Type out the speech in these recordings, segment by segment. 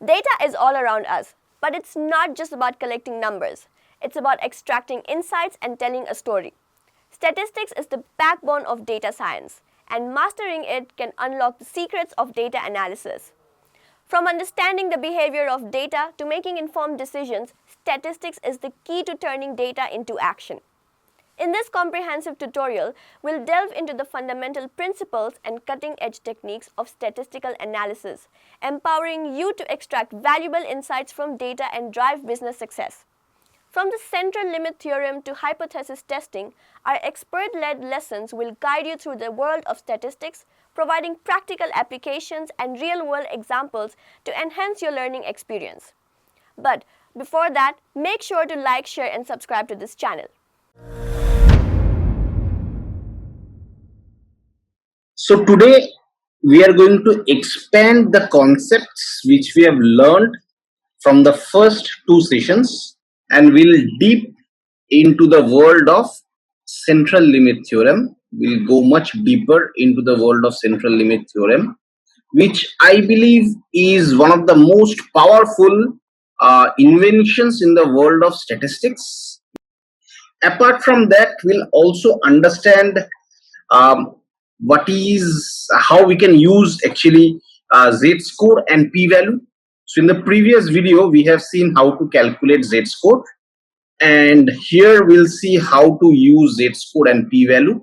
Data is all around us, but it's not just about collecting numbers. It's about extracting insights and telling a story. Statistics is the backbone of data science, and mastering it can unlock the secrets of data analysis. From understanding the behavior of data to making informed decisions, statistics is the key to turning data into action. In this comprehensive tutorial, we'll delve into the fundamental principles and cutting-edge techniques of statistical analysis, empowering you to extract valuable insights from data and drive business success. From the Central Limit Theorem to hypothesis testing, our expert-led lessons will guide you through the world of statistics, providing practical applications and real-world examples to enhance your learning experience. But before that, make sure to like, share, and subscribe to this channel. So today we are going to expand the concepts which we have learned from the first two sessions, and we'll deep into the world of Central Limit Theorem. We'll go much deeper into the world of Central Limit Theorem, which I believe is one of the most powerful inventions in the world of statistics. Apart from that, we'll also understand how we can use actually z-score and p-value. So in the previous video we have seen how to calculate z-score, and here we'll see how to use z-score and p-value,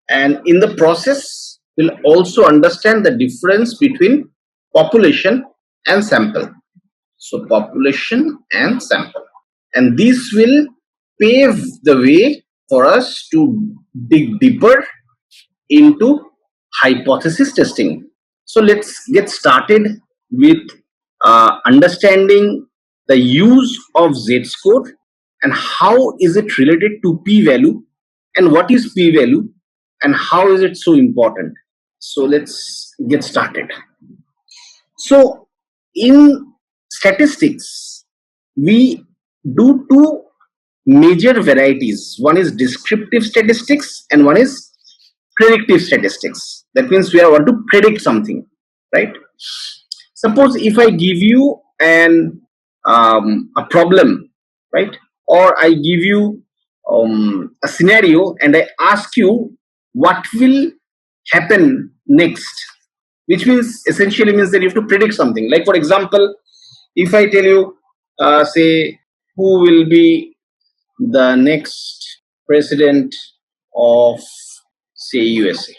and in the process we'll also understand the difference between population and sample. So population and sample, and this will pave the way for us to dig deeper into hypothesis testing. So let's get started with understanding the use of z-score and how is it related to p-value, and what is p-value and how is it so important. So let's get started. So in statistics we do two major varieties. One is descriptive statistics and one is predictive statistics. That means we want to predict something, right? Suppose if I give you a problem, right, or I give you a scenario and I ask you what will happen next, which means essentially means that you have to predict something. Like for example, if I tell you say who will be the next president of say USA.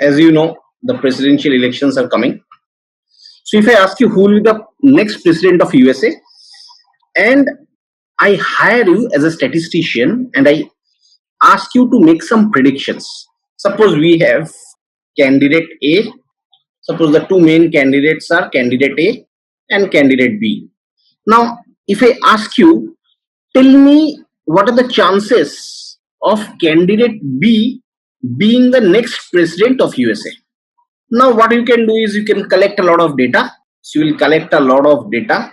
As you know, the presidential elections are coming. So if I ask you who will be the next president of USA, and I hire you as a statistician and I ask you to make some predictions. Suppose we have candidate A. Suppose the two main candidates are candidate A and candidate B. Now if I ask you, tell me what are the chances of candidate B being the next president of USA. Now what you can do is you can collect a lot of data. So you will collect a lot of data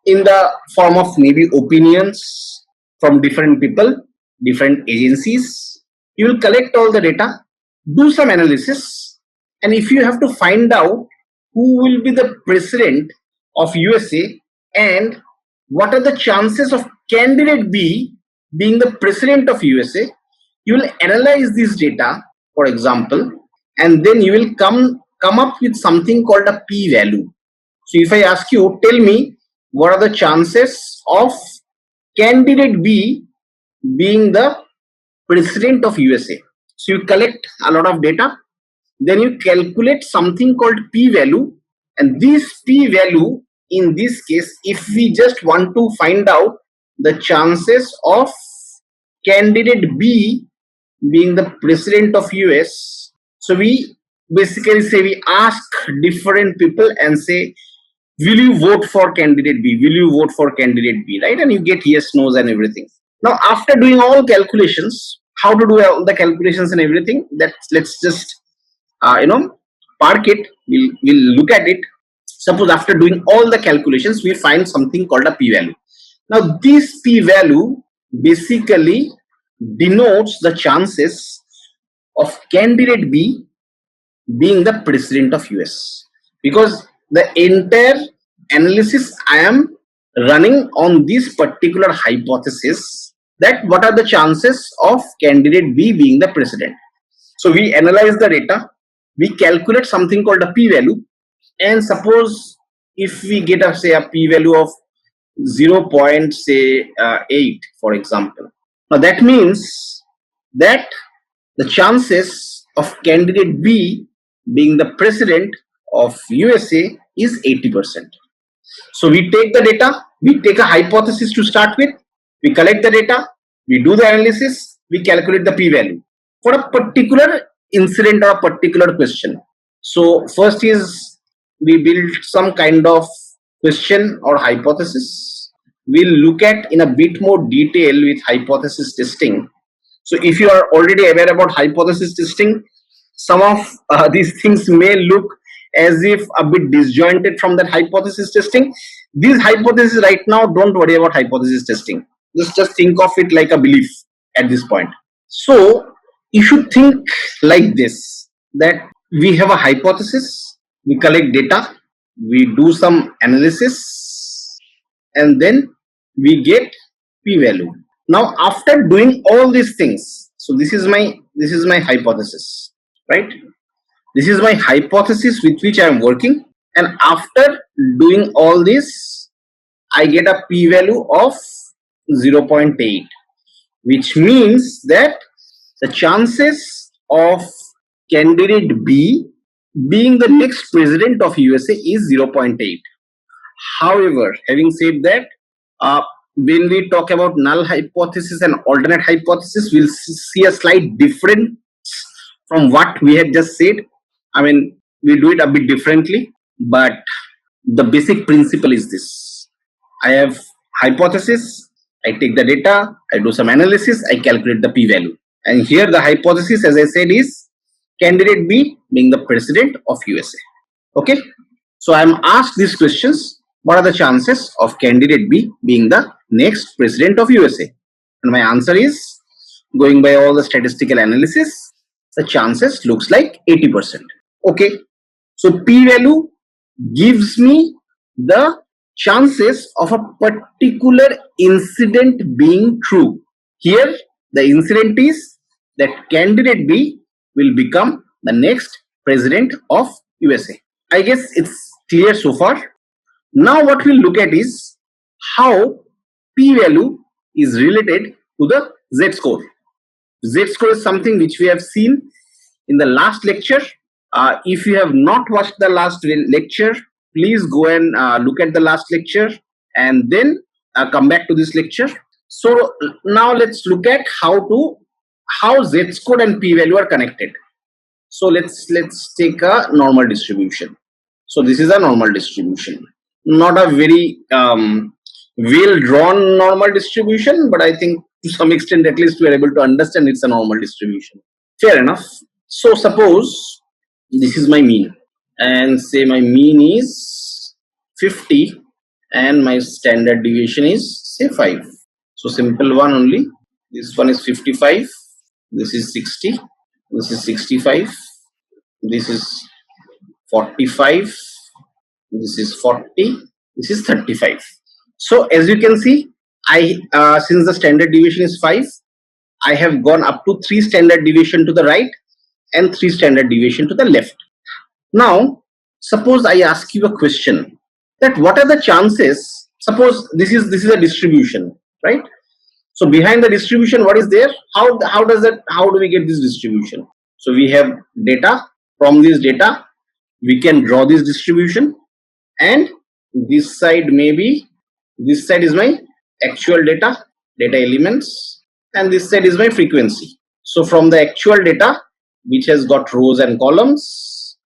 in the form of maybe opinions from different people, different agencies. You will collect all the data, do some analysis, and if you have to find out who will be the president of USA and what are the chances of candidate B being the president of USA, you will analyze this data, for example, and then you will come up with something called a p-value. So if I ask you, tell me what are the chances of candidate B being the president of USA. So you collect a lot of data, then you calculate something called p-value, and this p-value in this case, if we just want to find out the chances of candidate B being the president of US, so we basically say we ask different people and say, will you vote for candidate B? Will you vote for candidate B? Right? And you get yes, no's and everything. Now after doing all calculations, how to do all the calculations and everything, let's just park it. We'll look at it. Suppose after doing all the calculations we find something called a p-value. Now this p-value basically denotes the chances of candidate B being the president of US, because the entire analysis I am running on this particular hypothesis, that what are the chances of candidate B being the president. So we analyze the data, we calculate something called a p-value, and suppose if we get a say a p-value of 0.8 for example. Now that means that the chances of candidate B being the president of USA is 80%. So we take the data, we take a hypothesis to start with, we collect the data, we do the analysis, we calculate the p-value for a particular incident or a particular question. So first is we build some kind of question or hypothesis. We'll look at in a bit more detail with hypothesis testing. So if you are already aware about hypothesis testing, some of these things may look as if a bit disjointed from that hypothesis testing. These hypotheses right now, don't worry about hypothesis testing. Just think of it like a belief at this point. So you should think like this, that we have a hypothesis, we collect data, we do some analysis, and then we get p-value. Now after doing all these things, so this is my hypothesis, right? This is my hypothesis with which I am working, and after doing all this I get a p-value of 0.8, which means that the chances of candidate B being the next president of USA is 0.8. However, having said that, when we talk about null hypothesis and alternate hypothesis, we'll see a slight difference from what we had just said. I mean, we do it a bit differently, but the basic principle is this. I have hypothesis, I take the data, I do some analysis, I calculate the p-value. And here the hypothesis, as I said, is candidate B being the president of USA. Okay. So I am asked these questions. What are the chances of candidate B being the next president of USA? And my answer is, going by all the statistical analysis, the chances looks like 80%. Okay. So p-value gives me the chances of a particular incident being true. Here the incident is that candidate B will become the next president of USA. I guess it's clear so far. Now what we'll look at is how p-value is related to the z-score. Z-score is something which we have seen in the last lecture. If you have not watched the last lecture, please go and look at the last lecture and then come back to this lecture. So now let's look at how z-score and p-value are connected. So let's take a normal distribution. So this is a normal distribution, not a very well drawn normal distribution, but I think to some extent at least we are able to understand it's a normal distribution. Fair enough. So suppose this is my mean, and say my mean is 50 and my standard deviation is say 5. So simple one only. This one is 55, this is 60, this is 65, this is 45, this is 40, this is 35. So as you can see, I since the standard deviation is 5, I have gone up to 3 standard deviation to the right and 3 standard deviation to the left. Now suppose I ask you a question, that what are the chances, suppose this is a distribution, right? So behind the distribution, what is there? How do we get this distribution? So we have data. From this data we can draw this distribution, and this side is my actual data elements, and this side is my frequency. So from the actual data, which has got rows and columns,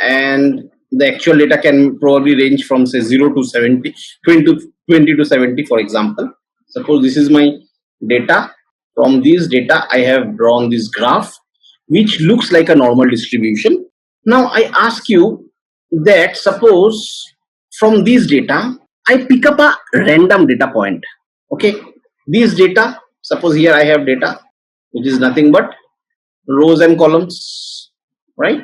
and the actual data can probably range from say 0 to 70, 20 to 70 for example. Suppose this is my data. From this data I have drawn this graph which looks like a normal distribution. Now I ask you that suppose from this data I pick up a random data point. Okay, these data, suppose here I have data which is nothing but rows and columns, right?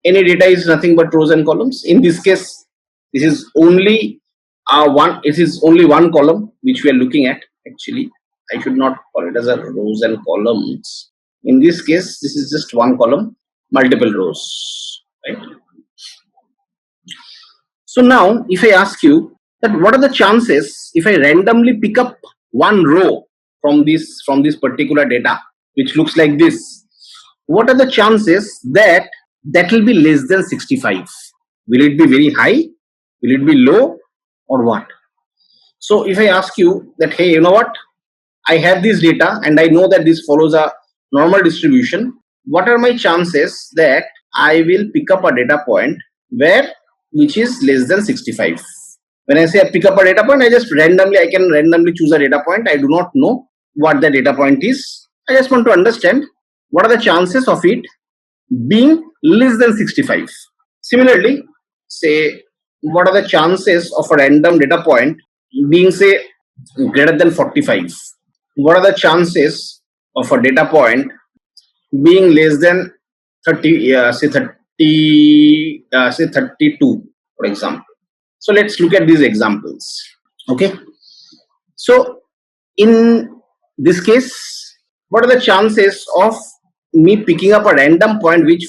Any data is nothing but rows and columns. In this case This is only one. It is only one column which we are looking at. Actually, I should not call it as a rows and columns. In this case, this is just one column, multiple rows, right? So now, if I ask you that what are the chances if I randomly pick up one row from this particular data, which looks like this, what are the chances that that will be less than 65? Will it be very high? Will it be low, or what? So if I ask you that, hey, you know what? I have this data and I know that this follows a normal distribution. What are my chances that I will pick up a data point which is less than 65? When I say I pick up a data point, I can randomly choose a data point. I do not know what the data point is. I just want to understand what are the chances of it being less than 65. Similarly, say what are the chances of a random data point being, say, greater than 45? What are the chances of a data point being less than 30, say 32, for example? So let's look at these examples. Okay. So in this case, what are the chances of me picking up a random point which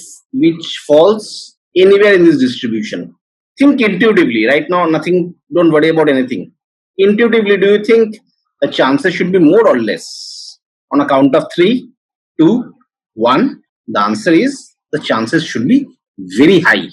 falls anywhere in this distribution? Think intuitively. Right now, nothing. Don't worry about anything. Intuitively, do you think the chances should be more or less? On a count of 3, 2, 1, the answer is the chances should be very high,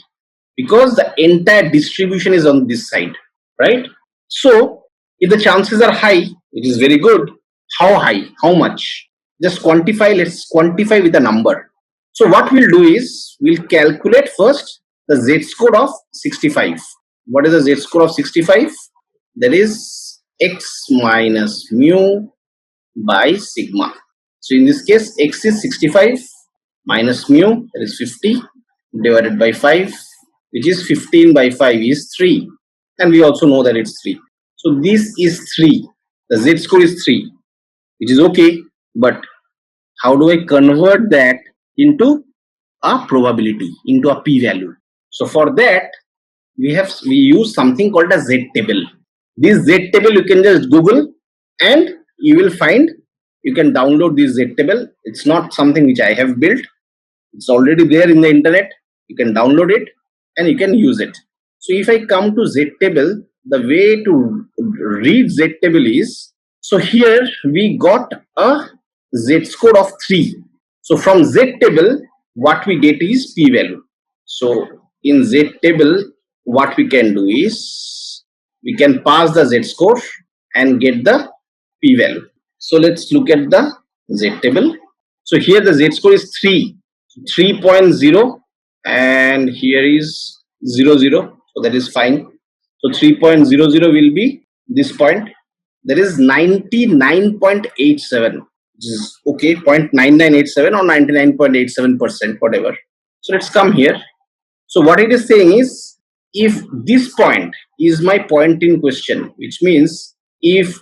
because the entire distribution is on this side, right? So if the chances are high, it is very good. How high? How much? Just quantify. Let's quantify with a number. So what we'll do is we'll calculate first the z-score of 65. What is the z-score of 65? That is x minus mu by sigma. So in this case, x is 65 minus mu, that is 50, divided by 5, which is 15 by 5 is 3. And we also know that it's 3. So this is 3. The z-score is 3, which is okay. But how do I convert that into a probability, into a p-value? So for that, we use something called a z-table. This z-table you can just Google and you will find. You can download this z-table. It's not something which I have built. It's already there in the internet. You can download it and you can use it. So if I come to z-table, the way to read z-table is, so here we got a z-score of 3. So from z-table, what we get is p-value. So in z-table, what we can do is we can pass the z-score and get the p-value. So let's look at the z-table. So here the z-score is 3.0, and here is 0, 0. So that is fine. So 3.00 will be this point. That is 99.87, which is okay, 0.9987 or 99.87%, whatever. So let's come here. So what it is saying is, if this point is my point in question, which means if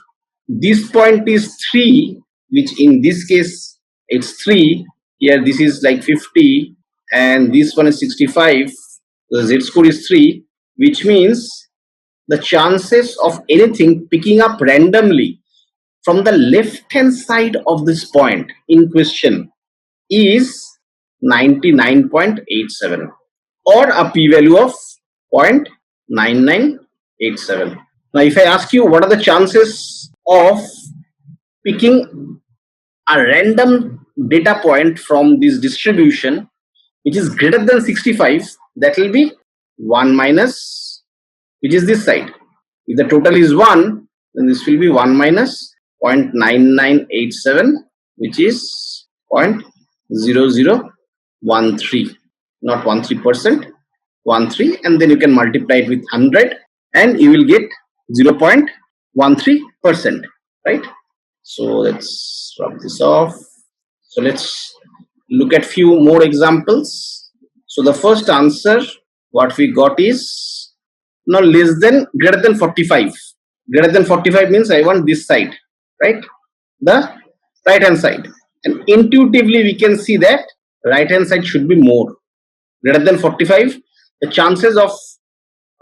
this point is 3, which in this case it's 3, here this is like 50 and this one is 65, the z-score is 3, which means the chances of anything picking up randomly from the left hand side of this point in question is 99.87 or a p-value of 0.9987. Now if I ask you what are the chances of picking a random data point from this distribution which is greater than 65, that will be 1 minus, which is this side. If the total is 1, then this will be 1 minus 0.9987, which is 0.0013, not 13%, 13, and then you can multiply it with 100 and you will get 0.13%, right? So let's rub this off. So let's look at few more examples. So the first answer what we got is now greater than 45. Greater than 45 means I want this side, right? The right hand side. And intuitively we can see that right hand side should be more. Greater than 45, the chances of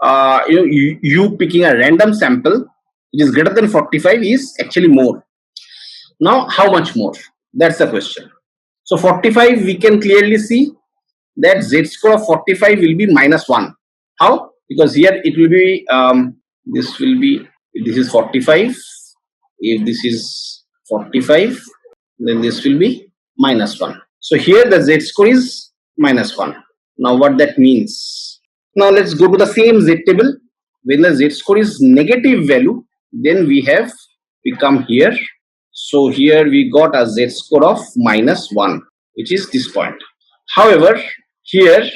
you picking a random sample which is greater than 45 is actually more. Now, how much more? That's the question. So 45, we can clearly see that z score of 45 will be -1. How? Because here it will be, this will be, if this is 45, if this is 45, then this will be -1. So here the z score is -1. Now what that means? Now let's go to the same z table. When the z score is negative value, then we come here. So here we got a z score of -1, which is this point. However, here,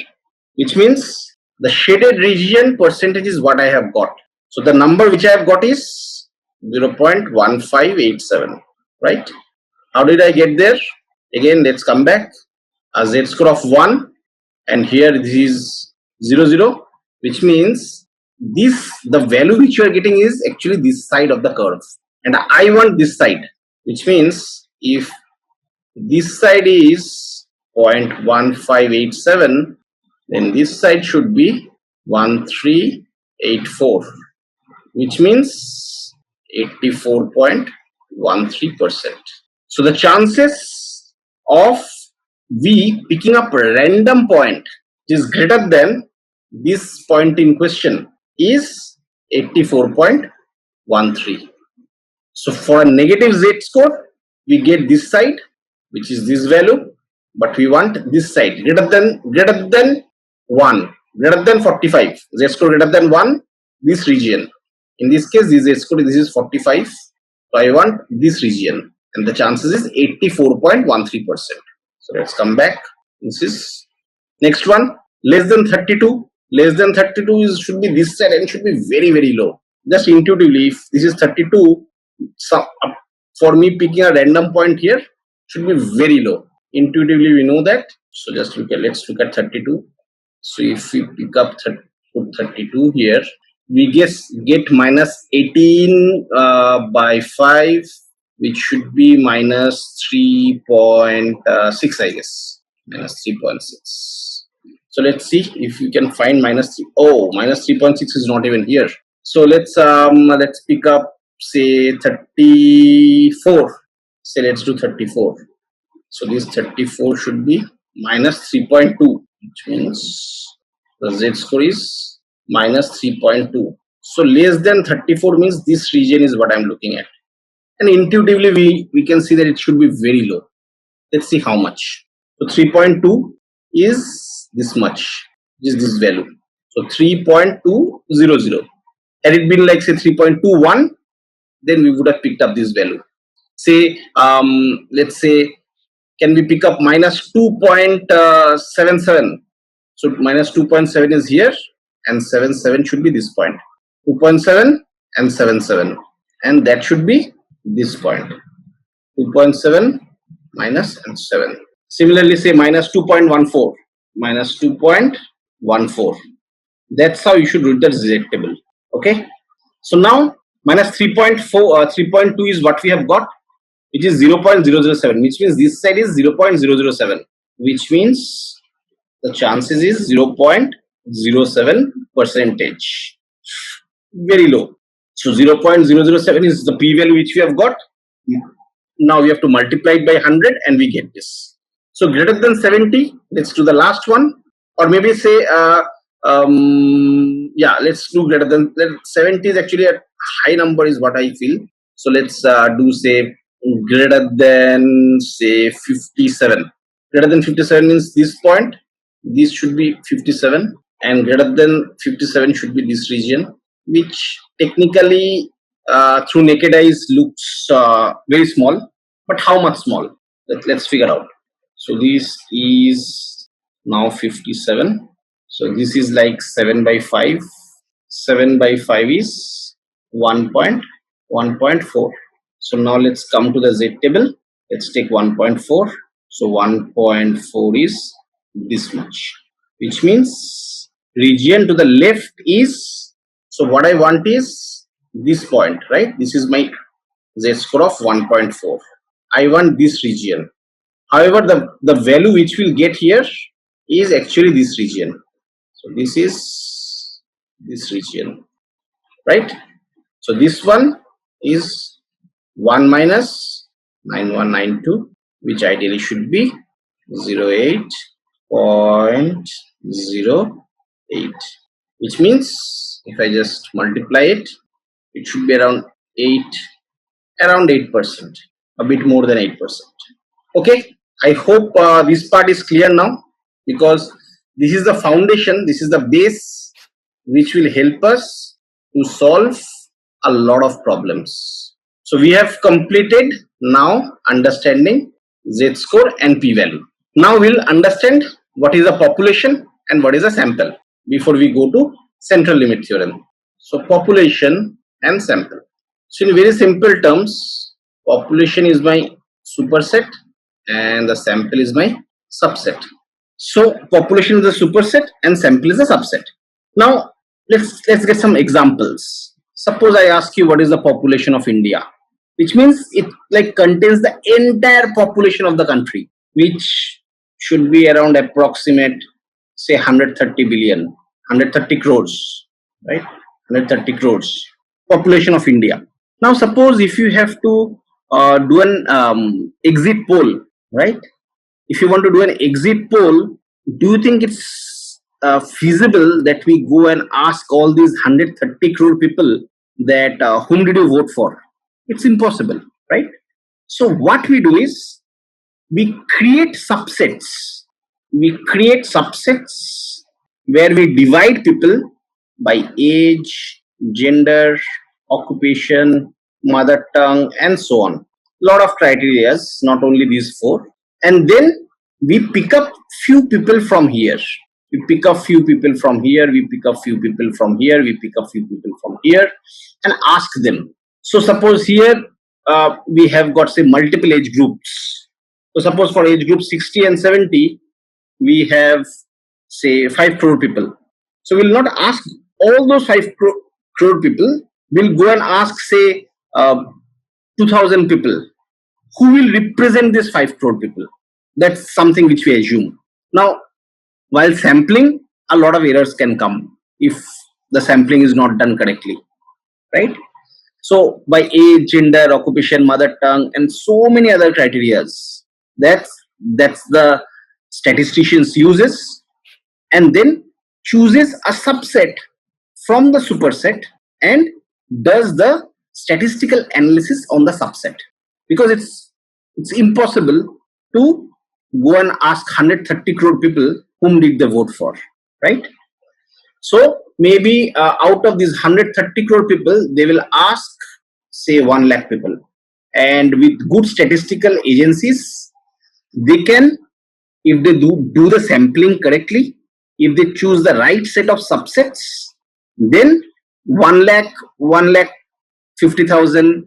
which means the shaded region percentage is what I have got. So the number which I have got is 0.1587, right? How did I get there? Again, let's come back. A z score of 1, and here this is 0, which means the value which you are getting is actually this side of the curve, and I want this side, which means if this side is 0.1587, then this side should be 1384, which means 84.13%. So the chances of we picking up a random point which is greater than this point in question is 84.13. So for a negative z score, we get this side, which is this value, but we want this side greater than 1, greater than 45, z score greater than 1, this region. In this case, this z score, this is 45, so I want this region, and the chances is 84.13%. So let's come back. This is next one, less than 32. Less than 32 should be this side and should be very, very low. Just intuitively, if this is 32, for me picking a random point here should be very low. Intuitively we know that. So just let's look at 32. So if we pick up 32 here, we get -18 by 5, which should be -3.6, I guess. -3.6. So let's see if you can find -3. Oh, -3.6 is not even here. So let's pick up, say, 34. Say let's do 34. So this 34 should be -3.2, which means the z score is -3.2. So less than 34 means this region is what I'm looking at, and intuitively we can see that it should be very low. Let's see how much. So 3.2 is this much, is this value. So 3.200. Had it been like say 3.21, then we would have picked up this value. Say let's say, can we pick up -2.77? So -2.7 is here, and 77 should be this point. 2.7 and 77, and that should be this point. 2.7 minus and 7. Similarly, say -2.14. -2.14. That's how you should read the z table. Okay. So now -3.4, 3.2 is what we have got, which is 0.007, which means this side is 0.007, which means the chances is 0.07 percentage. Very low. So 0.007 is the p-value which we have got. Now we have to multiply it by 100 and we get this. So greater than 70, let's do the last one, or maybe say yeah, let's do greater than 70 is actually a high number is what I feel. So let's do say greater than say 57. Greater than 57 means this point, this should be 57, and greater than 57 should be this region, which technically through naked eyes looks very small, but how much small? Let's figure out. So this is now 57. So this is like 7 by 5. 7 by 5 is 1.4. So now let's come to the z table. Let's take 1.4. So 1.4 is this much, which means region to the left is, so what I want is this point, right? This is my z score of 1.4. I want this region. However, the value which we'll get here is actually this region. So this is this region, right? So this one is 1 minus 9192, which ideally should be 08.08, which means if I just multiply it, it should be around 8%, a bit more than 8%. Okay, I hope this part is clear now, because this is the foundation, this is the base which will help us to solve a lot of problems. So we have completed now understanding z-score and p-value. Now we'll understand what is a population and what is a sample before we go to central limit theorem. So population and sample. So in very simple terms, population is my superset and the sample is my subset. So population is a superset and sample is a subset. Now let's get some examples. Suppose I ask you what is the population of India, which means it like contains the entire population of the country, which should be around approximate say 130 billion, 130 crores, right? 130 crores population of India. Now suppose if you have to do an exit poll, right? If you want to do an exit poll, do you think it's feasible that we go and ask all these 130 crore people that whom did you vote for? It's impossible, right? So what we do is we create subsets. We create subsets where we divide people by age, gender, occupation, mother tongue, and so on. Lot of criteria, not only these four. And then we pick up few people from here. We pick up few people from here. We pick up few people from here. We pick up few people from here, and ask them. So suppose here we have got say multiple age groups. So suppose for age group 60 and 70, we have say 5 crore people. So we'll not ask all those 5 crore people. We'll go and ask say 2000 people who will represent this 5 crore people. That's something which we assume. Now, while sampling, a lot of errors can come if the sampling is not done correctly, right? So by age, gender, occupation, mother tongue, and so many other criterias, that's the statisticians uses, and then chooses a subset from the superset and does the statistical analysis on the subset, because it's impossible to go and ask 130 crore people whom did they vote for, right? So maybe out of these 130 crore people, they will ask say 1 lakh people, and with good statistical agencies, they can, if they do the sampling correctly, if they choose the right set of subsets, then 1 lakh, 1,50,000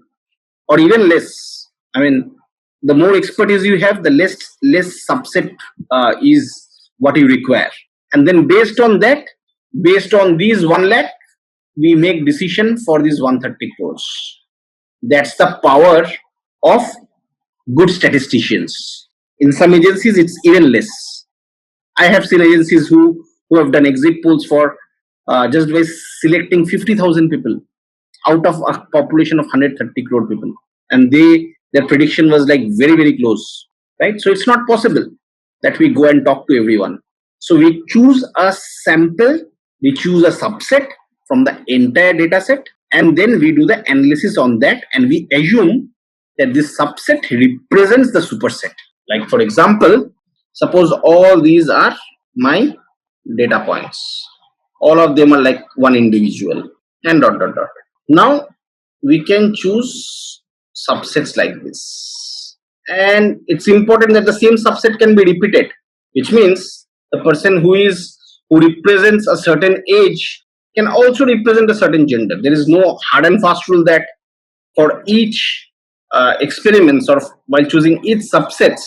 or even less. I mean, the more expertise you have, the less subset is what you require. And then based on that, based on these 1 lakh, we make decision for these 130 crores. That's the power of good statisticians. In some agencies, it's even less. I have seen agencies who have done exit polls for just by selecting 50,000 people out of a population of 130 crore people, and their prediction was like very, very close, right? So it's not possible that we go and talk to everyone. So we choose a sample, we choose a subset from the entire data set, and then we do the analysis on that, and we assume that this subset represents the superset. Like for example, suppose all these are my data points. All of them are like one individual, and dot dot dot. Now we can choose subsets like this, and it's important that the same subset can be repeated, which means the person who represents a certain age can also represent a certain gender. There is no hard and fast rule that for each experiments or while choosing each subsets,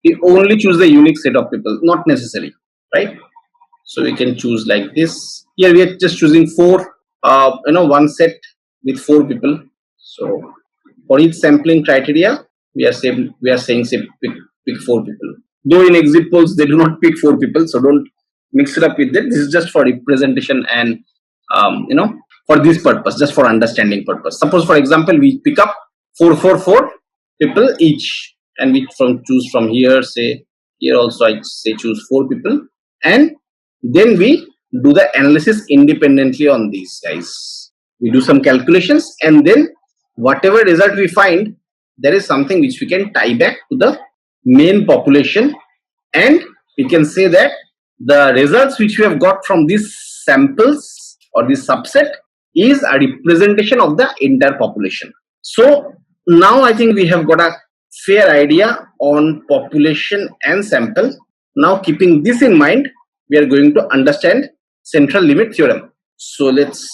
we only choose the unique set of people. Not necessary, right? So we can choose like this. Here we are just choosing 4, one set with 4 people. So for each sampling criteria, we are saying say pick 4 people. Though in exit polls they do not pick 4 people, so don't mix it up with that. This is just for representation and for this purpose, just for understanding purpose. Suppose, for example, we pick up 444 people each, and we choose from here, say here also I say choose 4 people, and then we do the analysis independently on these guys. We do some calculations, and then whatever result we find, there is something which we can tie back to the main population, and we can say that the results which we have got from these samples or this subset is a representation of the entire population. So now I think we have got a fair idea on population and sample. Now, keeping this in mind, we are going to understand central limit theorem. So let's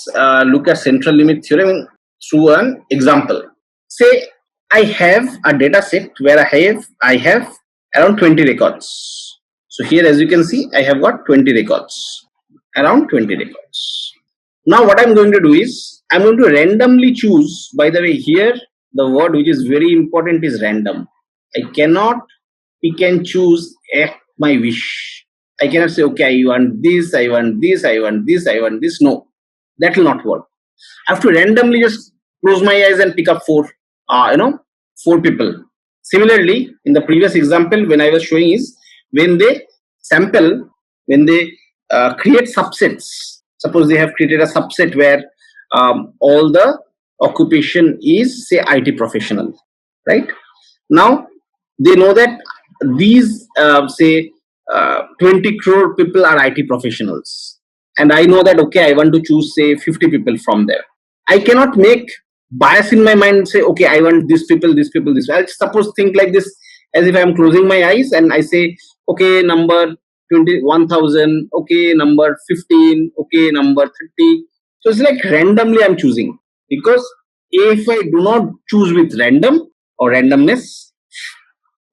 look at central limit theorem through an example. Say I have a data set where I have around 20 records. So here, as you can see, I have got 20 records, around 20 records. Now what I'm going to do is I'm going to randomly choose. By the way, here the word which is very important is random. I cannot pick and choose at my wish. I cannot say, okay, I want this, I want this, I want this, I want this. No, that will not work. I have to randomly just close my eyes and pick up 4 people. Similarly, in the previous example, when I was showing is when they sample, when they create subsets. Suppose they have created a subset where all the occupation is, say, IT professional, right? Now they know that these say 20 crore people are IT professionals, and I know that, okay, I want to choose, say, 50 people from there. I cannot make bias in my mind, say, okay, I want these people, this. I'll suppose think like this, as if I am closing my eyes and I say, okay, number 21,000, okay, number 15, okay, number 30. So it's like randomly I'm choosing, because if I do not choose with random or randomness,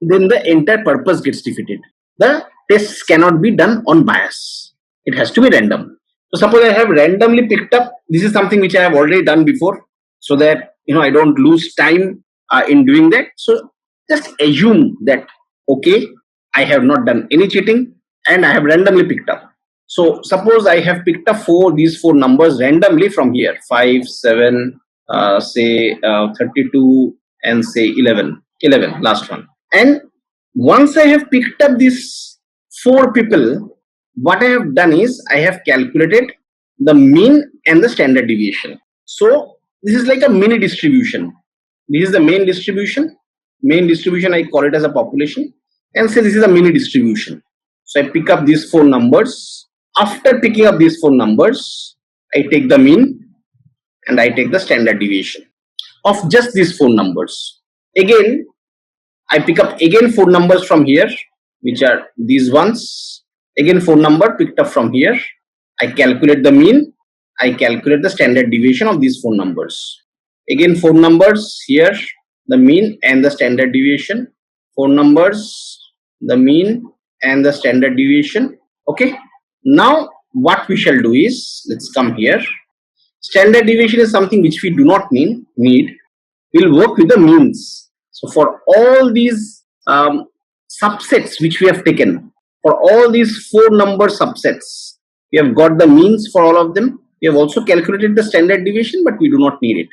then the entire purpose gets defeated. The tests cannot be done on bias. It has to be random. So suppose I have randomly picked up, this is something which I have already done before, so that I don't lose time in doing that. So just assume that, okay, I have not done any cheating and I have randomly picked up. So suppose I have picked up these four numbers randomly from here, 5, 7, say 32, and say 11, last one. And once I have picked up these 4 people, what I have done is I have calculated the mean and the standard deviation. So this is like a mini distribution. This is the main distribution. Main distribution, I call it as a population, and say this is a mini distribution. So I pick up these 4 numbers. After picking up these 4 numbers, I take the mean and I take the standard deviation of just these 4 numbers. Again, I pick up again 4 numbers from here, which are these ones. Again 4 number picked up from here. I calculate the mean. I calculate the standard deviation of these 4 numbers. Again 4 numbers here, the mean and the standard deviation. 4 numbers, the mean and the standard deviation. Okay. Now what we shall do is, let's come here. Standard deviation is something which we do not need. We'll work with the means. So for all these subsets which we have taken, for all these 4 number subsets, we have got the means for all of them. We have also calculated the standard deviation, but we do not need it.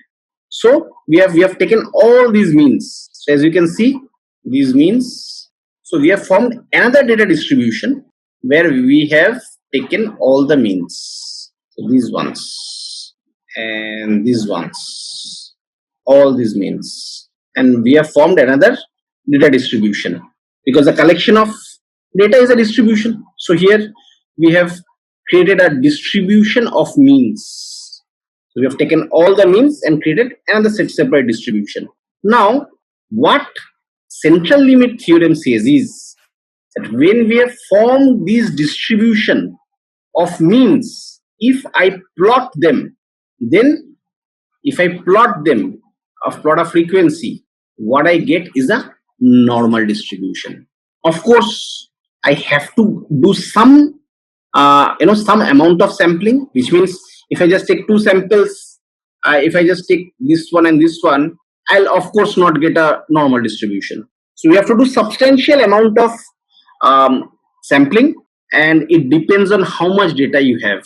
So we have taken all these means. So as you can see, these means. So we have formed another data distribution where we have taken all the means. So these ones and these ones, all these means, and we have formed another data distribution, because the collection of data is a distribution. So here we have created a distribution of means. So we have taken all the means and created another separate distribution. Now what central limit theorem says is that when we have formed this distribution of means, if I plot them, then if I plot them of plot of frequency, what I get is a normal distribution. Of course, I have to do some some amount of sampling, which means if I just take 2 samples, if I just take this one and this one, I'll of course not get a normal distribution. So we have to do substantial amount of sampling, and it depends on how much data you have.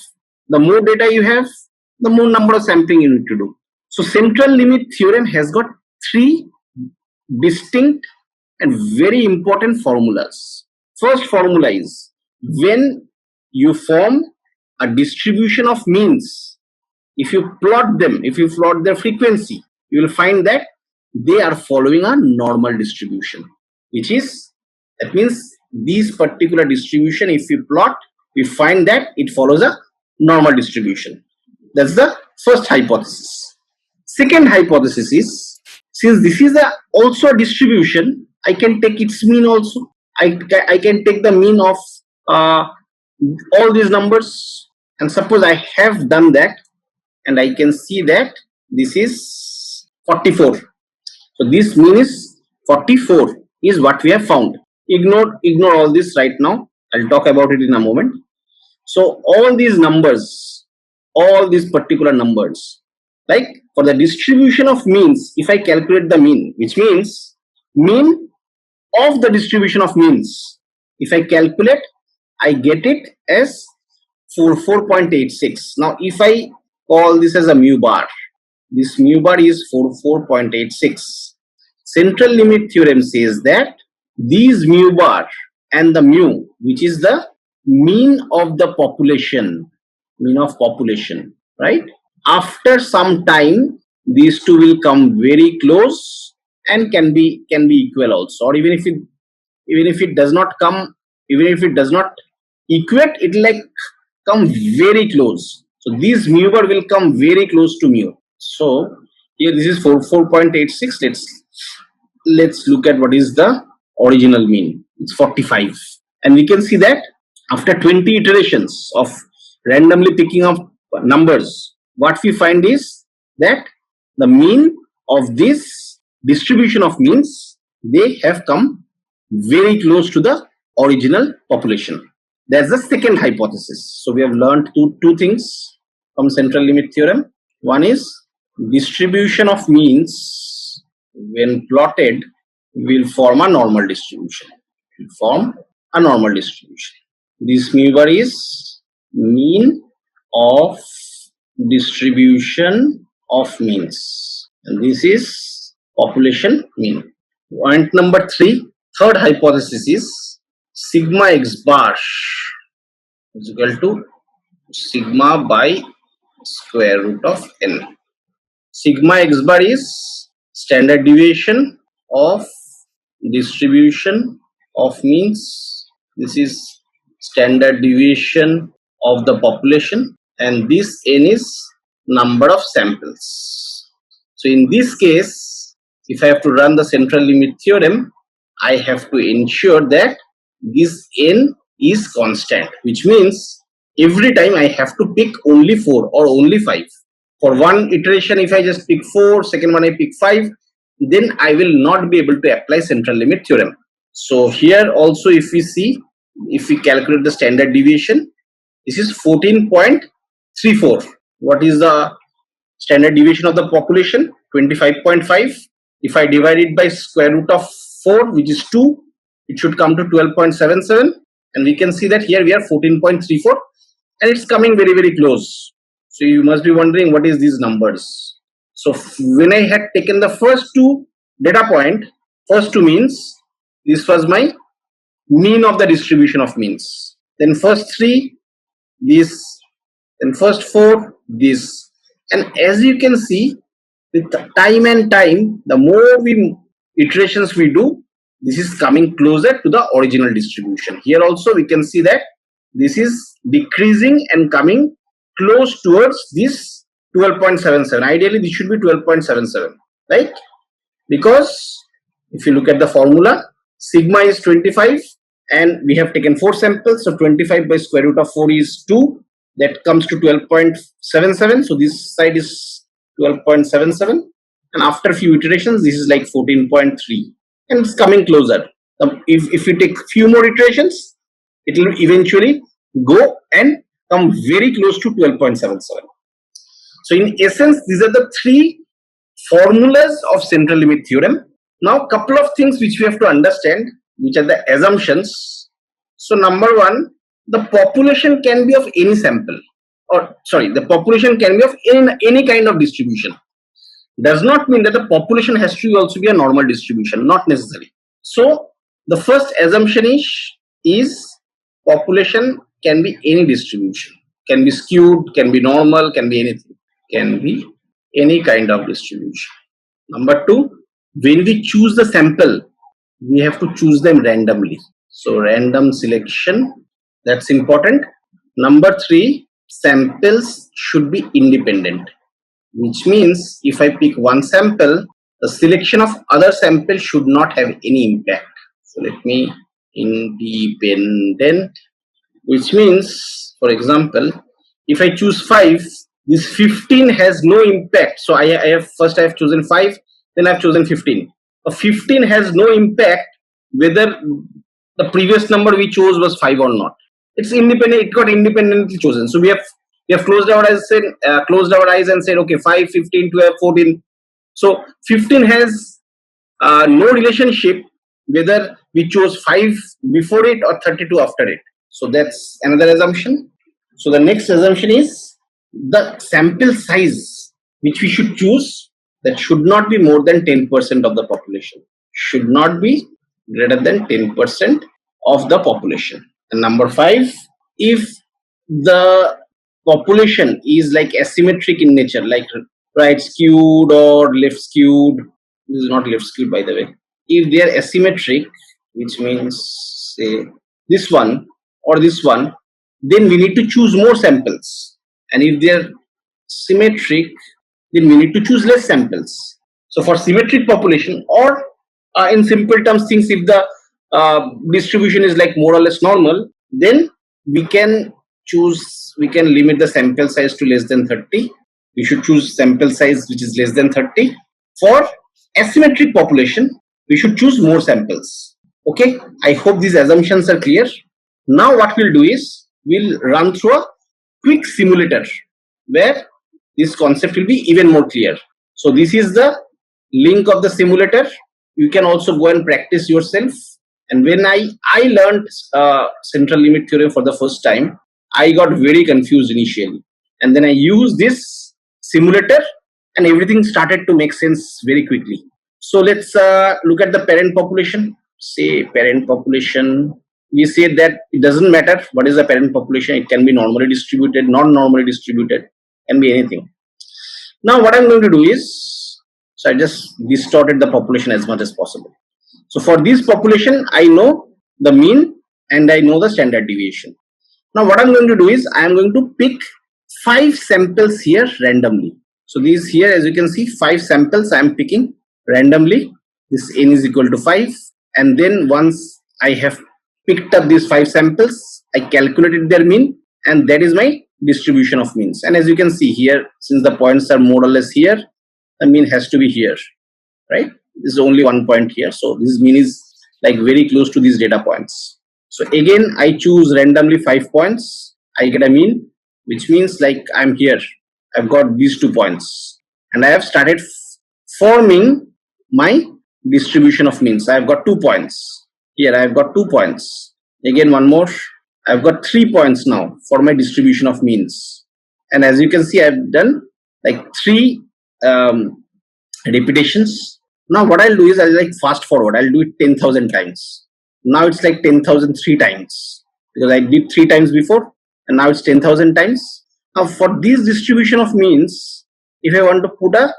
The more data you have, the more number of sampling you need to do. So central limit theorem has got three distinct and very important formulas. First formula is when you form a distribution of means, if you plot them, if you plot their frequency, you will find that they are following a normal distribution, which is, that means these particular distribution, if we plot, we find that it follows a normal distribution. That's the first hypothesis. Second hypothesis is, since this is also a distribution, I can take its mean also. I can take the mean of all these numbers, and suppose I have done that, and I can see that this is 44. So this mean is 44 is what we have found. Ignore all this right now. I'll talk about it in a moment. So all these numbers, all these particular numbers, like for the distribution of means, if I calculate the mean, which means mean of the distribution of means, if I calculate, I get it as 44.86. Now if I call this as a mu bar, this mu bar is 44.86. Central limit theorem says that these mu bar and the mu, which is the mean of the population, right? After some time, these two will come very close and can be equal also. Or even if it does not come, even if it does not equate, it will like come very close. So these mu bar will come very close to mu. So here this is 4.86. Let's look at what is the original mean. It's 45, and we can see that after 20 iterations of randomly picking up numbers, what we find is that the mean of this distribution of means, they have come very close to the original population. That's the second hypothesis. So we have learned two things from central limit theorem. One is distribution of means when plotted will form a normal distribution. This mu bar is mean of distribution of means, and this is population mean. Point number 3, third hypothesis is sigma x bar is equal to sigma by square root of n. Sigma x bar is standard deviation of distribution of means. This is standard deviation of the population, and this n is number of samples. So in this case, if I have to run the central limit theorem, I have to ensure that this n is constant, which means every time I have to pick only 4 or only 5. For one iteration, if I just pick 4, second one I pick 5, then I will not be able to apply central limit theorem. So here also, if we calculate the standard deviation, this is 14.34. What is the standard deviation of the population? 25.5. If I divide it by square root of 4, which is 2, it should come to 12.77, and we can see that here we are 14.34, and it's coming very, very close. So you must be wondering what is these numbers. So when I had taken the first two data point, first two means, this was my mean of the distribution of means. Then first 3, this, then first 4, this. And as you can see, with time and time, the more iterations we do, this is coming closer to the original distribution. Here also we can see that this is decreasing and coming close towards this 12.77. Ideally this should be 12.77, right? Because if you look at the formula, sigma is 25 and we have taken 4 samples, so 25 by square root of 4 is 2, that comes to 12.77. so this side is 12.77, and after a few iterations this is like 14.3, and it's coming closer. If we take few more iterations, it will eventually go and come very close to 12.77. So in essence, these are the 3 formulas of central limit theorem. Now couple of things which we have to understand, which are the assumptions. So number 1, the population can be of any sample. or sorry, the population can be of any kind of distribution. Does not mean that the population has to also be a normal distribution, not necessary. So the first assumption is population can be any distribution, can be skewed, can be normal, can be anything, can be any kind of distribution. Number two, when we choose the sample, we have to choose them randomly. So random selection, that's important. Number three, samples should be independent, which means if I pick one sample, the selection of other samples should not have any impact. So let me independent, which means, for example, if I choose 5, this 15 has no impact. So I have chosen 5, then I've chosen 15. So 15 has no impact whether the previous number we chose was 5 or not. It's independent. It got independently chosen. So we have closed our eyes and said, okay, 5, 15, 12, 14. So 15 has no relationship whether we chose 5 before it or 32 after it. So that's another assumption. So the next assumption is the sample size which we should choose, that should not be more than 10% of the population. Should not be greater than 10% of the population. And number 5, if the population is like asymmetric in nature, like right skewed or left skewed, this is not left skewed by the way. If they are asymmetric, which means say this one or this one, then we need to choose more samples. And if they are symmetric, then we need to choose less samples. So for symmetric population, or in simple terms, things, if the distribution is like more or less normal, then we can limit the sample size to less than 30. We should choose sample size which is less than 30. For asymmetric population, we should choose more samples. Okay, I hope these assumptions are clear. Now what we'll do is we'll run through a quick simulator where this concept will be even more clear. So this is the link of the simulator. You can also go and practice yourself. And when I learned central limit theorem for the first time, I got very confused initially. And then I used this simulator and everything started to make sense very quickly. So let's look at the parent population. Say parent population. We say that it doesn't matter what is the parent population. It can be normally distributed, non-normally distributed, can be anything. Now what I'm going to do is, so I just distorted the population as much as possible. So for this population, I know the mean and I know the standard deviation. Now what I'm going to do is I am going to pick 5 samples here randomly. So these here, as you can see, 5 samples I am picking randomly. This n is equal to 5. And then once I have picked up these 5 samples, I calculated their mean, and that is my distribution of means. And as you can see here, since the points are more or less here, the mean has to be here, right? This is only one point here, so this mean is like very close to these data points. So again, I choose randomly 5 points, I get a mean, which means like I'm here, I've got these 2 points, and I have started forming my distribution of means. I've got 2 points here, I've got 2 points, again one more, I've got 3 points now for my distribution of means. And as you can see, I've done like 3 repetitions. Now what I'll do is I'll like fast forward, I'll do it 10,000 times. Now it's like 10,003 times because I did 3 times before, and now it's 10,000 times. Now for this distribution of means, if I want to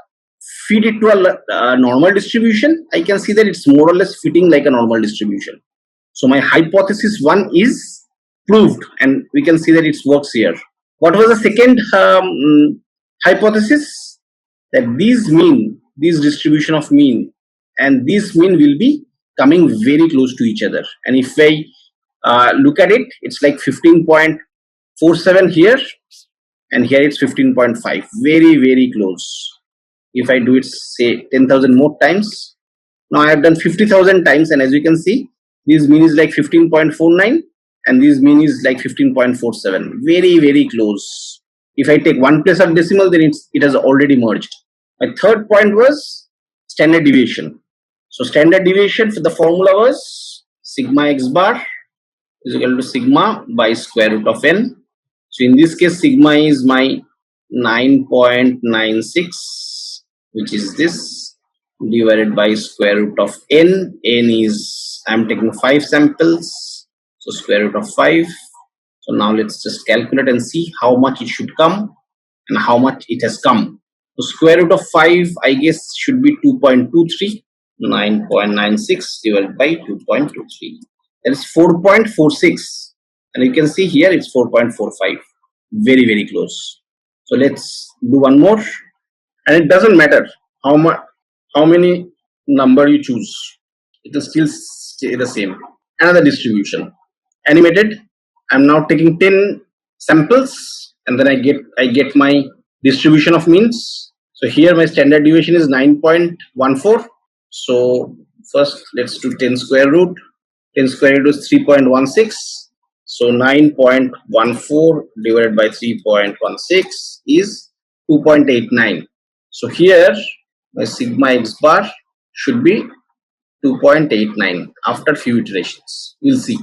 feed it to a normal distribution, I can see that it's more or less fitting like a normal distribution. So my hypothesis 1 is proved, and we can see that it works here. What was the second hypothesis? That this distribution of mean and this mean will be coming very close to each other. And if I look at it, it's like 15.47 here, and here it's 15.5, very, very close. If I do it, say 10,000 more times, now I have done 50,000 times, and as you can see, this mean is like 15.49, and this mean is like 15.47, very, very close. If I take one place of decimal, then it has already merged. My third point was standard deviation. So standard deviation for the formula was sigma x bar is equal to sigma by square root of n. So in this case, sigma is my 9.96, which is this, divided by square root of n. N is, I'm taking 5 samples, so square root of 5. So now let's just calculate and see how much it should come and how much it has come. So square root of 5, I guess, should be 2.23. 9.96 divided by 2.23. That is 4.46. And you can see here it's 4.45. Very, very close. So let's do one more. And it doesn't matter how many number you choose. It will still stay the same. Another distribution. Animated. I'm now taking 10 samples and then I get my distribution of means. So here my standard deviation is 9.14. So first let's do 10 square root. 10 square root is 3.16. So 9.14 divided by 3.16 is 2.89. So here my sigma x bar should be 2.89 after few iterations. We'll see.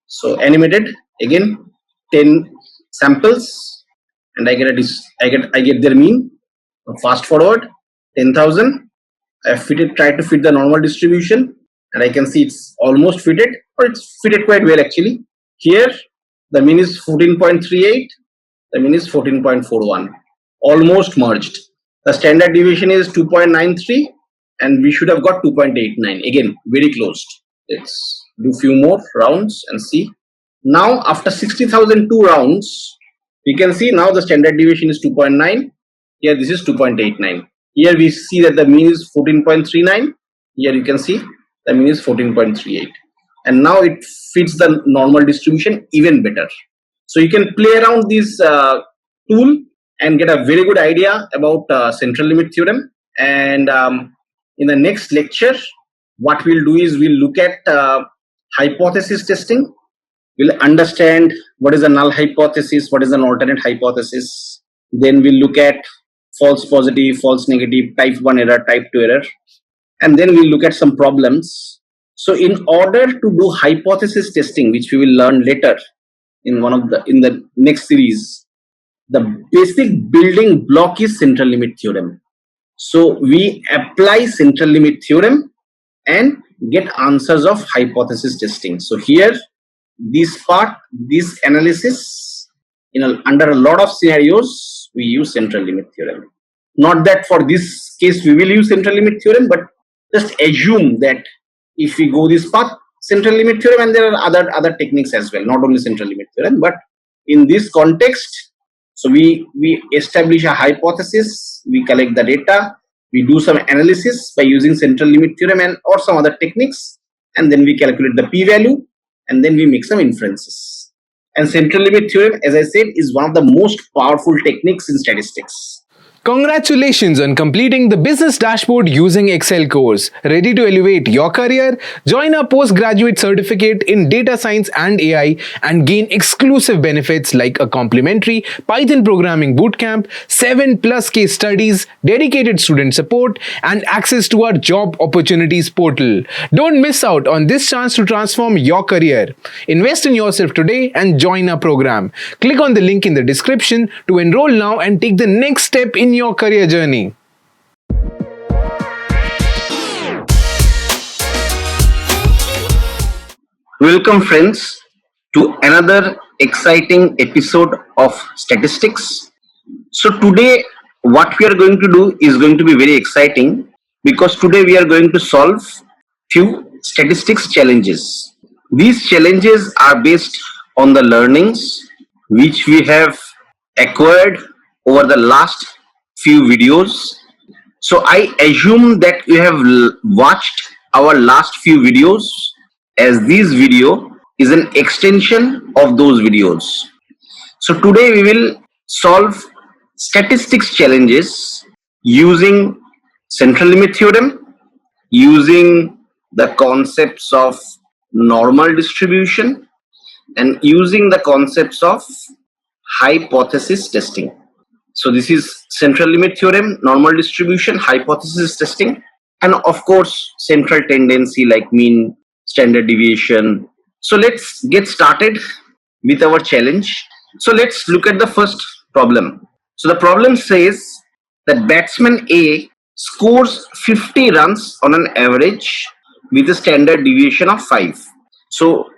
So animated again, 10 samples and I get their mean. Fast forward 10,000. I tried to fit the normal distribution and I can see it's almost fitted, or it's fitted quite well actually. Here the mean is 14.38, the mean is 14.41, almost merged. The standard deviation is 2.93 and we should have got 2.89. Again, very close. Let's do few more rounds and see. Now after 60,002 rounds, we can see now the standard deviation is 2.9. Here this is 2.89. Here we see that the mean is 14.39. Here you can see the mean is 14.38. And now it fits the normal distribution even better. So you can play around this tool and get a very good idea about central limit theorem. And in the next lecture, what we'll do is we'll look at hypothesis testing. We'll understand what is a null hypothesis, what is an alternate hypothesis. Then we'll look at false positive, false negative, type 1 error, type 2 error. And then we'll look at some problems. So in order to do hypothesis testing, which we will learn later in the next series, the basic building block is central limit theorem. So we apply central limit theorem and get answers of hypothesis testing. So here, this analysis, under a lot of scenarios, we use central limit theorem. Not that for this case we will use central limit theorem, but just assume that if we go this path, central limit theorem, and there are other techniques as well, not only central limit theorem, but in this context, so we establish a hypothesis, we collect the data, we do some analysis by using central limit theorem and or some other techniques, and then we calculate the p-value, and then we make some inferences. And central limit theorem, as I said, is one of the most powerful techniques in statistics. Congratulations on completing the business dashboard using Excel course. Ready to elevate your career? Join our postgraduate certificate in data science and AI and gain exclusive benefits like a complimentary Python programming bootcamp, 7+ case studies, dedicated student support, and access to our job opportunities portal. Don't miss out on this chance to transform your career. Invest in yourself today and join our program. Click on the link in the description to enroll now and take the next step in your career journey. Welcome friends to another exciting episode of statistics. So today what we are going to do is going to be very exciting, because today we are going to solve few statistics challenges. These challenges are based on the learnings which we have acquired over the last few videos. So I assume that you have watched our last few videos, as this video is an extension of those videos. So today we will solve statistics challenges using central limit theorem, using the concepts of normal distribution, and using the concepts of hypothesis testing. So this is central limit theorem, normal distribution, hypothesis testing, and of course central tendency like mean, standard deviation. So let's get started with our challenge. So let's look at the first problem. So the problem says that batsman A scores 50 runs on an average with a standard deviation of 5. So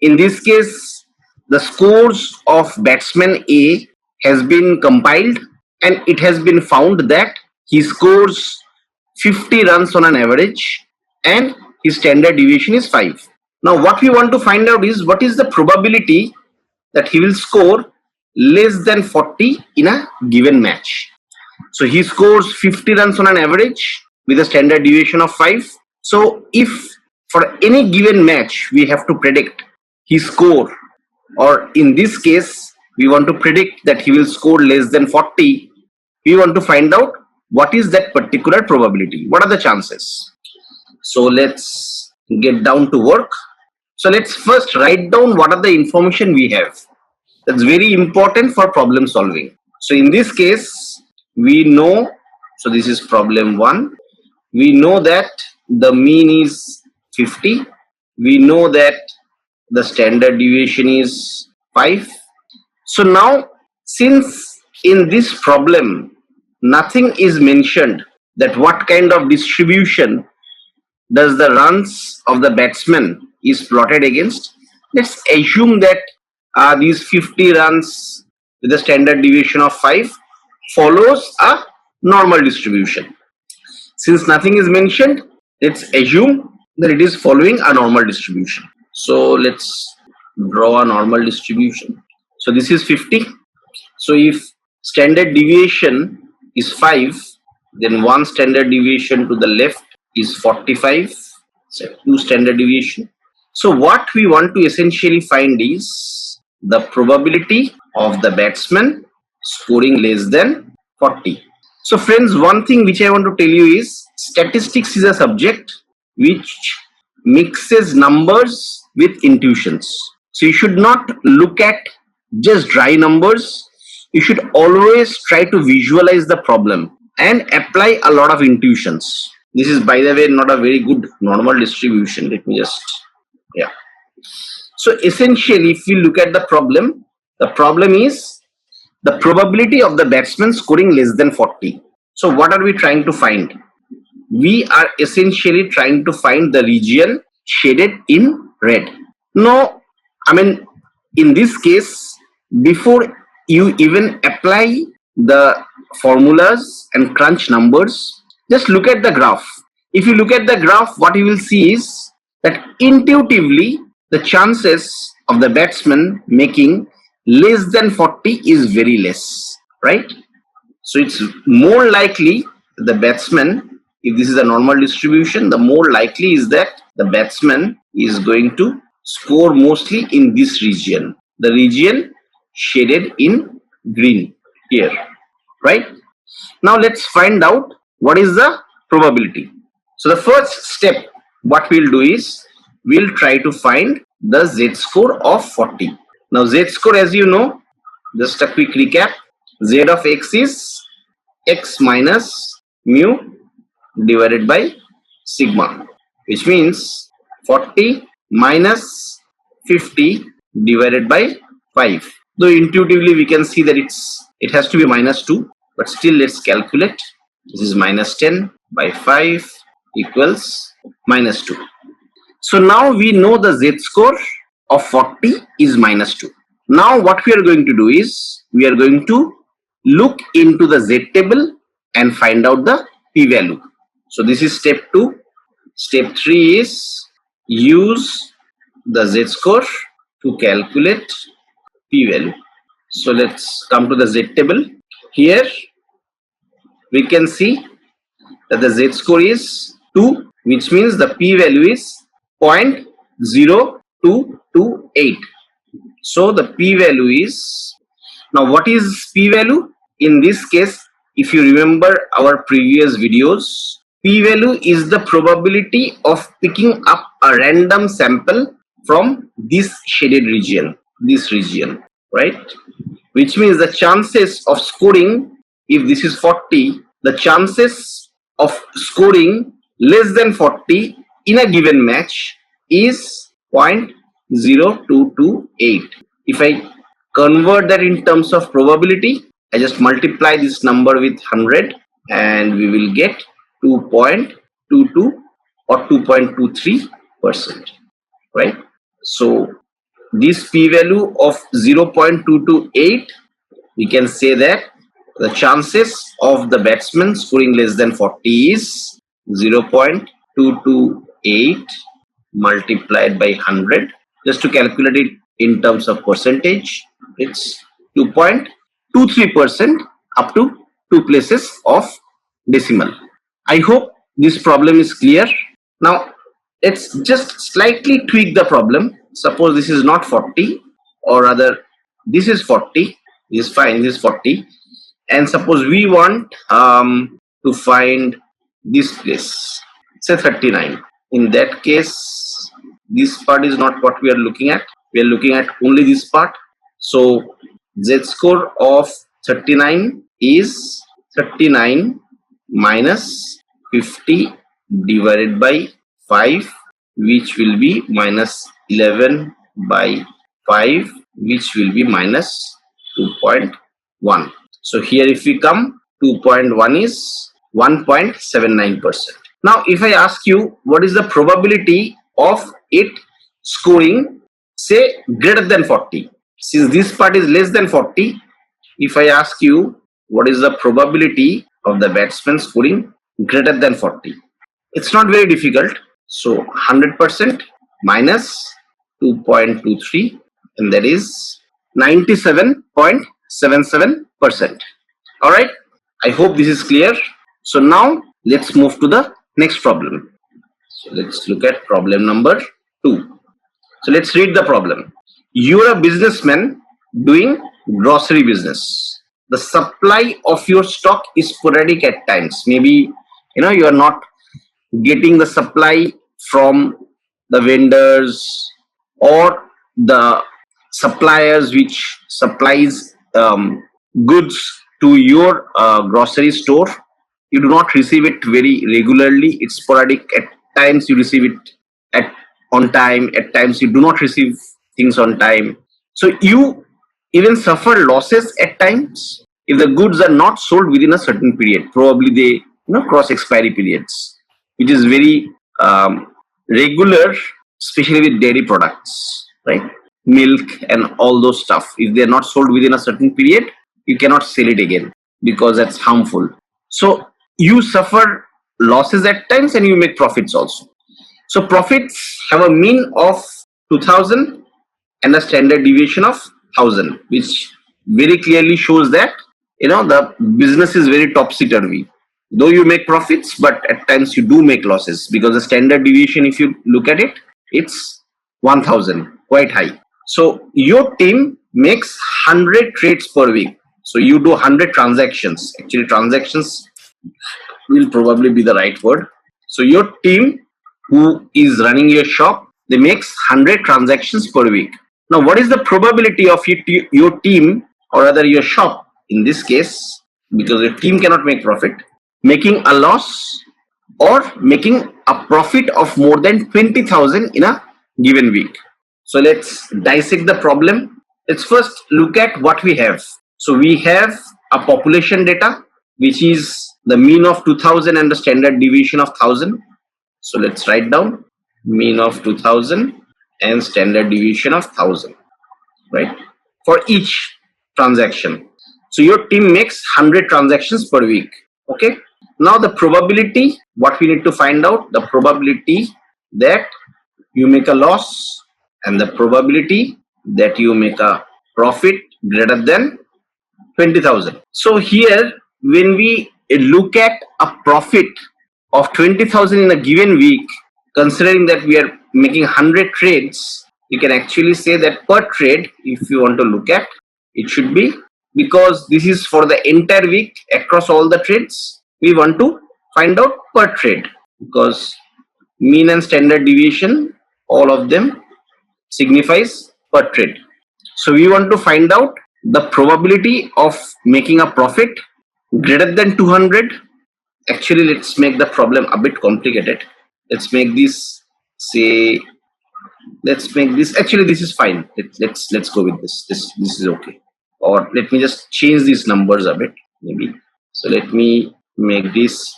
in this case, the scores of batsman A has been compiled and it has been found that he scores 50 runs on an average and his standard deviation is 5. Now what we want to find out is what is the probability that he will score less than 40 in a given match. So he scores 50 runs on an average with a standard deviation of 5. So if for any given match we have to predict his score, or in this case we want to predict that he will score less than 40, we want to find out what is that particular probability. What are the chances? So let's get down to work. So let's first write down what are the information we have. That's very important for problem solving. So in this case, we know, so this is problem 1. We know that the mean is 50. We know that the standard deviation is 5. So now, since in this problem, nothing is mentioned that what kind of distribution does the runs of the batsman is plotted against, let's assume that these 50 runs with a standard deviation of 5 follows a normal distribution. Since nothing is mentioned, let's assume that it is following a normal distribution. So let's draw a normal distribution. So this is 50. So if standard deviation is 5, then one standard deviation to the left is 45. So 2 standard deviation. So what we want to essentially find is the probability of the batsman scoring less than 40. So friends, one thing which I want to tell you is statistics is a subject which mixes numbers with intuitions. So you should not look at just dry numbers. You should always try to visualize the problem and apply a lot of intuitions. This is, by the way, not a very good normal distribution. Let me just, yeah. So essentially, if we look at the problem is the probability of the batsman scoring less than 40. So what are we trying to find? We are essentially trying to find the region shaded in red. No, I mean, in this case, before you even apply the formulas and crunch numbers, just look at the graph. If you look at the graph, what you will see is that intuitively the chances of the batsman making less than 40 is very less, right? So it's more likely the batsman, if this is a normal distribution, the more likely is that the batsman is going to score mostly in this region, the region shaded in green here, right? Now let's find out what is the probability. So the first step, what we'll do is we'll try to find the z-score of 40. Now z-score, as you know, just a quick recap, z of x is x minus mu divided by sigma, which means 40 minus 50 divided by 5. Though intuitively we can see that it has to be minus 2, but still let's calculate. This is minus 10 by 5 equals minus 2. So now we know the z-score of 40 is minus 2. Now what we are going to do is we are going to look into the z table and find out the p-value. So this is step 2. Step 3 is use the z-score to calculate p-value. So let's come to the z table. Here we can see that the z-score is 2, which means the p-value is 0.0228. So the p-value is, now what is p-value? In this case, if you remember our previous videos, p-value is the probability of picking up a random sample from this shaded region, this region, right? Which means the chances of scoring, if this is 40, the chances of scoring less than 40 in a given match is 0.0228. If I convert that in terms of probability, I just multiply this number with 100 and we will get 2.22 or 2.23%, right? So this p-value of 0.228, we can say that the chances of the batsman scoring less than 40 is 0.228 multiplied by 100. Just to calculate it in terms of percentage, it's 2.23% up to 2 places of decimal. I hope this problem is clear. Now let's just slightly tweak the problem. Suppose this is not 40, or rather this is 40, this is fine, this is 40, and suppose we want to find this place, say 39. In that case, this part is not what we are looking at. We are looking at only this part. So z-score of 39 is 39 minus 50 divided by 5, which will be minus 11 by 5, which will be minus 2.1. So here if we come, 2.1 is 1.79%. Now if I ask you what is the probability of it scoring, say, greater than 40, since this part is less than 40, if I ask you what is the probability of the batsman scoring greater than 40, it's not very difficult. So 100% minus 2.23, and that is 97.77%. All right, I hope this is clear. So now let's move to the next problem. So let's look at problem number 2. So let's read the problem. You're a businessman doing grocery business. The supply of your stock is sporadic at times. Maybe you are not getting the supply from the vendors or the suppliers which supplies goods to your grocery store. You do not receive it very regularly. It's sporadic. At times you receive it on time. At times you do not receive things on time. So you even suffer losses at times if the goods are not sold within a certain period. Probably they cross expiry periods, which is very regular, especially with dairy products, right? Milk and all those stuff. If they are not sold within a certain period, you cannot sell it again because that's harmful. So you suffer losses at times and you make profits also. So profits have a mean of 2000 and a standard deviation of 1000, which very clearly shows that the business is very topsy-turvy. Though you make profits, but at times you do make losses because the standard deviation, if you look at it, it's 1000, quite high. So your team makes 100 trades per week. So you do 100 transactions. Actually, transactions will probably be the right word. So your team who is running your shop, they makes 100 transactions per week. Now, what is the probability of your team, or rather your shop in this case, because your team cannot make profit, making a loss or making a profit of more than 20,000 in a given week? So let's dissect the problem. Let's first look at what we have. So we have a population data, which is the mean of 2000 and the standard deviation of 1000. So let's write down mean of 2000 and standard deviation of 1000, right, for each transaction. So your team makes 100 transactions per week. Okay. Now the probability, what we need to find out, the probability that you make a loss and the probability that you make a profit greater than 20,000. So here, when we look at a profit of 20,000 in a given week, considering that we are making 100 trades, you can actually say that per trade, if you want to look at, it should be, because this is for the entire week across all the trades, we want to find out per trade, because mean and standard deviation, all of them signifies per trade. So we want to find out the probability of making a profit greater than 200. Actually, let's make the problem a bit complicated. Let's make this, say, let's make this, actually this is fine. Let's go with this. This is okay. Or let me just change these numbers a bit, maybe. So let me make this,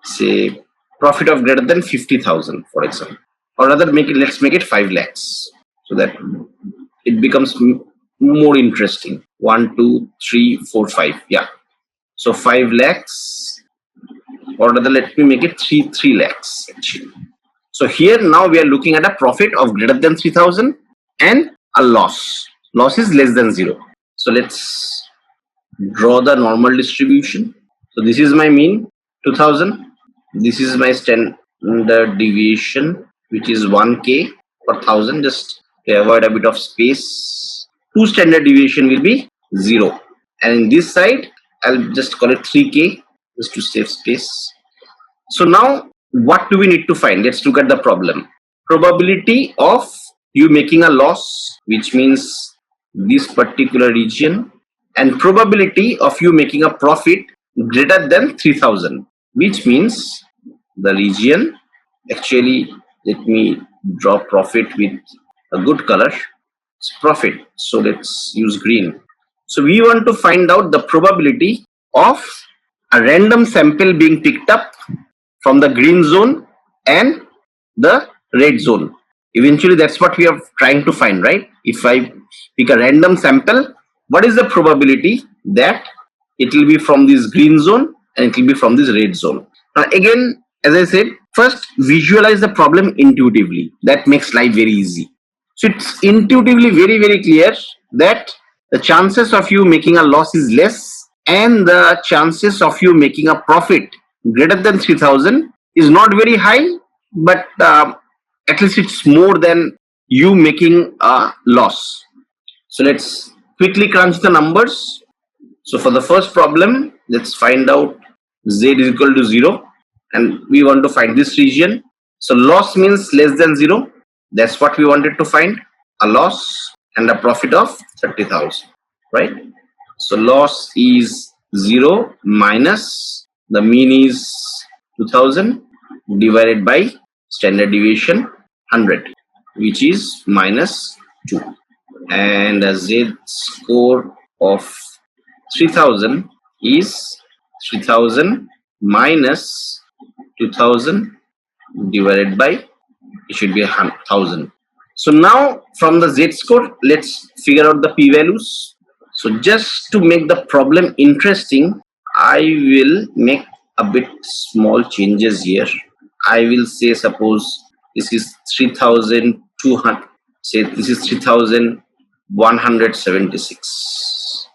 say, profit of greater than 50,000, for example. Or rather, let's make it 5 lakhs, so that it becomes more interesting. 1, 2, 3, 4, 5. Yeah. So 5 lakhs, or rather, let me make it 3 lakhs actually. So here now we are looking at a profit of greater than 3,000 and a loss. Loss is less than 0. So let's draw the normal distribution. So this is my mean, 2000. This is my standard deviation, which is 1k per 1000. Just to avoid a bit of space, 2 standard deviation will be 0. And in this side, I'll just call it 3k just to save space. So now what do we need to find? Let's look at the problem. Probability of you making a loss, which means this particular region, and probability of you making a profit greater than 3000, which means the region, actually let me draw profit with a good color. It's profit, so let's use green. So we want to find out the probability of a random sample being picked up from the green zone and the red zone. Eventually that's what we are trying to find, right? If I pick a random sample, what is the probability that it will be from this green zone and it will be from this red zone? Now again, as I said, first visualize the problem intuitively. That makes life very easy. So it's intuitively very clear that the chances of you making a loss is less, and the chances of you making a profit greater than 3000 is not very high, but at least it's more than you making a loss. So let's quickly crunch the numbers. So for the first problem, let's find out z is equal to 0, and we want to find this region. So loss means less than 0. That's what we wanted to find, a loss and a profit of 30,000, right? So loss is 0 minus the mean is 2000 divided by standard deviation 100, which is minus 2. And a z score of 3000 is 3000 minus 2000 divided by, it should be 1000. So now from the z score, let's figure out the p-values. So just to make the problem interesting, I will make a bit small changes here. I will say, suppose this is 3200, say this is 3176.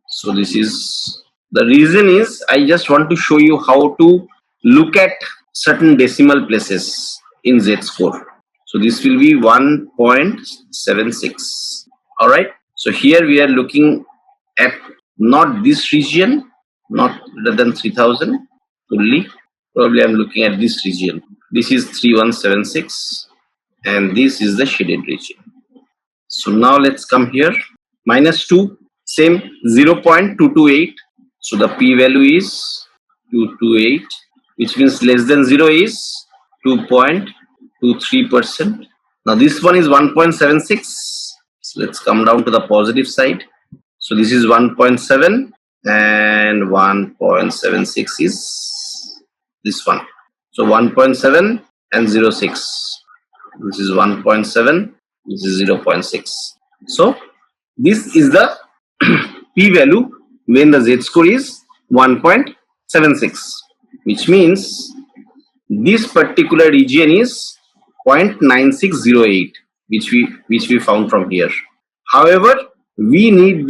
So this is, the reason is I just want to show you how to look at certain decimal places in z score. So this will be 1.76. all right, so here we are looking at not this region, not greater than 3000 fully. Probably I'm looking at this region. This is 3176 and this is the shaded region. So now let's come here, minus 2, same 0.228. So the p-value is 228, which means less than 0 is 2.23%. Now this one is 1.76. So let's come down to the positive side. So this is 1.7 and 1.76 is this one. So 1.7 and 0.6. This is 1.7. This is 0.6. So this is the p-value when the z score is 1.76, which means this particular region is 0.9608, which we found from here. However, we need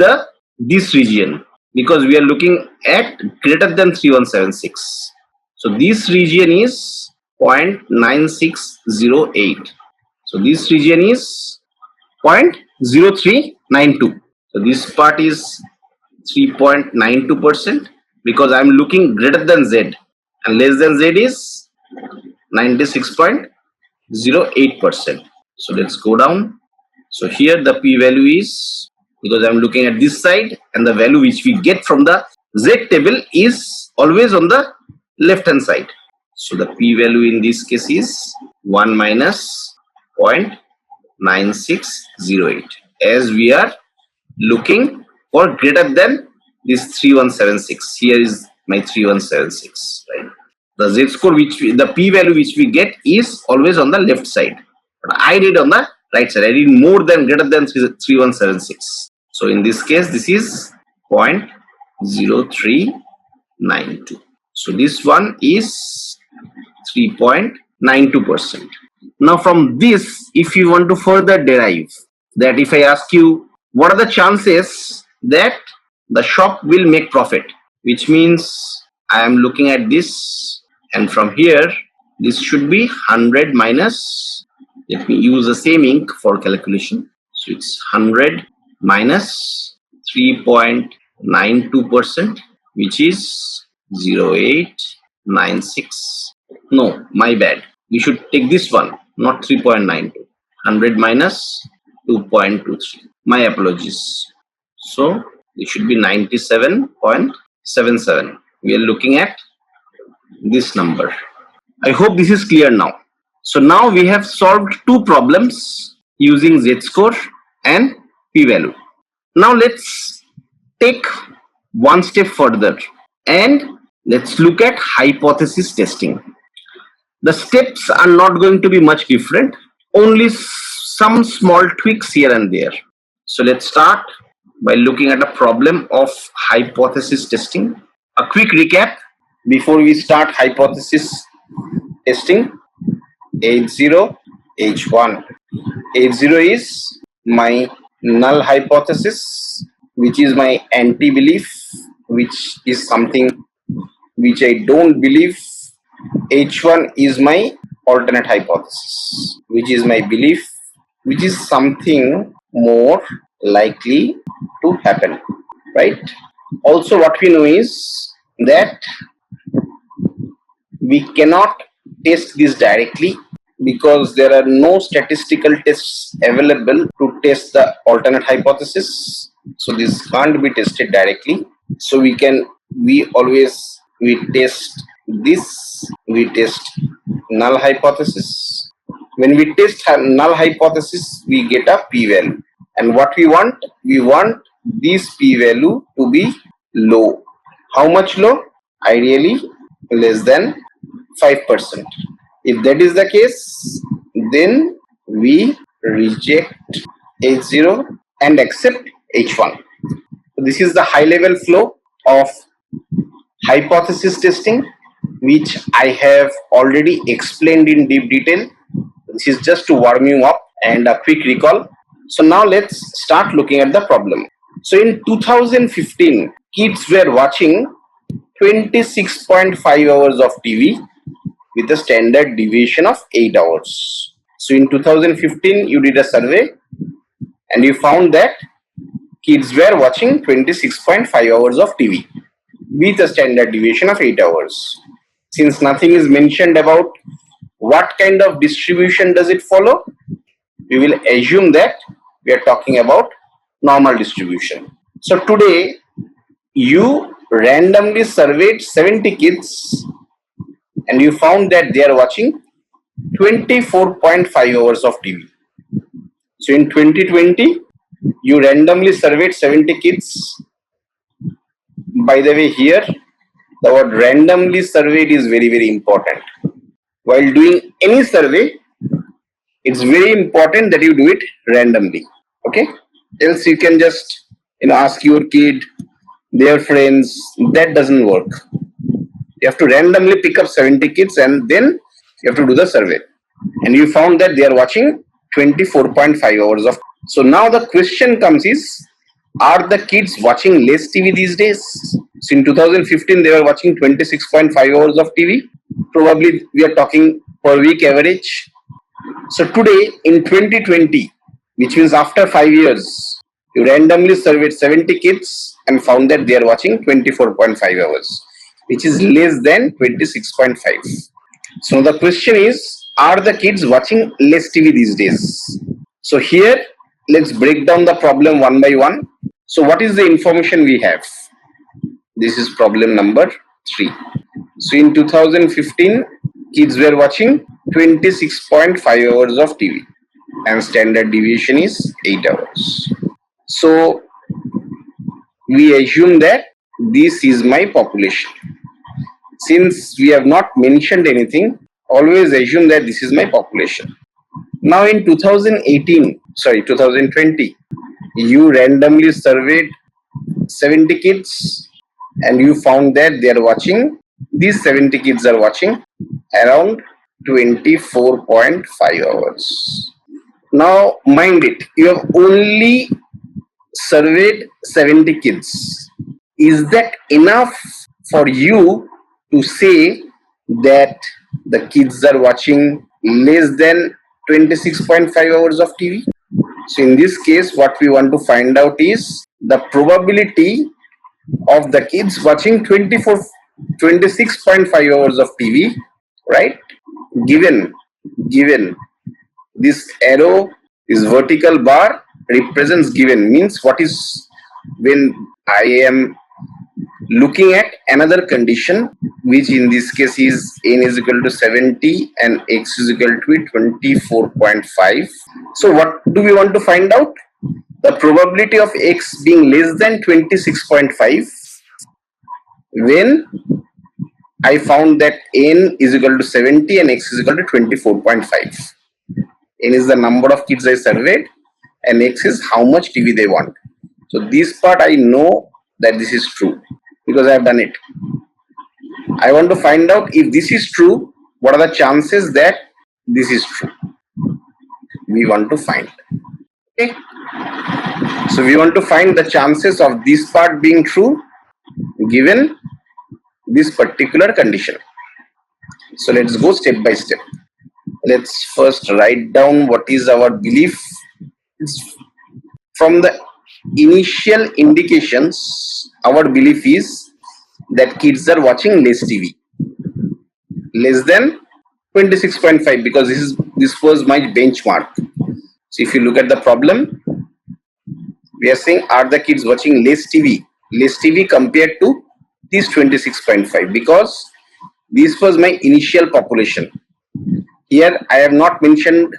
this region because we are looking at greater than 3176. So this region is 0.9608. So this region is 0.0392. So this part is 3.92% because I am looking greater than z, and less than z is 96.08%. So let's go down. So here the p-value is, because I am looking at this side, and the value which we get from the z table is always on the left hand side. So the p-value in this case is 1 minus 9608, as we are looking for greater than this 3176. Here is my 3176, right? The z score the p value which we get is always on the left side, but I did on the right side. I did more than greater than 3176. So in this case, this is 0.0392. So this one is 3.92%. Now from this, if you want to further derive that, if I ask you what are the chances that the shop will make profit, which means I am looking at this, and from here this should be 100 minus, let me use the same ink for calculation, so it's 100 minus 3.92%, which is 0896. No, my bad, we should take this one, not 3.92. 100 minus 2.23. My apologies. So it should be 97.77. We are looking at this number. I hope this is clear now. So now we have solved two problems using z-score and p-value. Now let's take one step further and let's look at hypothesis testing. The steps are not going to be much different, only some small tweaks here and there. So let's start by looking at a problem of hypothesis testing. A quick recap before we start hypothesis testing. H0, H1. H0 is my null hypothesis, which is my anti-belief, which is something which I don't believe. H1 is my alternate hypothesis, which is my belief, which is something more likely to happen, right? Also, what we know is that we cannot test this directly because there are no statistical tests available to test the alternate hypothesis. So this can't be tested directly. So we test this, we test null hypothesis. When we test null hypothesis, we get a p-value. And what we want this p-value to be low. How much low? Ideally less than 5%. If that is the case, then we reject H0 and accept H1. So this is the high level flow of hypothesis testing, which I have already explained in deep detail. This is just to warm you up and a quick recall. So now let's start looking at the problem. So in 2015, kids were watching 26.5 hours of TV with a standard deviation of 8 hours. So in 2015, you did a survey and you found that kids were watching 26.5 hours of TV with a standard deviation of 8 hours. Since nothing is mentioned about what kind of distribution does it follow, we will assume that we are talking about normal distribution. So today, you randomly surveyed 70 kids and you found that they are watching 24.5 hours of TV. So in 2020, you randomly surveyed 70 kids. By the way, here the word randomly surveyed is very, very important. While doing any survey, it's very important that you do it randomly. Okay? Else you can just ask your kid, their friends. That doesn't work. You have to randomly pick up 70 kids and then you have to do the survey. And you found that they are watching 24.5 hours of. So now the question comes is, are the kids watching less TV these days? So in 2015, they were watching 26.5 hours of TV. Probably we are talking per week average. So today in 2020, which means after 5 years, you randomly surveyed 70 kids and found that they are watching 24.5 hours, which is less than 26.5. So the question is, are the kids watching less TV these days? So here, let's break down the problem one by one. So what is the information we have? This is problem number 3. So in 2015, kids were watching 26.5 hours of TV. and standard deviation is 8 hours. So we assume that this is my population. Since we have not mentioned anything, always assume that this is my population. Now in 2020, you randomly surveyed 70 kids and you found that these 70 kids are watching around 24.5 hours. Now mind it, you have only surveyed 70 kids. Is that enough for you to say that the kids are watching less than 26.5 hours of TV? So in this case, what we want to find out is the probability of the kids watching 26.5 hours of TV, right? Given this arrow, this vertical bar represents given, means what is when I am looking at another condition, which in this case is n is equal to 70 and x is equal to 24.5. So what do we want to find out? The probability of x being less than 26.5 when I found that n is equal to 70 and x is equal to 24.5. N is the number of kids I surveyed and x is how much TV they want. So this part I know that this is true because I have done it. I want to find out if this is true, what are the chances that this is true? We want to find. Okay. So we want to find the chances of this part being true given this particular condition. So let's go step by step. Let's first write down what is our belief. From the initial indications, our belief is that kids are watching less TV, less than 26.5, because this was my benchmark. So if you look at the problem, we are saying, are the kids watching less TV compared to this 26.5, because this was my initial population. Here I have not mentioned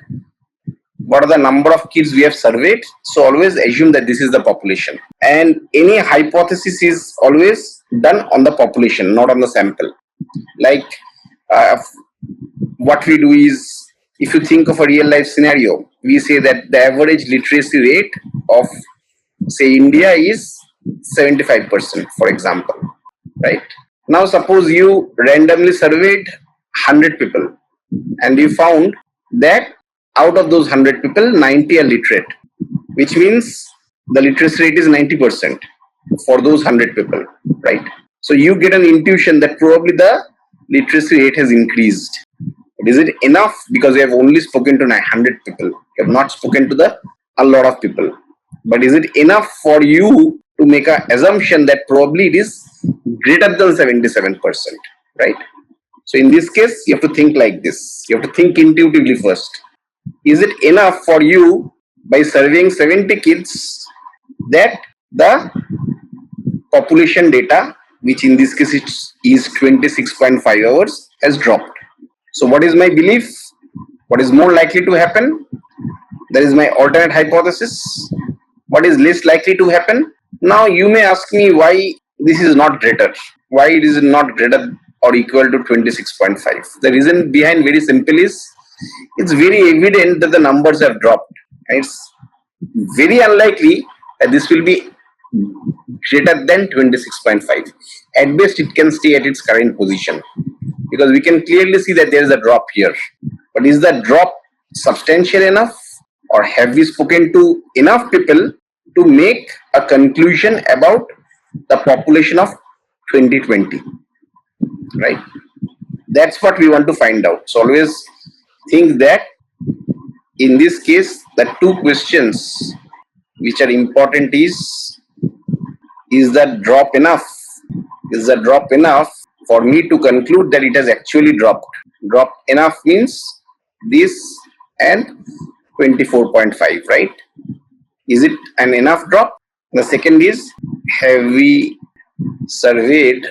what are the number of kids we have surveyed, so always assume that this is the population, and any hypothesis is always done on the population, not on the sample. Like what we do is, if you think of a real life scenario, we say that the average literacy rate of, say, India is 75%, for example, right? Now suppose you randomly surveyed 100 people and you found that out of those 100 people, 90 are literate, which means the literacy rate is 90% for those 100 people, right? So you get an intuition that probably the literacy rate has increased. But is it enough? Because you have only spoken to 100 people, you have not spoken to a lot of people. But is it enough for you to make an assumption that probably it is greater than 77%, right? So in this case, you have to think like this. You have to think intuitively first. Is it enough for you, by surveying 70 kids, that the population data, which in this case is 26.5 hours, has dropped? So what is my belief? What is more likely to happen? That is my alternate hypothesis. What is less likely to happen? Now you may ask me why this is not greater. Why it is not greater or equal to 26.5? The reason behind very simple is, it's very evident that the numbers have dropped. It's very unlikely that this will be greater than 26.5. At best, it can stay at its current position, because we can clearly see that there is a drop here. But is the drop substantial enough, or have we spoken to enough people to make a conclusion about the population of 2020, right? That's what we want to find out. So always think that in this case, the two questions which are important is the drop enough? Is the drop enough for me to conclude that it has actually dropped? Drop enough means this and 24.5, right? Is it an enough drop? The second is, have we surveyed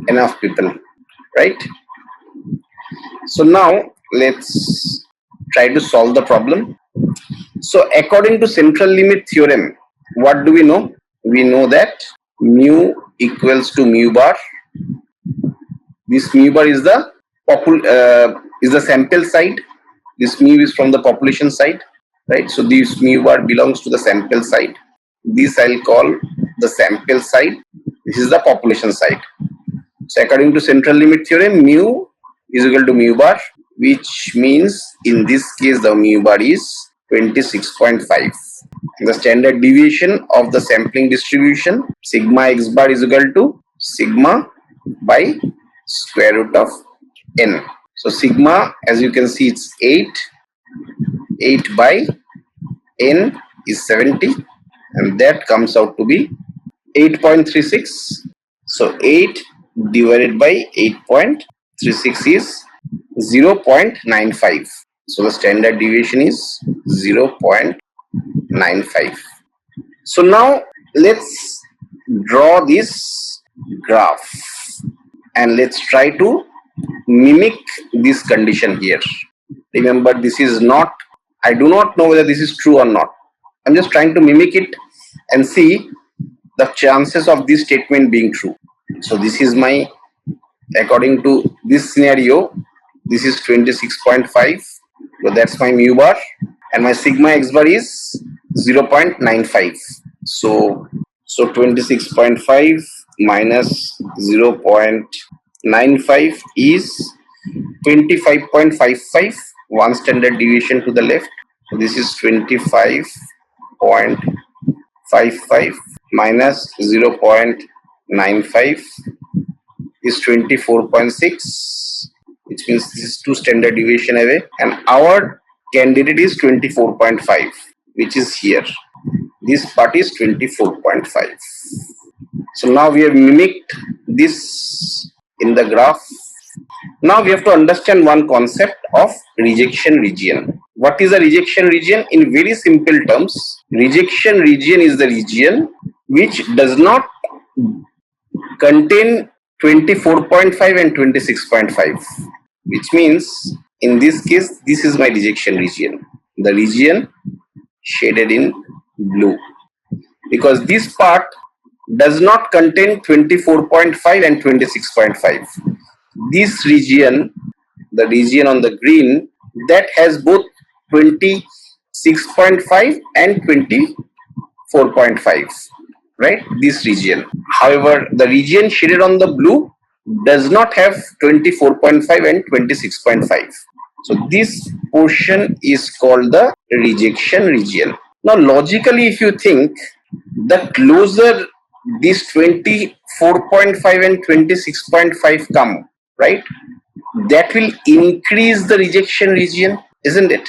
enough people, right? So now let's try to solve the problem. So according to central limit theorem, what do we know? We know that mu equals to mu bar. This mu bar is the sample side. This mu is from the population side, right? So this mu bar belongs to the sample side. This I'll call the sample side. This is the population side. So according to central limit theorem, mu is equal to mu bar, which means in this case the mu bar is 26.5. The standard deviation of the sampling distribution, sigma x bar, is equal to sigma by square root of n. So sigma, as you can see, it's 8 by n is 70, and that comes out to be 8.36. So 8 divided by 8.36 is 0.95. So the standard deviation is 0.95. So now let's draw this graph and let's try to mimic this condition here. Remember, this is not, I do not know whether this is true or not. I'm just trying to mimic it and see the chances of this statement being true. So this is my, according to this scenario, this is 26.5. So that's my mu bar, and my sigma x bar is 0.95. So 26.5 minus 0.95 is 25.55, one standard deviation to the left. So this is 25.55 minus 0.95 is 24.6, which means this is two standard deviation away, and our candidate is 24.5, which is here. This part is 24.5. So now we have mimicked this in the graph. Now we have to understand one concept of rejection region. What is a rejection region? In very simple terms, rejection region is the region which does not contain 24.5 and 26.5, which means in this case this is my rejection region, the region shaded in blue, because this part does not contain 24.5 and 26.5. This region, the region on the green, that has both 26.5 and 24.5, right? This region. However, the region shaded on the blue does not have 24.5 and 26.5. So this portion is called the rejection region. Now logically, if you think, the closer this 24.5 and 26.5 come, right, that will increase the rejection region, isn't it?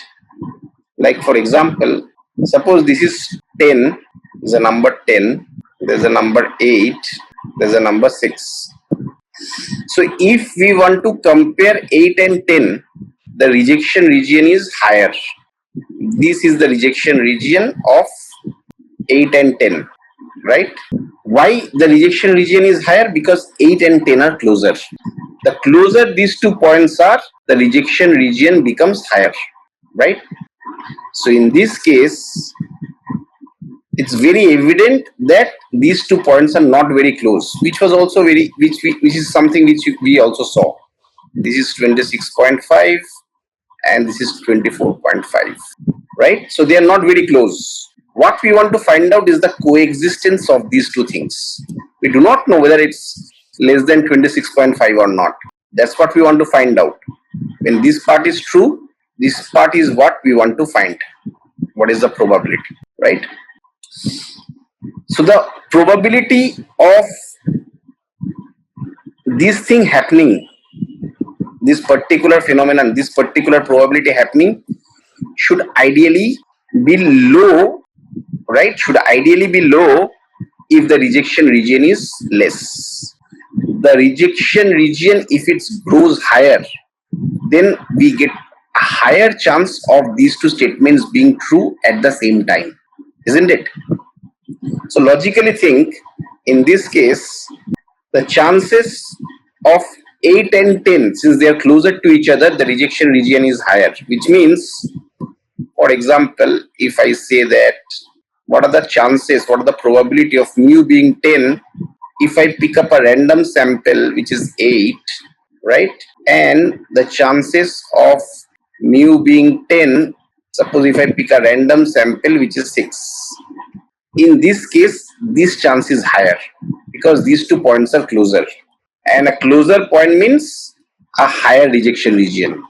Like for example, suppose this is 10, there's a number 10, there's a number 8, there's a number 6. So if we want to compare 8 and 10, the rejection region is higher. This is the rejection region of 8 and 10, right? Why the rejection region is higher? Because 8 and 10 are closer. The closer these 2 points are, the rejection region becomes higher, right? So in this case, it's very evident that these 2 points are not very close, which was also which is something which we also saw. This is 26.5 and this is 24.5, right? So they are not very close. What we want to find out is the coexistence of these 2 things. We do not know whether it's less than 26.5 or not. That's what we want to find out. When this part is true, this part is what we want to find. What is the probability, right? So the probability of this thing happening, this particular phenomenon, this particular probability happening, should ideally be low, right? Should ideally be low if the rejection region is less. The rejection region, if it grows higher, then we get a higher chance of these 2 statements being true at the same time, isn't it? So logically think, in this case, the chances of 8 and 10, since they are closer to each other, the rejection region is higher, which means For example, if I say that what are the chances, what are the probability of mu being 10 if I pick up a random sample which is 8, right? And the chances of mu being 10, suppose if I pick a random sample which is 6. In this case, this chance is higher because these 2 points are closer. And a closer point means a higher rejection region.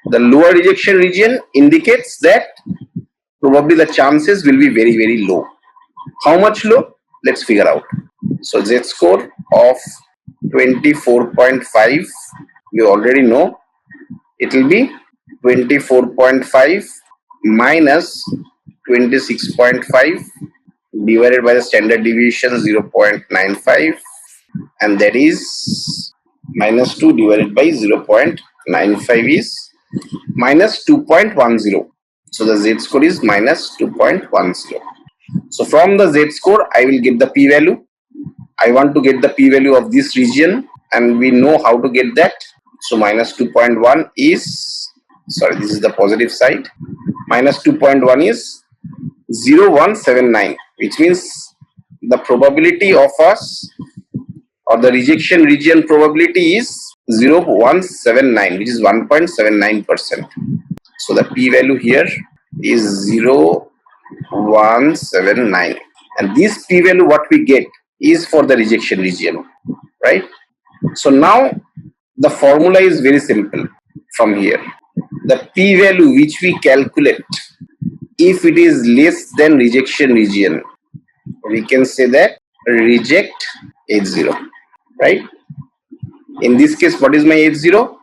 The lower rejection region indicates that probably the chances will be very, very low. How much low? Let's figure out. So Z score of 24.5, you already know it will be 24.5 minus 26.5 divided by the standard deviation 0.95, and that is minus 2 divided by 0.95 is minus 2.10. So the Z score is minus 2.10. So from the Z score, I will get the p-value. I want to get the p-value of this region, and we know how to get that. So minus 2.1 is, sorry, this is the positive side. Minus 2.1 is 0.179, which means the probability of us, or the rejection region probability is 0.179, which is 1.79%. So the p-value here is 0.179, and this p-value what we get is for the rejection region, right? So now the formula is very simple from here. The p-value which we calculate, if it is less than rejection region, we can say that reject H0, right? In this case, what is my H0?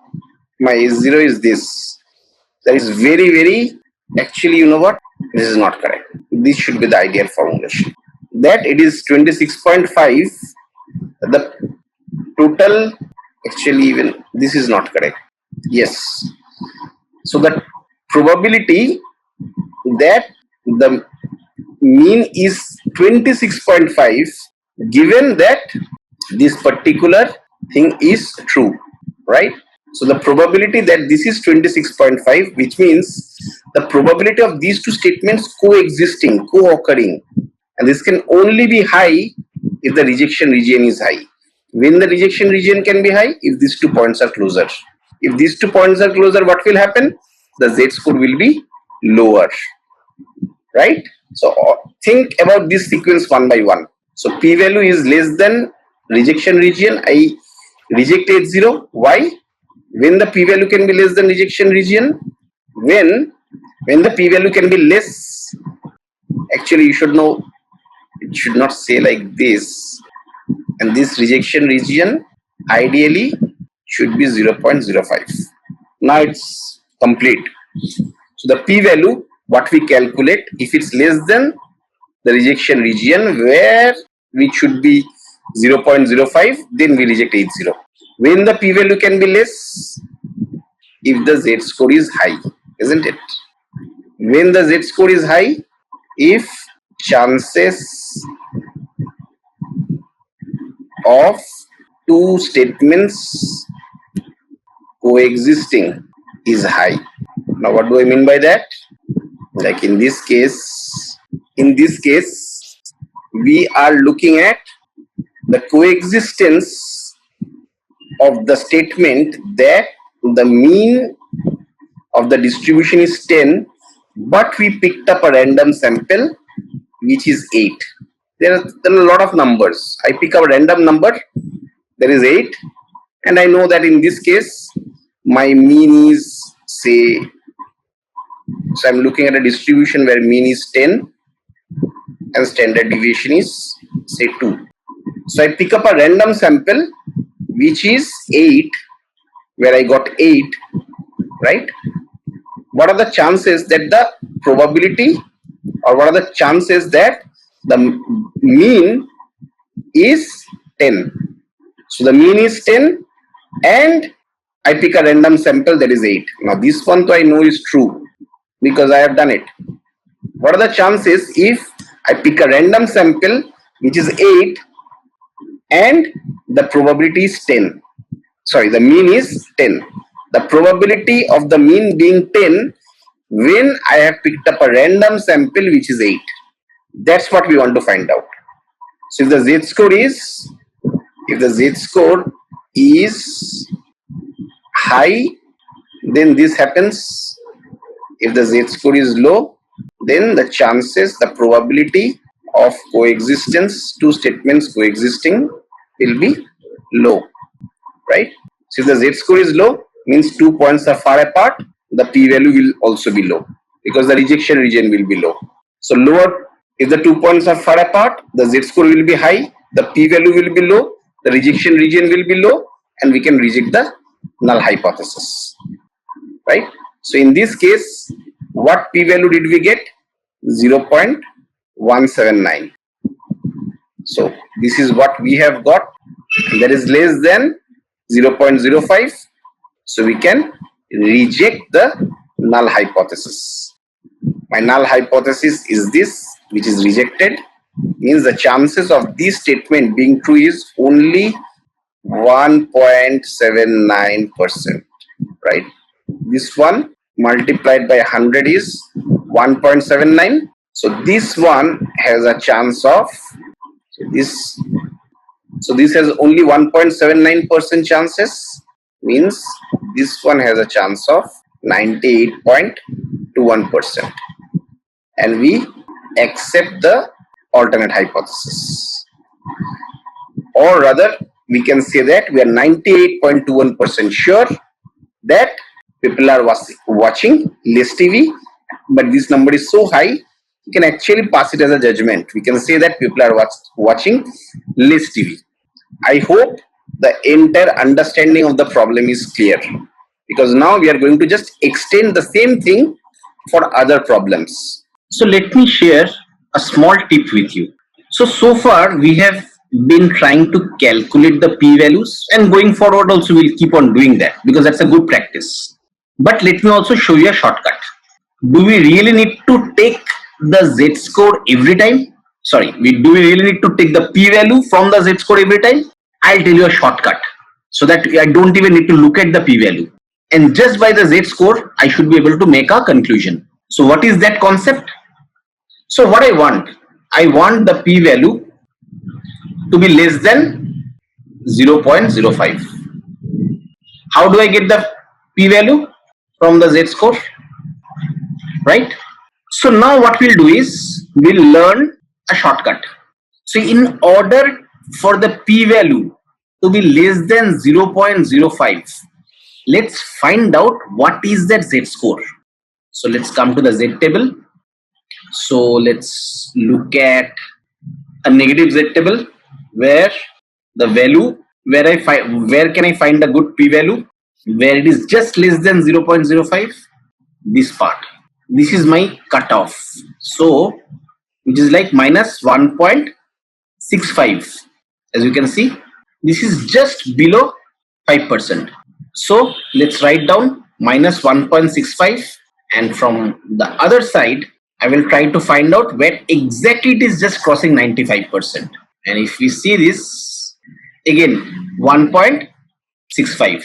My H0 is this. That is very, very, actually, you know what? This is not correct. This should be the ideal formulation. That it is 26.5. The total, actually, even this is not correct. Yes. So the probability that the mean is 26.5, given that this particular thing is true, right? So the probability that this is 26.5, which means the probability of these two statements coexisting, co-occurring, and this can only be high if the rejection region is high. When the rejection region can be high? If these 2 points are closer. If these 2 points are closer, what will happen? The Z score will be lower, right? So think about this sequence one by one. So p-value is less than rejection region. I reject H0. Why? When the p-value can be less than rejection region, when the p-value can be less, actually you should know, it should not say like this, and this rejection region ideally should be 0.05. Now it's complete. So the p-value what we calculate, if it's less than the rejection region where which should be 0.05, then we reject H0. When the p-value can be less, if the Z score is high, isn't it? When the Z score is high, if chances of two statements coexisting is high. Now what do I mean by that? Like in this case, we are looking at the coexistence of the statement that the mean of the distribution is 10, but we picked up a random sample which is 8. There are a lot of numbers. I pick up a random number, there is 8, and I know that in this case my mean is, say, so I'm looking at a distribution where mean is 10 and standard deviation is, say, 2. So I pick up a random sample which is 8, where I got 8, right? What are the chances that the probability, or what are the chances that the mean is 10? So the mean is 10 and I pick a random sample that is 8. Now this one, though, I know is true because I have done it. What are the chances if I pick a random sample which is 8 and the probability is 10? Sorry, the mean is 10. The probability of the mean being 10 when I have picked up a random sample which is 8. That's what we want to find out. So if the z-score is high, then this happens. If the z-score is low, then the chances, the probability of coexistence, two statements coexisting, will be low, right? So if the z-score is low, means 2 points are far apart, the p-value will also be low because the rejection region will be low. So lower, if the 2 points are far apart, the z-score will be high, the p-value will be low, the rejection region will be low, and we can reject the null hypothesis, right? So in this case, what p-value did we get? 0.179. So this is what we have got. That is less than 0.05. So we can reject the null hypothesis. My null hypothesis is this, which is rejected, means the chances of this statement being true is only 1.79%, right? This one multiplied by 100 is 1.79. So this one has a chance of, this has only 1.79% chances, means this one has a chance of 98.21%, and we accept the alternate hypothesis. Or rather, we can say that we are 98.21% sure that people are watching less TV, but this number is so high, we can actually pass it as a judgment. We can say that people are watching less TV. I hope the entire understanding of the problem is clear, because now we are going to just extend the same thing for other problems. So let me share a small tip with you. So far we have been trying to calculate the p-values, and going forward also we'll keep on doing that because that's a good practice. But let me also show you a shortcut. Do we really need to take the z-score every time? Sorry, do we really need to take the p-value from the z-score every time? I'll tell you a shortcut so that I don't even need to look at the p-value. And just by the z-score, I should be able to make a conclusion. So what is that concept? So what I want the p-value to be less than 0.05. How do I get the p-value from the z-score? Right? So now what we'll do is we'll learn a shortcut. So in order for the p-value to be less than 0.05, let's find out what is that z-score. So let's come to the z table. So let's look at a negative z table where the value, where can I find a good p-value where it is just less than 0.05. This part, this is my cutoff, so which is like minus 1.65. as you can see, this is just below 5%. So let's write down minus 1.65, and from the other side I will try to find out where exactly it is just crossing 95%. And if we see this again, 1.65,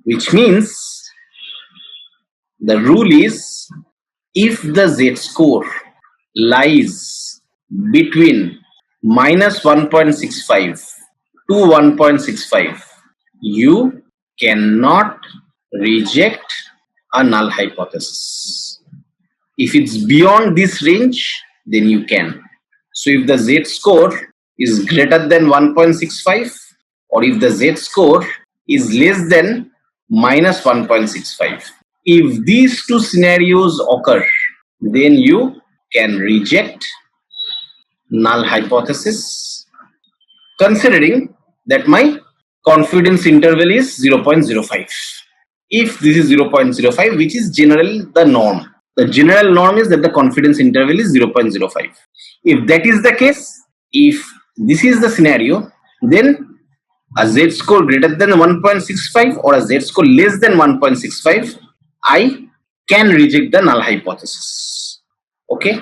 which means the rule is if the z-score lies between minus 1.65 to 1.65, you cannot reject a null hypothesis. If it's beyond this range, then you can. So if the z-score is greater than 1.65, or if the z-score is less than minus 1.65, if these two scenarios occur, then you can reject null hypothesis, considering that my confidence interval is 0.05. If this is 0.05, which is generally the norm, the general norm is that the confidence interval is 0.05. If that is the case, if this is the scenario, then a z-score greater than 1.65 or a z-score less than 1.65, I can reject the null hypothesis. Okay.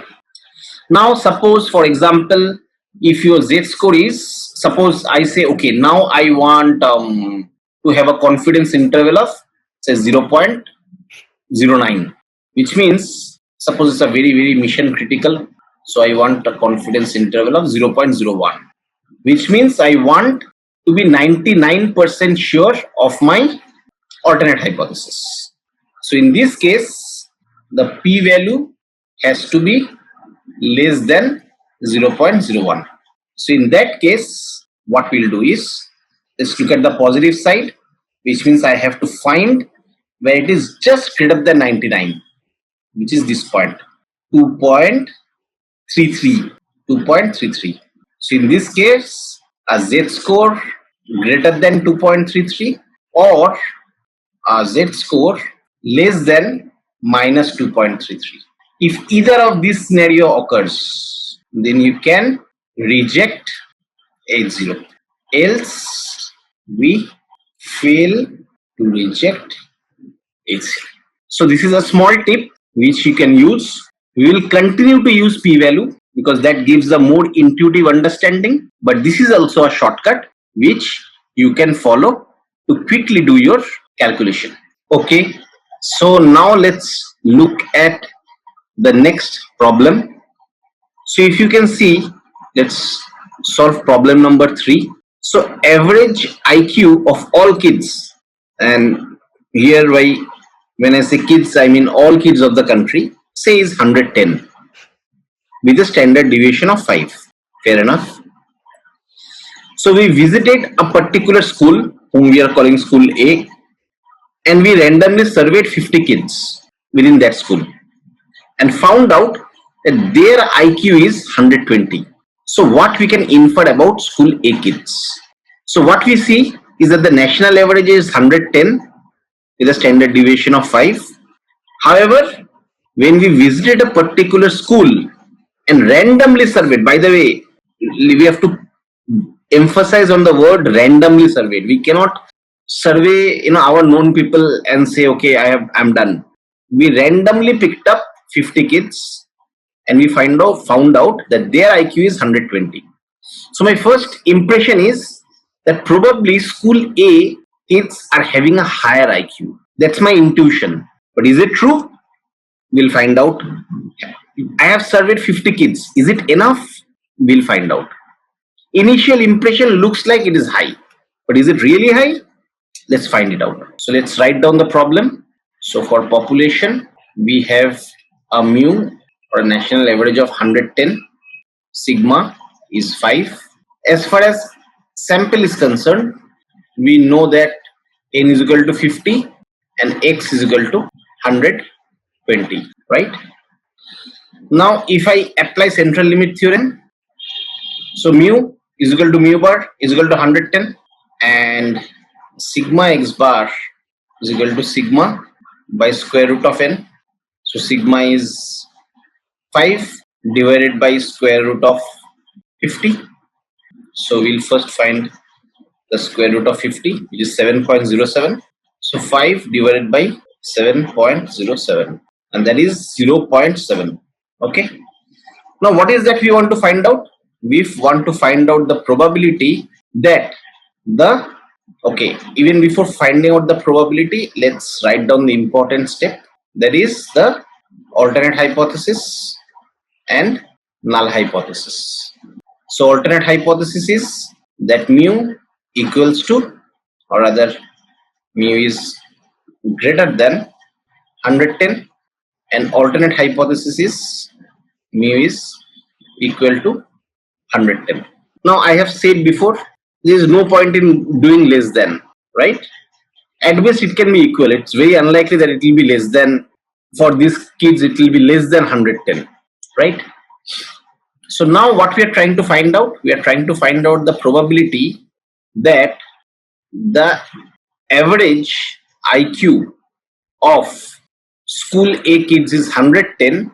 Now suppose, for example, if your z-score is, suppose I say, okay, now I want to have a confidence interval of say 0.09. which means suppose it's a very mission critical. So I want a confidence interval of 0.01, which means I want to be 99% sure of my alternate hypothesis. So in this case, the p-value has to be less than 0.01. So in that case, what we'll do is, let's look at the positive side, which means I have to find where it is just greater than 99, which is this point, 2.33. 2.33. So in this case, a z-score greater than 2.33 or a z-score less than minus 2.33. If either of these scenario occurs, then you can reject H0. Else, we fail to reject H0. So this is a small tip which you can use. We will continue to use p-value because that gives a more intuitive understanding. But this is also a shortcut which you can follow to quickly do your calculation. Okay, so now let's look at the next problem. So if you can see, let's solve problem number 3. So average IQ of all kids, and here when I say kids, I mean all kids of the country, say is 110 with a standard deviation of 5. Fair enough. So we visited a particular school whom we are calling school A, and we randomly surveyed 50 kids within that school and found out that their IQ is 120. So what we can infer about school A kids? So what we see is that the national average is 110 with a standard deviation of 5. However, when we visited a particular school and randomly surveyed, by the way, we have to emphasize on the word randomly surveyed. We cannot survey our known people and say, okay, I'm done. We randomly picked up 50 kids and we found out that their IQ is 120. So my first impression is that probably school A kids are having a higher IQ. That's my intuition. But is it true? We'll find out. I have surveyed 50 kids. Is it enough? We'll find out. Initial impression looks like it is high. But is it really high? Let's find it out. So let's write down the problem. So for population, we have a mu or a national average of 110. Sigma is 5. As far as sample is concerned, we know that n is equal to 50 and x is equal to 120, right? Now if I apply central limit theorem, so mu is equal to mu bar is equal to 110 and sigma x bar is equal to sigma by square root of n. So sigma is 5 divided by square root of 50. So we'll first find the square root of 50, which is 7.07. So 5 divided by 7.07, and that is 0.7. Okay. Now what is that we want to find out? We want to find out the probability that even before finding out the probability, let's write down the important step. That is the alternate hypothesis and null hypothesis. So alternate hypothesis is that mu equals to, or rather mu is greater than 110, and alternate hypothesis is mu is equal to 110. Now I have said before, there is no point in doing less than, right? At best it can be equal. It's very unlikely that it will be less than, for these kids it will be less than 110, right? So now what we are trying to find out? We are trying to find out the probability that the average IQ of school A kids is 110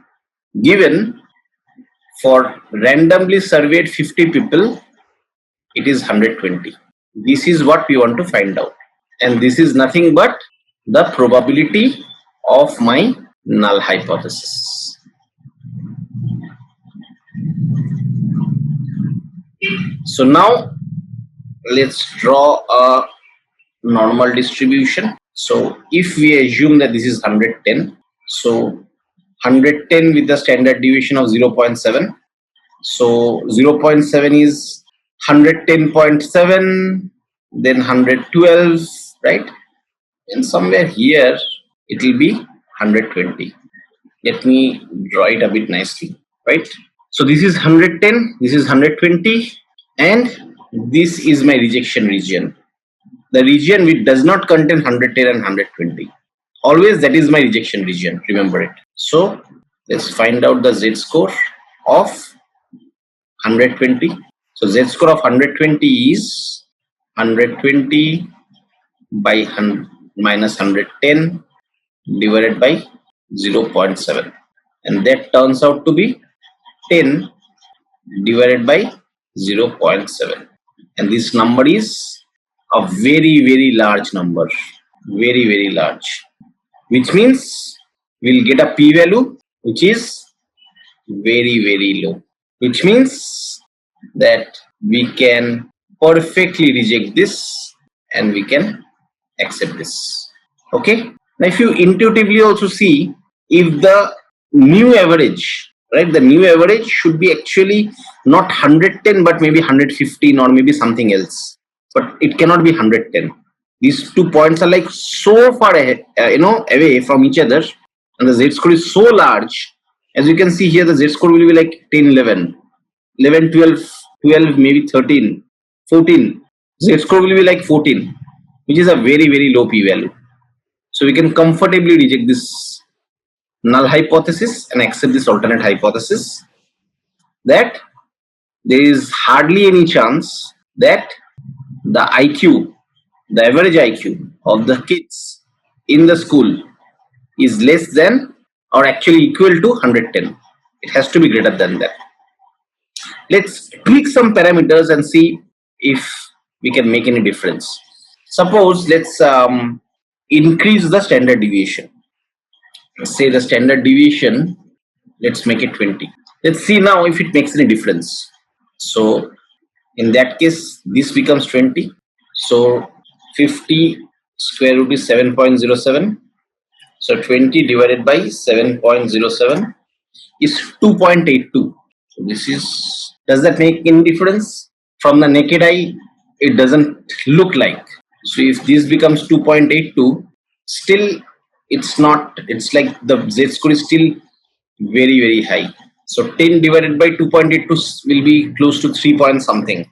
given for randomly surveyed 50 people it is 120. This is what we want to find out, and this is nothing but the probability of my null hypothesis. So now let's draw a normal distribution. So if we assume that this is 110, so 110 with the standard deviation of 0.7. So 0.7 is 110.7, then 112, right? And somewhere here it will be 120. Let me draw it a bit nicely, right? So this is 110, this is 120, and this is my rejection region. The region which does not contain 110 and 120. Always that is my rejection region, remember it. So let's find out the z-score of 120. So z-score of 120 is 120 by 100 minus 110 divided by 0.7, and that turns out to be 10 divided by 0.7, and this number is a very large number, very large, which means we'll get a p-value which is very low, which means that we can perfectly reject this and we can accept this. Okay, now if you intuitively also see, if the new average, right, the new average should be actually not 110 but maybe 115 or maybe something else, but it cannot be 110. These 2 points are like so far ahead, away from each other, and the z-score is so large. As you can see here, the z-score will be like 10, 11, 11, 12, 12, maybe 13, 14. Z-score will be like 14, which is a very low p-value. So we can comfortably reject this null hypothesis and accept this alternate hypothesis, that there is hardly any chance that the IQ, the average IQ of the kids in the school is less than or actually equal to 110. It has to be greater than that. Let's tweak some parameters and see if we can make any difference. Suppose let's increase the standard deviation. Say the standard deviation, let's make it 20. Let's see now if it makes any difference. So in that case, this becomes 20. So 50 square root is 7.07. So 20 divided by 7.07 is 2.82. So this is, does that make any difference? From the naked eye, it doesn't look like. So if this becomes 2.82, still it's not, it's like the z-score is still very high. So 10 divided by 2.82 will be close to 3 point something.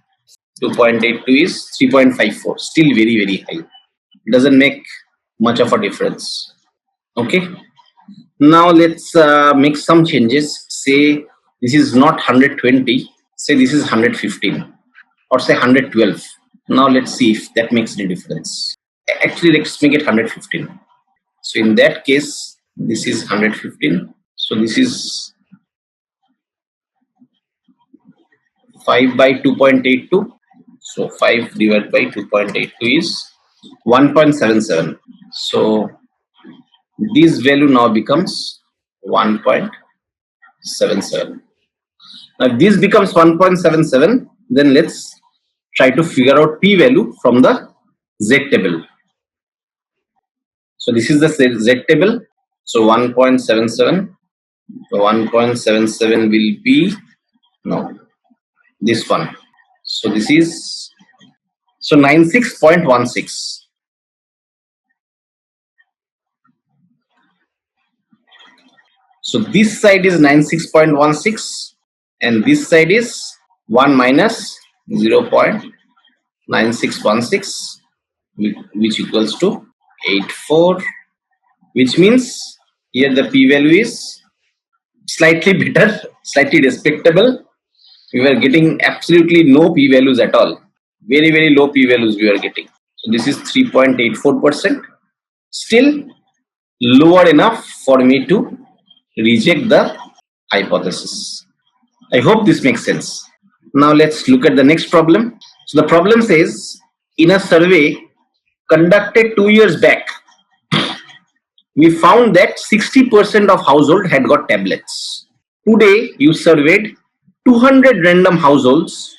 2.82 is 3.54, still very high. It doesn't make much of a difference. Okay, now let's make some changes. Say this is not 120, say this is 115, or say 112. Now let's see if that makes any difference. Actually, let's make it 115. So in that case, this is 115. So this is 5 by 2.82. So 5 divided by 2.82 is 1.77. So this value now becomes 1.77. Now if this becomes 1.77, then let's try to figure out p-value from the z table. So this is the z table. So 1.77. So 1.77 will be, no, this one. So this is, so 96.16. So this side is 96.16 and this side is 1 minus 0.9616, which equals to 84, which means here the p-value is slightly better, slightly respectable. We were getting absolutely no p-values at all. Very low p-values we were getting. So this is 3.84%. Still lower enough for me to reject the hypothesis. I hope this makes sense. Now let's look at the next problem. So the problem says, in a survey conducted 2 years back, we found that 60% of households had got tablets. Today you surveyed 200 random households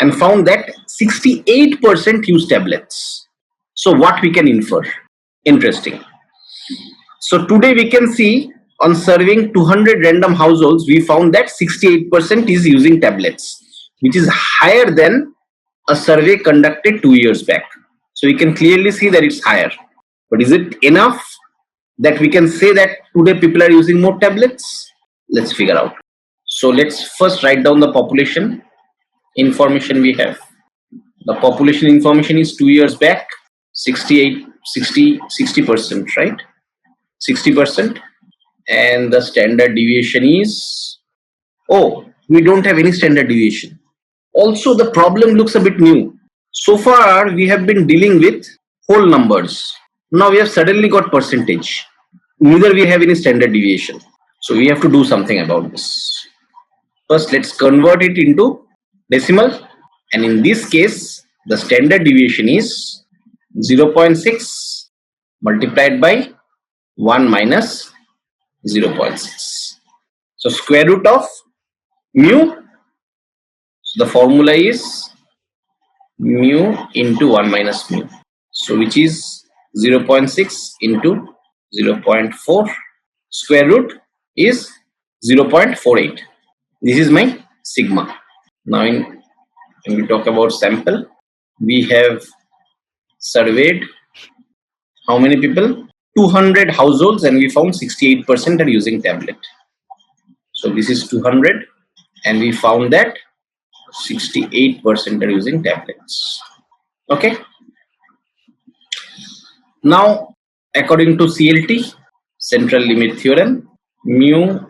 and found that 68% use tablets. So what we can infer? Interesting. So today we can see, on surveying 200 random households, we found that 68% is using tablets, which is higher than a survey conducted 2 years back. So we can clearly see that it's higher. But is it enough that we can say that today people are using more tablets? Let's figure out. So let's first write down the population information we have. The population information is 2 years back, 60%, right? 60%. And the standard deviation is, oh, we don't have any standard deviation. Also, the problem looks a bit new. So far, we have been dealing with whole numbers. Now we have suddenly got percentage. Neither we have any standard deviation. So we have to do something about this. First, let's convert it into decimal. And in this case, the standard deviation is 0.6 multiplied by 1 minus 0.6. So square root of mu. So the formula is mu into 1 minus mu. So which is 0.6 into 0.4. Square root is 0.48. This is my sigma. Now when we talk about sample, we have surveyed how many people? 200 households, and we found 68% are using tablet. So this is 200, and we found that 68% are using tablets. Okay. Now, according to CLT, Central Limit Theorem, mu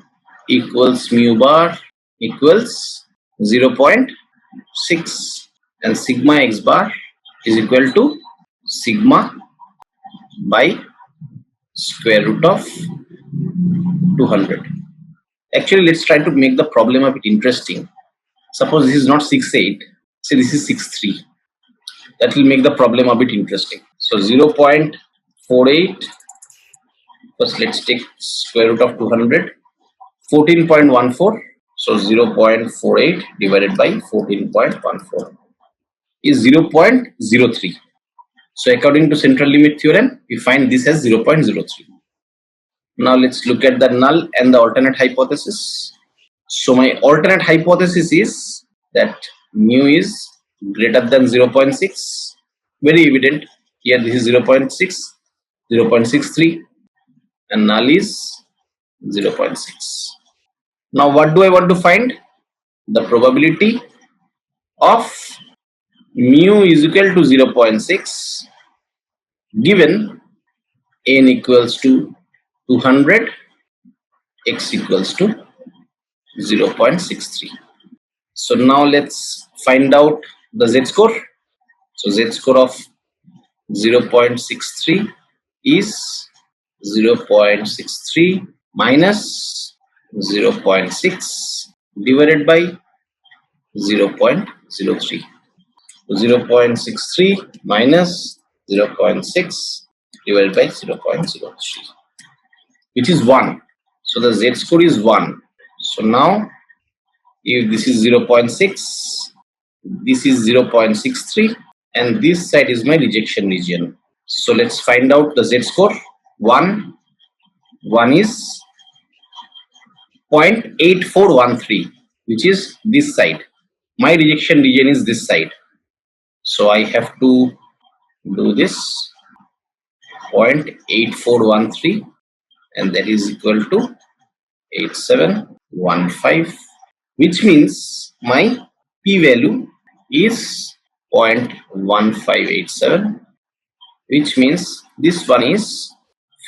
equals mu bar equals 0.6, and sigma x bar is equal to sigma by square root of 200. Actually, let's try to make the problem a bit interesting. Suppose this is not 6.8, say this is 6.3. That will make the problem a bit interesting. So 0.48, first let's take square root of 200, 14.14. So 0.48 divided by 14.14 is 0.03. So according to Central Limit Theorem, we find this as 0.03. Now let's look at the null and the alternate hypothesis. So my alternate hypothesis is that mu is greater than 0.6. Very evident. Here this is 0.6, 0.63, and null is 0.6. Now what do I want to find? The probability of mu is equal to 0.6 given n equals to 200, x equals to 0.63. So now let's find out the z-score. So z-score of 0.63 is 0.63 minus 0.6 divided by 0.03. 0.63 minus 0.6 divided by 0.03, which is 1. So the z-score is 1. So now if this is 0.6, this is 0.63, and this side is my rejection region. So let's find out the z-score. 1 is 0.8413, which is this side. My rejection region is this side. So I have to do this 0.8413, and that is equal to 8715, which means my p-value is 0.1587, which means this one is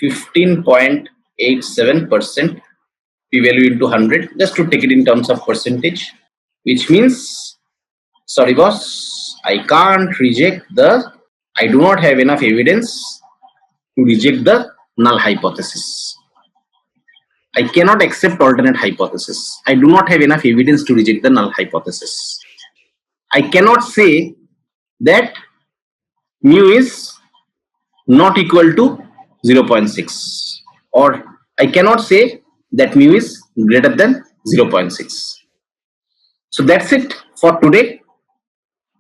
15.87% p-value into 100, just to take it in terms of percentage, which means, sorry boss, I can't reject I do not have enough evidence to reject the null hypothesis. I cannot accept alternate hypothesis. I do not have enough evidence to reject the null hypothesis. I cannot say that mu is not equal to 0.6, or I cannot say that mu is greater than 0.6. So that's it for today.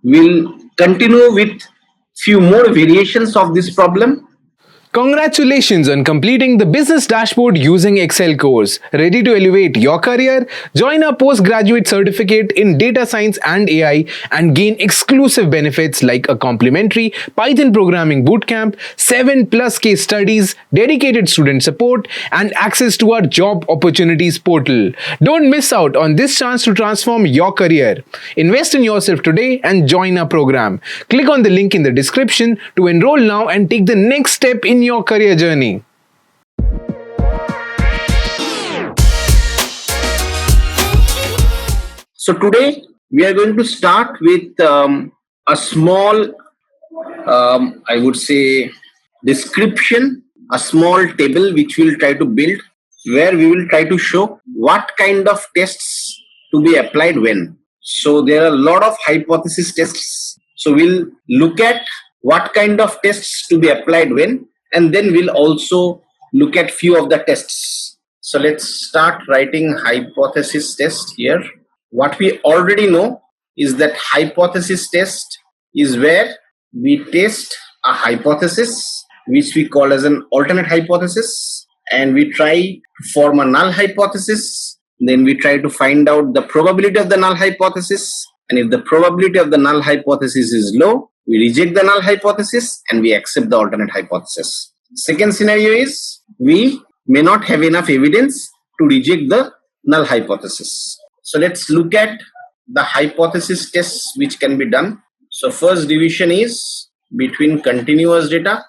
We'll continue with few more variations of this problem. Congratulations on completing the business dashboard using Excel course. Ready to elevate your career? Join our postgraduate certificate in data science and AI and gain exclusive benefits like a complimentary Python programming bootcamp, 7+ case studies, dedicated student support, and access to our job opportunities portal. Don't miss out on this chance to transform your career. Invest in yourself today and join our program. Click on the link in the description to enroll now and take the next step in your career journey. So today we are going to start with a small, I would say, description, a small table which we'll try to build, where we will try to show what kind of tests to be applied when. So there are a lot of hypothesis tests. So we'll look at what kind of tests to be applied when, and then we'll also look at few of the tests. So let's start writing hypothesis test here. What we already know is that hypothesis test is where we test a hypothesis, which we call as an alternate hypothesis, and we try to form a null hypothesis. Then we try to find out the probability of the null hypothesis. And if the probability of the null hypothesis is low, we reject the null hypothesis and we accept the alternate hypothesis. Second scenario is we may not have enough evidence to reject the null hypothesis. So let's look at the hypothesis tests which can be done. So first division is between continuous data,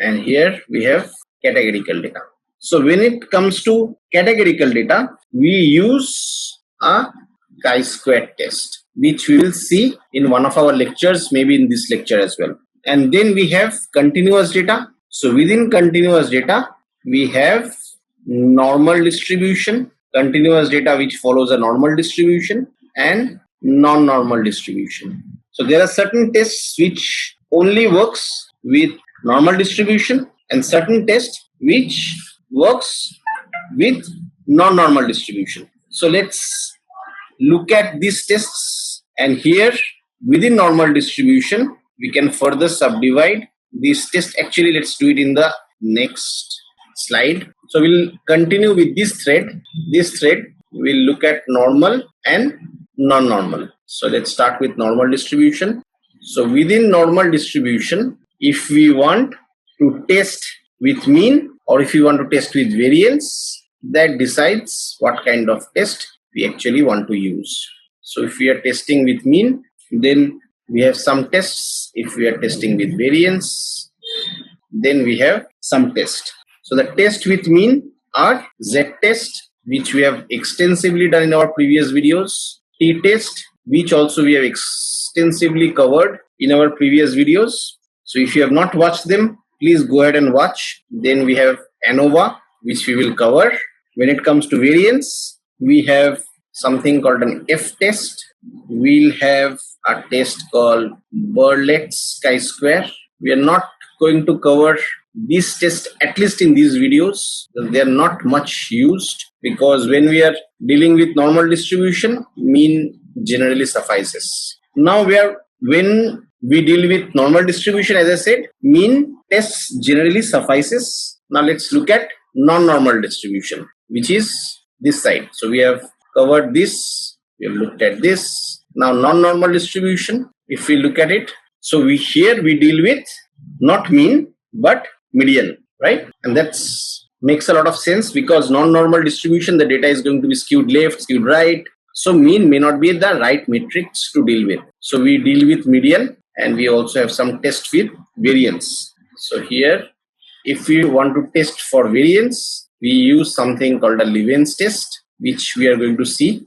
and here we have categorical data. So when it comes to categorical data, we use a chi-square test, which we will see in one of our lectures, maybe in this lecture as well. And then we have continuous data. So within continuous data, we have normal distribution, continuous data which follows a normal distribution, and non-normal distribution. So there are certain tests which only works with normal distribution and certain tests which works with non-normal distribution. So let's look at these tests, and here within normal distribution we can further subdivide these tests. Actually, let's do it in the next slide. So we'll continue with this thread. This thread we'll look at normal and non-normal. So let's start with normal distribution. So within normal distribution, if we want to test with mean or if you want to test with variance, that decides what kind of test we actually want to use. So if we are testing with mean, then we have some tests. If we are testing with variance, then we have some test. So the test with mean are z-test, which we have extensively done in our previous videos, t-test, which also we have extensively covered in our previous videos. So if you have not watched them, please go ahead and watch. Then we have ANOVA, which we will cover. When it comes to variance, we have something called an F-test. We'll have a test called Berlet's chi-square. We are not going to cover these tests, at least in these videos. They are not much used because when we are dealing with normal distribution, mean generally suffices. Now when we deal with normal distribution, as I said, mean tests generally suffices. Now let's look at non-normal distribution, which is this side. So we have covered this, we have looked at this. Now non-normal distribution, if we look at it, so here we deal with not mean but median, right? And that's makes a lot of sense because non-normal distribution, the data is going to be skewed left, skewed right. So mean may not be the right metrics to deal with. So we deal with median, and we also have some test with variance. So here, if we want to test for variance, we use something called a Leven's test, which we are going to see.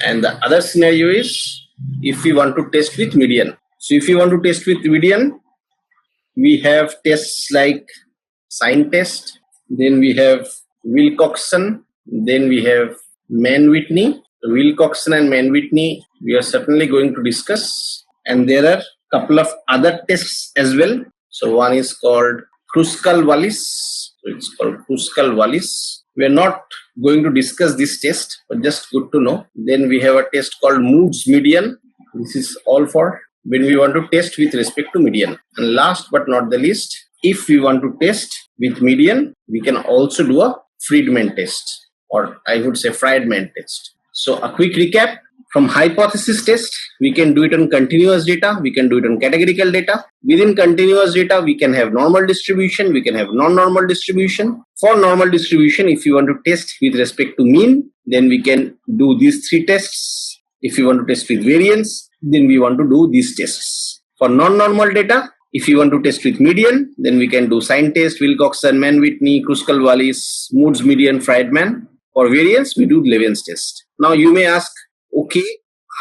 And the other scenario is if we want to test with median. So if you want to test with median, we have tests like sign test, then we have Wilcoxon, then we have Mann-Whitney. So Wilcoxon and Mann-Whitney we are certainly going to discuss, and there are a couple of other tests as well. So one is called Kruskal-Wallis. So it's called Kruskal-Wallis. We are not going to discuss this test, but just good to know. Then we have a test called Moore's median. This is all for when we want to test with respect to median. And last but not the least, if we want to test with median, we can also do a Friedman test, or I would say Friedman test. So a quick recap. From hypothesis test, we can do it on continuous data, we can do it on categorical data. Within continuous data, we can have normal distribution, we can have non-normal distribution. For normal distribution, if you want to test with respect to mean, then we can do these three tests. If you want to test with variance, then we want to do these tests. For non-normal data, if you want to test with median, then we can do sign test, Wilcoxon, Mann-Whitney, Kruskal-Wallis, Moore's median, Friedman. For variance, we do Levin's test. Now you may ask, okay,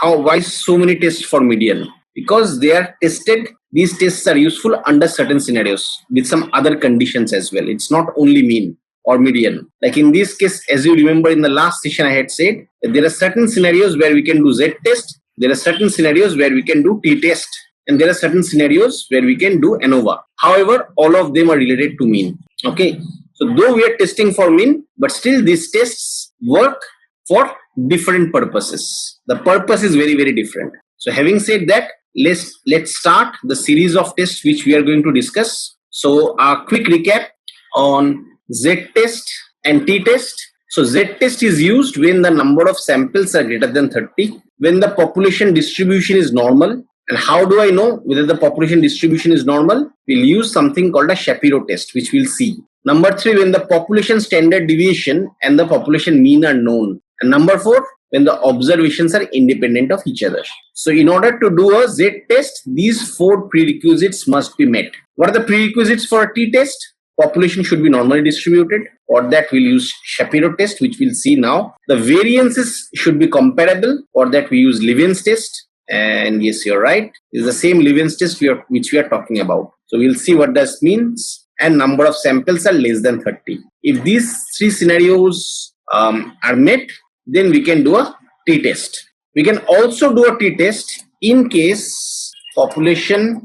why so many tests for median? Because they are tested, these tests are useful under certain scenarios with some other conditions as well. It's not only mean or median. Like in this case, as you remember in the last session I had said, that there are certain scenarios where we can do Z test, there are certain scenarios where we can do T test, and there are certain scenarios where we can do ANOVA. However, all of them are related to mean. Okay, so though we are testing for mean, but still these tests work for different purposes. The purpose is very, very different. So having said that, let's start the series of tests which we are going to discuss. So a quick recap on Z test and T test. So Z test is used when the number of samples are greater than 30, when the population distribution is normal. And how do I know whether the population distribution is normal? We'll use something called a Shapiro test, which we'll see. Number 3, when the population standard deviation and the population mean are known. And number 4, when the observations are independent of each other. So in order to do a Z test, these 4 prerequisites must be met. What are the prerequisites for a T test? Population should be normally distributed. For that, we'll use Shapiro test, which we'll see now. The variances should be comparable. For that, we use Levin's test. And yes, you're right. It's the same Levin's test which we are talking about. So we'll see what this means. And number of samples are less than 30. If these 3 scenarios are met, then we can do a T test. We can also do a T test in case population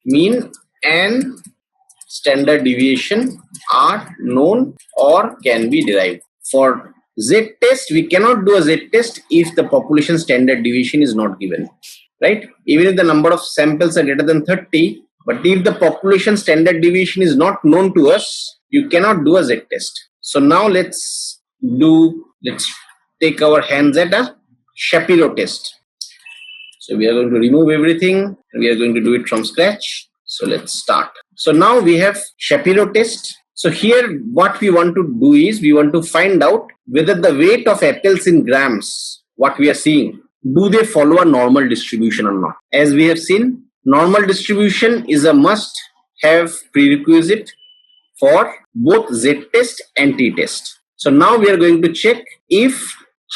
mean and standard deviation are known or can be derived. For Z test, we cannot do a Z test if the population standard deviation is not given, right? Even if the number of samples are greater than 30, but if the population standard deviation is not known to us, you cannot do a Z test. So now let's take our hands at a Shapiro test. So we are going to remove everything and we are going to do it from scratch. So let's start. So now we have Shapiro test. So here what we want to do is we want to find out whether the weight of apples in grams, what we are seeing, do they follow a normal distribution or not. As we have seen, normal distribution is a must have prerequisite for both Z test and T test. So now we are going to check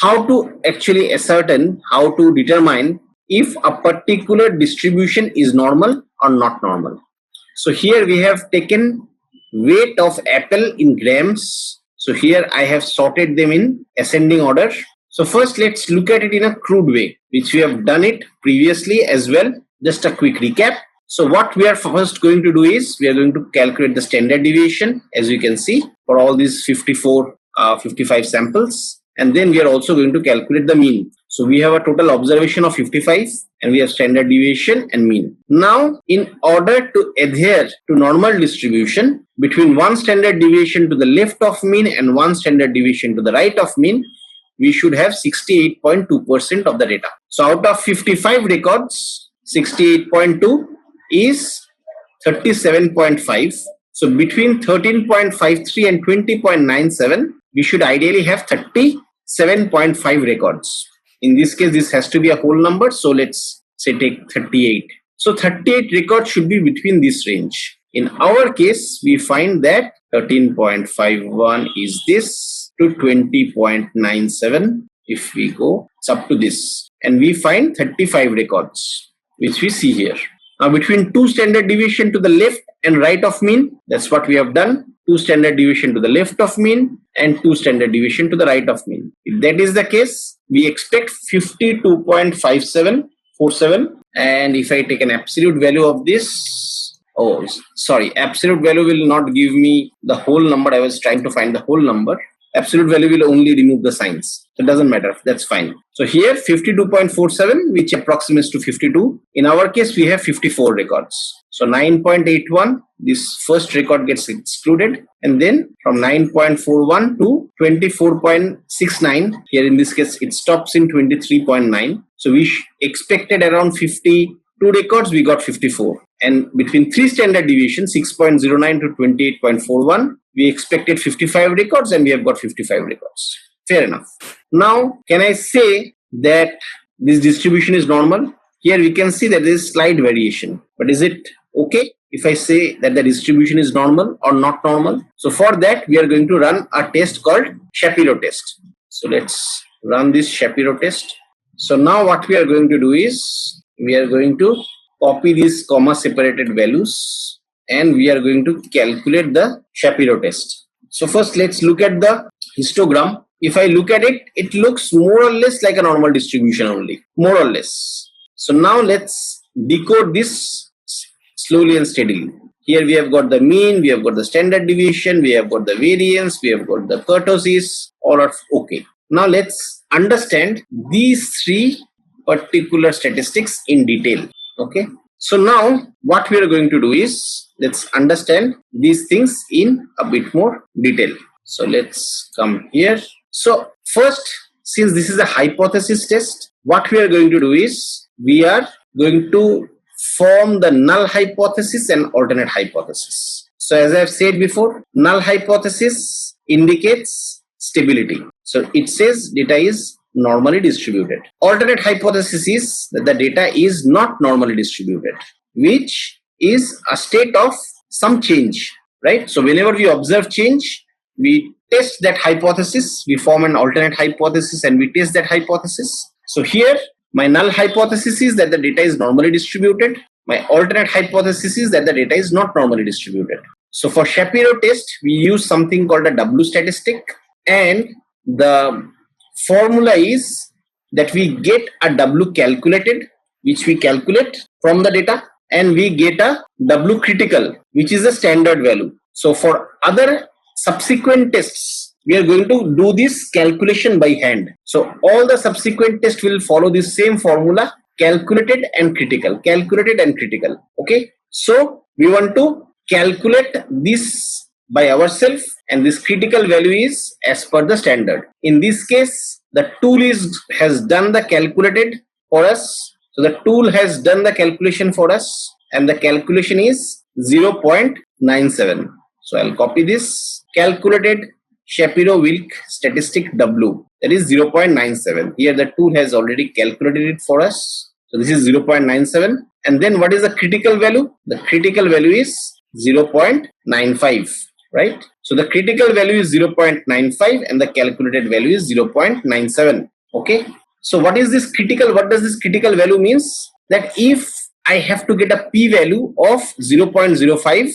how to determine if a particular distribution is normal or not normal. So here we have taken weight of apple in grams. So here I have sorted them in ascending order. So first let's look at it in a crude way, which we have done it previously as well. Just a quick recap. So what we are first going to do is we are going to calculate the standard deviation, as you can see, for all these 55 samples. And then we are also going to calculate the mean. So we have a total observation of 55 and we have standard deviation and mean. Now, in order to adhere to normal distribution between one standard deviation to the left of mean and one standard deviation to the right of mean, we should have 68.2% of the data. So out of 55 records, 68.2 is 37.5. So between 13.53 and 20.97, we should ideally have 37.5 records. In this case, this has to be a whole number. So let's say take 38. So 38 records should be between this range. In our case, we find that 13.51 is this to 20.97. If we go, it's up to this. And we find 35 records, which we see here. Now between 2 standard deviation to the left and right of mean, that's what we have done. 2 standard deviation to the left of mean and 2 standard deviation to the right of mean. If that is the case, we expect 52.5747. And if I take an absolute value of this, absolute value will not give me the whole number. I was trying to find the whole number. absolute value will only remove the signs. It doesn't matter. That's fine. So here 52.47, which approximates to 52. In our case, we have 54 records. So 9.81, this first record gets excluded. And then from 9.41 to 24.69, here in this case, it stops in 23.9. So we expected around 52 records, we got 54. And between 3 standard deviations, 6.09 to 28.41, we expected 55 records and we have got 55 records. Fair enough. Now, can I say that this distribution is normal? Here we can see that there is slight variation. But is it okay if I say that the distribution is normal or not normal? So for that, we are going to run a test called Shapiro test. So let's run this Shapiro test. So now what we are going to do is, we are going to copy these comma separated values and we are going to calculate the Shapiro test. So first let's look at the histogram. If I look at it, it looks more or less like a normal distribution only, more or less. So now let's decode this slowly and steadily. Here we have got the mean, we have got the standard deviation, we have got the variance, we have got the kurtosis, all are okay. Now let's understand these 3 particular statistics in detail. Okay. So now what we are going to do is, let's understand these things in a bit more detail. So let's come here. So first, since this is a hypothesis test, what we are going to do is, we are going to form the null hypothesis and alternate hypothesis. So as I have said before, null hypothesis indicates stability. So it says data is normally distributed. Alternate hypothesis is that the data is not normally distributed, which is a state of some change, right? So whenever we observe change, we test that hypothesis, we form an alternate hypothesis and we test that hypothesis. So here my null hypothesis is that the data is normally distributed. My alternate hypothesis is that the data is not normally distributed. So for Shapiro test, we use something called a W statistic, and the formula is that we get a W calculated, which we calculate from the data, and we get a W critical, which is a standard value. So for other subsequent tests, we are going to do this calculation by hand. So all the subsequent tests will follow this same formula, calculated and critical, calculated and critical. Okay. So we want to calculate this by ourselves, and this critical value is as per the standard. In this case, the tool has done the calculated for us. So the tool has done the calculation for us, and the calculation is 0.97. So I'll copy this calculated Shapiro-Wilk statistic W, that is 0.97. Here the tool has already calculated it for us. So this is 0.97. And then what is the critical value? The critical value is 0.95, right? So the critical value is 0.95 and the calculated value is 0.97. Okay. So what is this critical? What does this critical value means? That if I have to get a p-value of 0.05,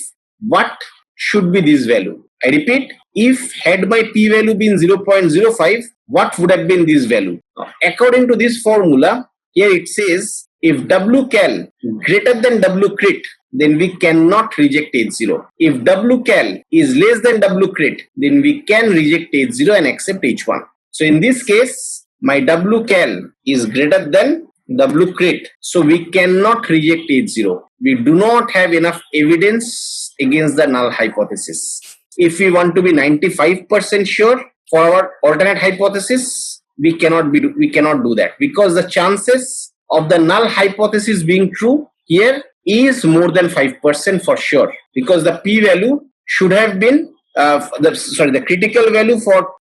what should be this value? I repeat, if had my p-value been 0.05, what would have been this value? Now, according to this formula, here it says if wcal greater than wcrit, then we cannot reject h0. If wcal is less than wcrit, then we can reject h0 and accept h1. So in this case, my wcal is greater than wcrit, so we cannot reject h0. We do not have enough evidence against the null hypothesis. If we want to be 95% sure for our alternate hypothesis, we cannot do that, because the chances of the null hypothesis being true here is more than 5% for sure, because the p-value should have been the critical value for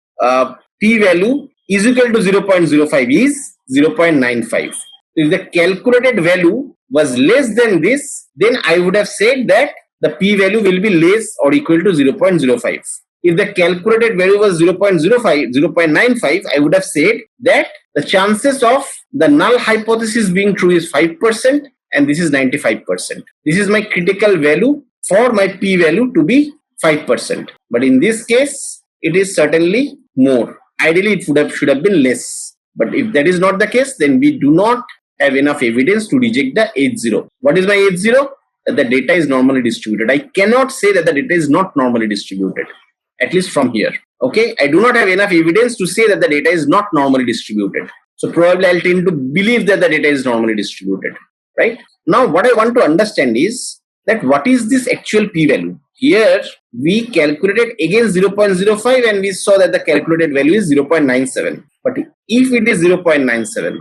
p-value is equal to 0.05 is 0.95. If the calculated value was less than this, then I would have said that the p-value will be less or equal to 0.05. If the calculated value was 0.95, I would have said that the chances of the null hypothesis being true is 5% and this is 95%. This is my critical value for my p-value to be 5%. But in this case, it is certainly more. Ideally, it should have been less. But if that is not the case, then we do not have enough evidence to reject the H0. What is my H0? That the data is normally distributed. I cannot say that the data is not normally distributed. at least from here. Okay, I do not have enough evidence to say that the data is not normally distributed. So probably I'll tend to believe that the data is normally distributed, right? Now what I want to understand is that what is this actual p-value? Here we calculated again 0.05 and we saw that the calculated value is 0.97. But if it is 0.97,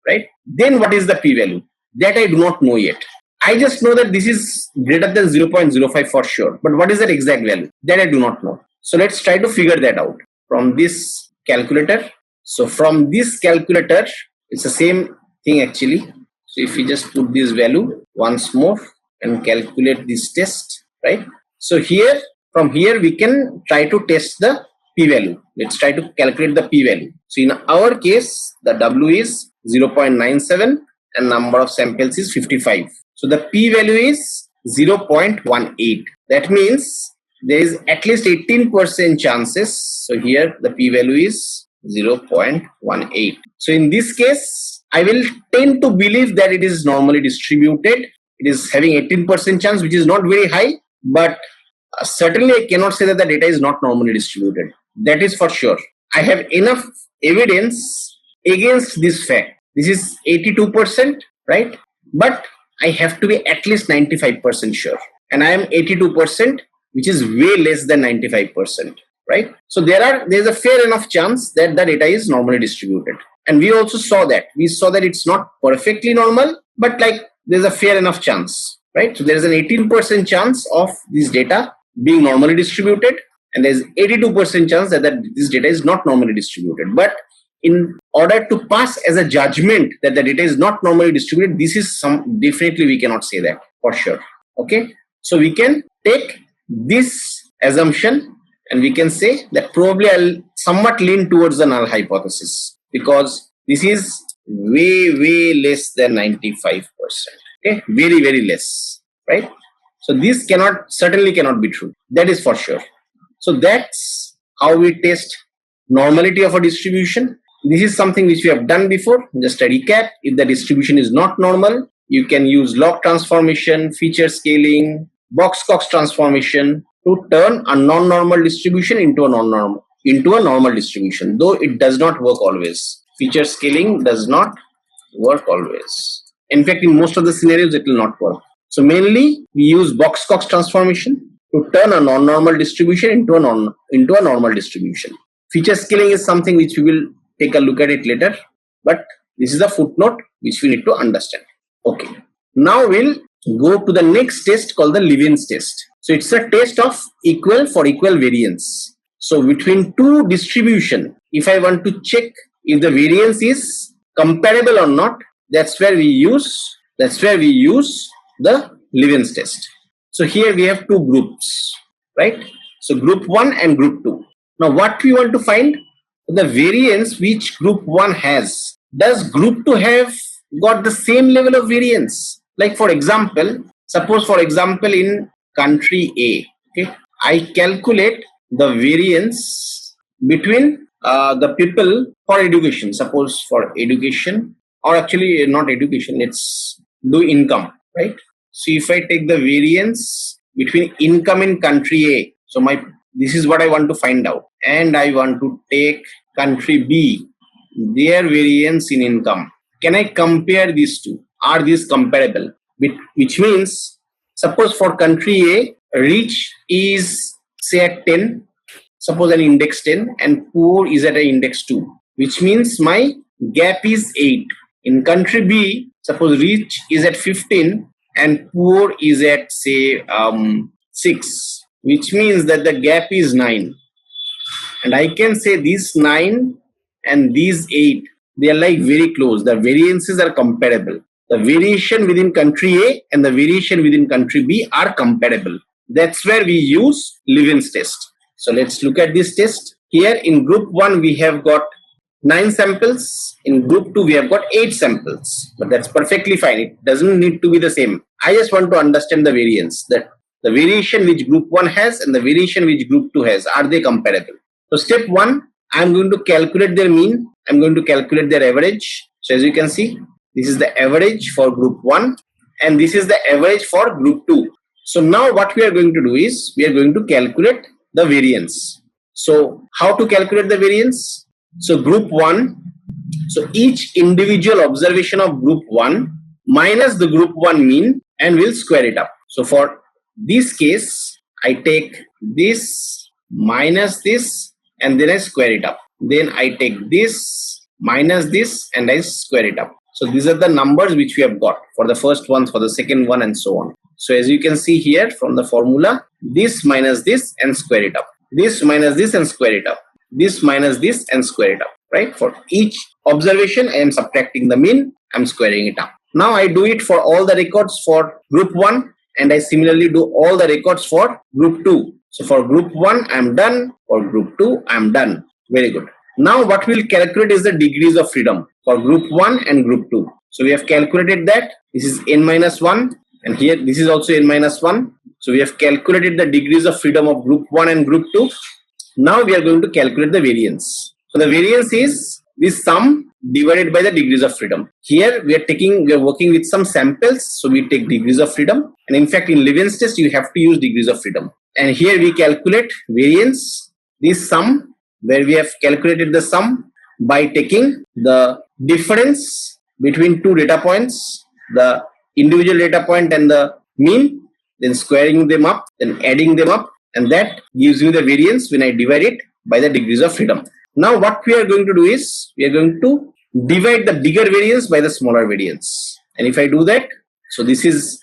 right, then what is the p-value? That I do not know yet. I just know that this is greater than 0.05 for sure. But what is that exact value? That I do not know. So let's try to figure that out from this calculator. So from this calculator, it's the same thing actually. So if we just put this value once more and calculate this test, right? So here, from here, we can try to test the p-value. Let's try to calculate the p-value. So in our case, the W is 0.97 and number of samples is 55. So the p-value is 0.18. That means there is at least 18% chances. So here the p-value is 0.18. So in this case, I will tend to believe that it is normally distributed. It is having 18% chance, which is not very high, but certainly I cannot say that the data is not normally distributed. That is for sure. I have enough evidence against this fact. This is 82%, right? But I have to be at least 95% sure. And I am 82%, which is way less than 95%, right? So there's a fair enough chance that the data is normally distributed. And we also saw that. We saw that it's not perfectly normal, but like there's a fair enough chance, right? So there's an 18% chance of this data being normally distributed, and there's 82% chance that this data is not normally distributed. But in order to pass as a judgment that the data is not normally distributed, this is definitely we cannot say that for sure. Okay, so we can take this assumption and we can say that probably I'll somewhat lean towards the null hypothesis, because this is way less than 95%. Okay, very less, right? So this certainly cannot be true. That is for sure. So that's how we test normality of a distribution. This is something which we have done before. Just a recap: if the distribution is not normal, you can use log transformation, feature scaling, Box-Cox transformation to turn a non-normal distribution into a normal distribution. Though it does not work always. Feature scaling does not work always. In fact, in most of the scenarios, it will not work. So mainly we use Box-Cox transformation to turn a non-normal distribution into a normal distribution. Feature scaling is something which we will take a look at it later, but this is a footnote which we need to understand. Okay, now we'll go to the next test called the Levin's test. So it's a test of equal for equal variance. So between two distribution, if I want to check if the variance is comparable or not, that's where we use the Levin's test. So here we have two groups, right? So group 1 and group 2. Now what we want to find, the variance which group 1 has. Does group 2 have got the same level of variance? Like for example, suppose in country A, okay, I calculate the variance between the people for education. Suppose for education, or actually not education, let's do income, right? So if I take the variance between income in country A, so this is what I want to find out, and I want to take country B, their variance in income. Can I compare these two? Are these comparable? Which means, suppose for country A, rich is say at 10, suppose an index 10, and poor is at an index 2, which means my gap is 8. In country B, suppose rich is at 15 and poor is at say 6, which means that the gap is 9. And I can say these 9 and these 8, they are like very close. The variances are comparable. The variation within country A and the variation within country B are comparable. That's where we use Levin's test. So let's look at this test. Here in group 1, we have got 9 samples. In group 2, we have got 8 samples. But that's perfectly fine. It doesn't need to be the same. I just want to understand the variance. That the variation which group 1 has and the variation which group 2 has, are they comparable? So step 1, I'm going to calculate their mean. I'm going to calculate their average. So as you can see, this is the average for group 1 and this is the average for group 2. So now what we are going to do is we are going to calculate the variance. So how to calculate the variance? So group 1, so each individual observation of group 1 minus the group 1 mean, and we'll square it up. So for this case, I take this minus this and then I square it up. Then I take this minus this and I square it up. So these are the numbers which we have got for the first one, for the second one, and so on. So as you can see here from the formula, this minus this and square it up. This minus this and square it up. This minus this and square it up. Right? For each observation, I am subtracting the mean, I am squaring it up. Now I do it for all the records for group 1, and I similarly do all the records for group 2. So for group 1, I am done. For group 2, I am done. Very good. Now what we'll calculate is the degrees of freedom for group 1 and group 2. So we have calculated that. This is n minus 1, and here this is also n minus 1. So we have calculated the degrees of freedom of group 1 and group 2. Now we are going to calculate the variance. So the variance is this sum divided by the degrees of freedom. Here we are working with some samples, so we take degrees of freedom. And in fact, in Levin's test, you have to use degrees of freedom. And here we calculate variance, this sum, where we have calculated the sum by taking the difference between two data points, the individual data point and the mean, then squaring them up, then adding them up, and that gives me the variance when I divide it by the degrees of freedom. Now what we are going to do is, we are going to divide the bigger variance by the smaller variance. And if I do that, so this is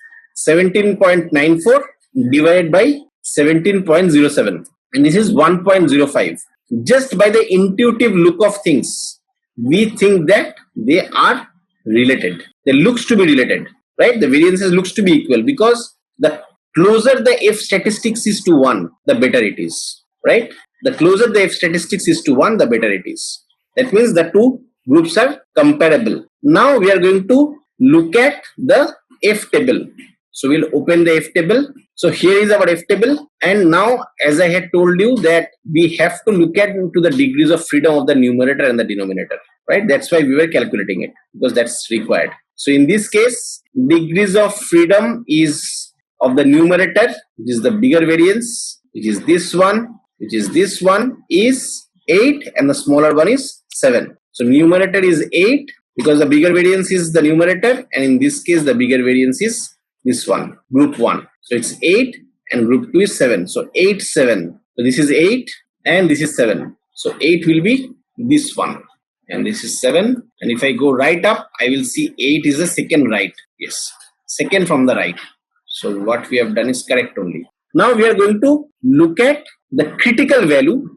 17.94 divided by 17.07, and this is 1.05. Just by the intuitive look of things, we think that they are related. They looks to be related, right? The variances looks to be equal, because the closer the F statistics is to 1, the better it is, right? The closer the F statistics is to 1, the better it is. That means the two groups are comparable. Now we are going to look at the F table. So we'll open the F table. So here is our F table. And now, as I had told you, that we have to look at to the degrees of freedom of the numerator and the denominator, right? That's why we were calculating it, because that's required. So in this case, degrees of freedom is of the numerator, which is the bigger variance, which is this one, which is this one, is 8, and the smaller one is 7. So numerator is 8 because the bigger variance is the numerator, and in this case the bigger variance is this one, group 1. So it's 8 and group 2 is 7. So 8, 7. So this is 8 and this is 7. So 8 will be this one and this is 7. And if I go right up, I will see 8 is the second right. Yes, second from the right. So what we have done is correct only. Now we are going to look at the critical value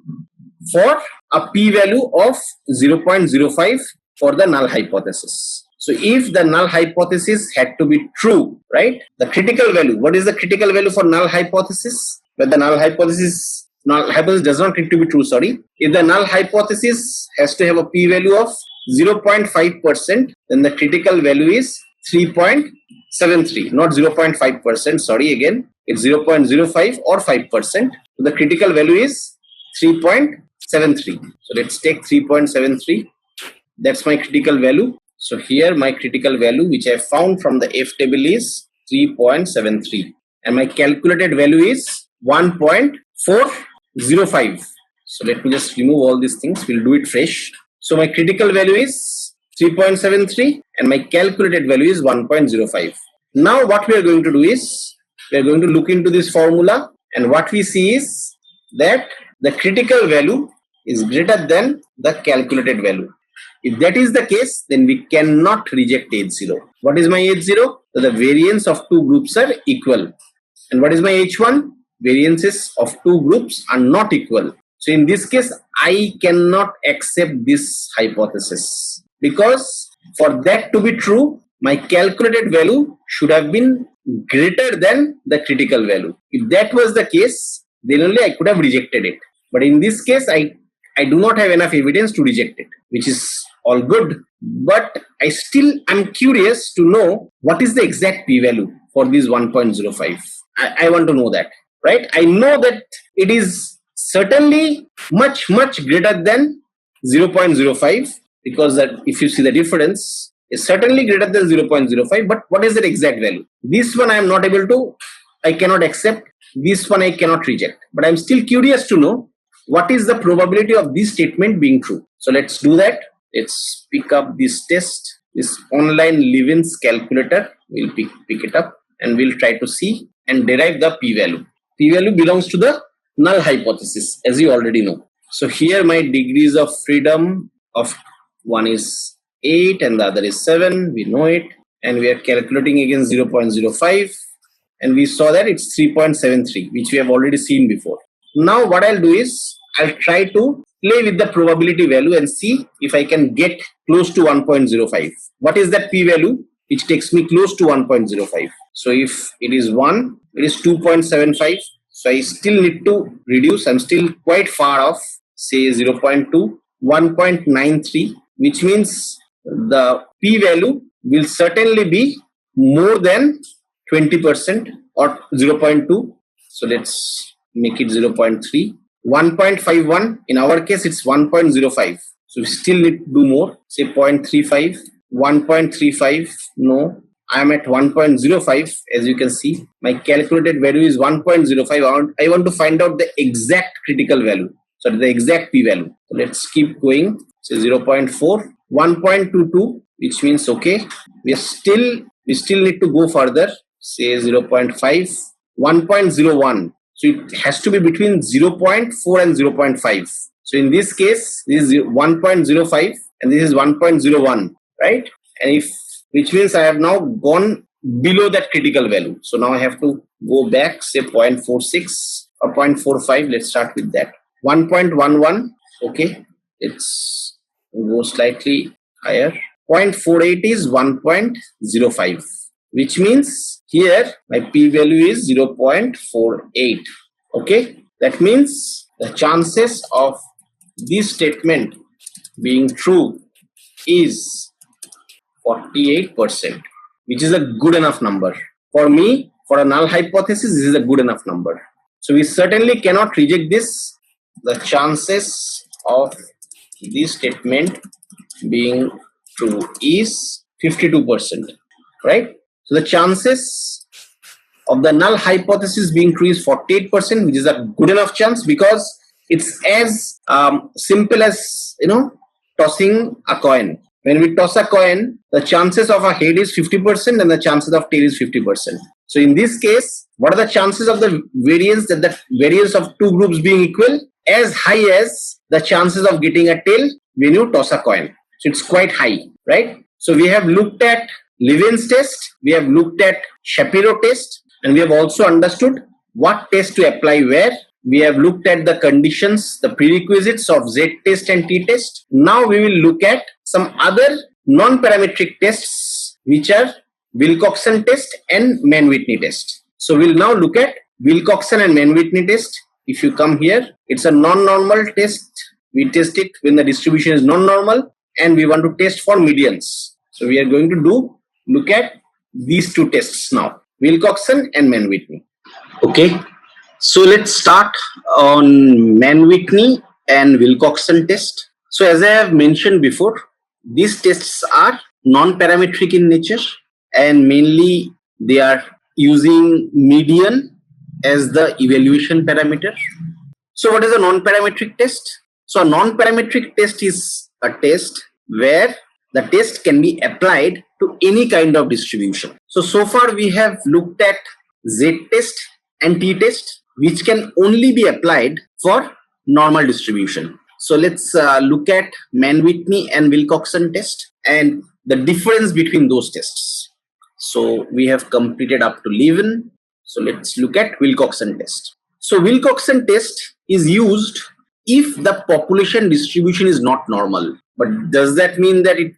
for a p-value of 0.05 for the null hypothesis. So if the null hypothesis had to be true, right? The critical value, what is the critical value for null hypothesis? When the null hypothesis does not need to be true, sorry. If the null hypothesis has to have a p-value of 0.5%, then the critical value is 3.73, not 0.5%, sorry again. It's 0.05 or 5%. So the critical value is 3.73. So let's take 3.73. That's my critical value. So here my critical value, which I found from the F table, is 3.73. And my calculated value is 1.405. So let me just remove all these things. We'll do it fresh. So my critical value is 3.73 and my calculated value is 1.05. Now what we are going to do is, we are going to look into this formula, and what we see is that the critical value is greater than the calculated value. If that is the case, then we cannot reject H0. What is my H0? So the variance of two groups are equal. And what is my H1? Variances of two groups are not equal. So in this case, I cannot accept this hypothesis, because for that to be true, my calculated value should have been greater than the critical value. If that was the case, then only I could have rejected it. But in this case, I do not have enough evidence to reject it, which is all good. But I still am curious to know what is the exact p-value for this 1.05. I want to know that, right? I know that it is certainly much greater than 0.05, because that, if you see the difference, is certainly greater than 0.05. But what is the exact value? This one I am not able to, I cannot accept. This one I cannot reject. But I am still curious to know what is the probability of this statement being true. So let's do that. Let's pick up this test, this online Levin's calculator. We'll pick it up and we'll try to see and derive the p-value. P-value belongs to the null hypothesis, as you already know. So here my degrees of freedom of one is 8 and the other is 7. We know it. And we are calculating against 0.05. And we saw that it's 3.73, which we have already seen before. Now what I'll do is I'll try to play with the probability value and see if I can get close to 1.05. What is that p-value which takes me close to 1.05? So if it is 1, it is 2.75. So I still need to reduce. I'm still quite far off, say 0.2, 1.93, which means the p-value will certainly be more than 20% or 0.2. So let's make it 0.3. 1.51, in our case it's 1.05. So we still need to do more, say 0.35, 1.35, no. I am at 1.05. As you can see, my calculated value is 1.05. I want to find out the exact critical value, so the exact p-value. So let's keep going, say 0.4, 1.22, which means okay, we still need to go further, say 0.5, 1.01. So it has to be between 0.4 and 0.5. So in this case, this is 1.05 and this is 1.01, right? And which means I have now gone below that critical value. So now I have to go back, say 0.46 or 0.45. Let's start with that. 1.11. Okay, let's go slightly higher. 0.48 is 1.05, which means here my p-value is 0.48. Okay, that means the chances of this statement being true is 48%, which is a good enough number. For me, for a null hypothesis, this is a good enough number. So we certainly cannot reject this. The chances of this statement being true is 52%, right? So the chances of the null hypothesis being true is 48%, which is a good enough chance because it's as simple as, tossing a coin. When we toss a coin, the chances of a head is 50% and the chances of tail is 50%. So in this case, what are the chances of the variance, that the variance of two groups being equal? As high as the chances of getting a tail when you toss a coin. So it's quite high, right? So we have looked at Levin's test, we have looked at Shapiro test, and we have also understood what test to apply where. We have looked at the conditions, the prerequisites of Z test and T test. Now we will look at some other non-parametric tests, which are Wilcoxon test and Mann-Whitney test. So we'll now look at Wilcoxon and Mann-Whitney test. If you come here, it's a non-normal test. We test it when the distribution is non-normal and we want to test for medians. So we are going to look at these two tests now, Wilcoxon and Mann-Whitney. Okay, so let's start on Mann-Whitney and Wilcoxon test. So as I have mentioned before, these tests are non-parametric in nature and mainly they are using median as the evaluation parameter. So what is a non-parametric test? So a non-parametric test is a test where the test can be applied to any kind of distribution. So far we have looked at Z test and T test, which can only be applied for normal distribution. So let's look at Mann-Whitney and Wilcoxon test and the difference between those tests. So we have completed up to Levin. So let's look at Wilcoxon test. So Wilcoxon test is used if the population distribution is not normal. But does that mean that it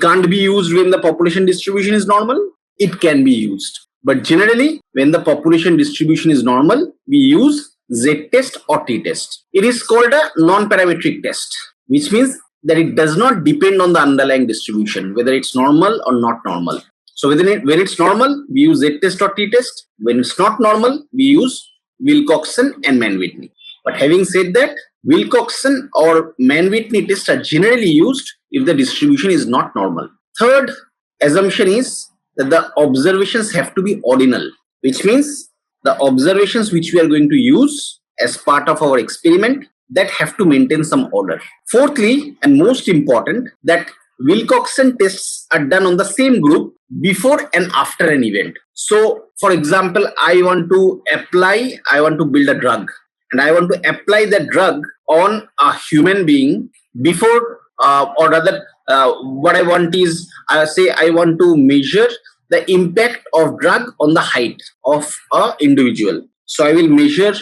can't be used when the population distribution is normal? It can be used. But generally, when the population distribution is normal, we use Z test or T test. It is called a non-parametric test, which means that it does not depend on the underlying distribution, whether it's normal or not normal. So when it's normal, we use Z test or T test. When it's not normal, we use Wilcoxon and Mann-Whitney. But having said that, Wilcoxon or Mann-Whitney tests are generally used if the distribution is not normal. Third assumption is that the observations have to be ordinal, which means the observations which we are going to use as part of our experiment that have to maintain some order. Fourthly, and most important, that Wilcoxon tests are done on the same group before and after an event. So, for example, I want to build a drug, and I want to apply the drug on a human being before, or rather, what I want is, I want to measure the impact of drug on the height of a individual. So I will measure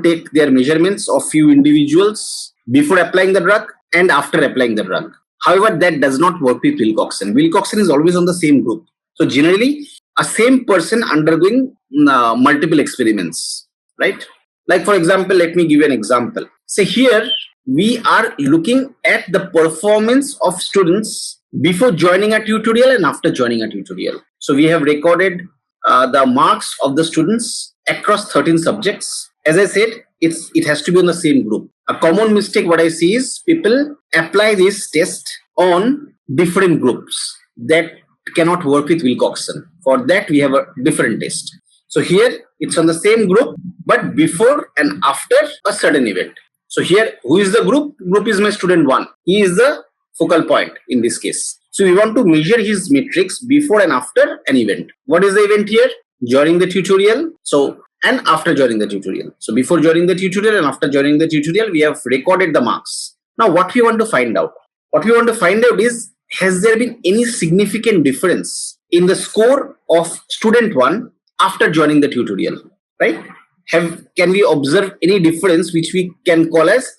take their measurements of few individuals before applying the drug and after applying the drug. However, that does not work with Wilcoxon. Wilcoxon is always on the same group. So generally, a same person undergoing multiple experiments, right? Like, for example, let me give you an example. Say here, we are looking at the performance of students before joining a tutorial and after joining a tutorial. So we have recorded the marks of the students across 13 subjects. As I said, it has to be on the same group. A common mistake what I see is people apply this test on different groups. That cannot work with Wilcoxon. For that, we have a different test. So here, it's on the same group, but before and after a certain event. So here, who is the group? Group is my student 1. He is the focal point in this case. So we want to measure his metrics before and after an event. What is the event here? During the tutorial. So, and after joining the tutorial. So before joining the tutorial and after joining the tutorial, we have recorded the marks. Now what we want to find out? What we want to find out is, has there been any significant difference in the score of student 1 after joining the tutorial, right? Can we observe any difference which we can call as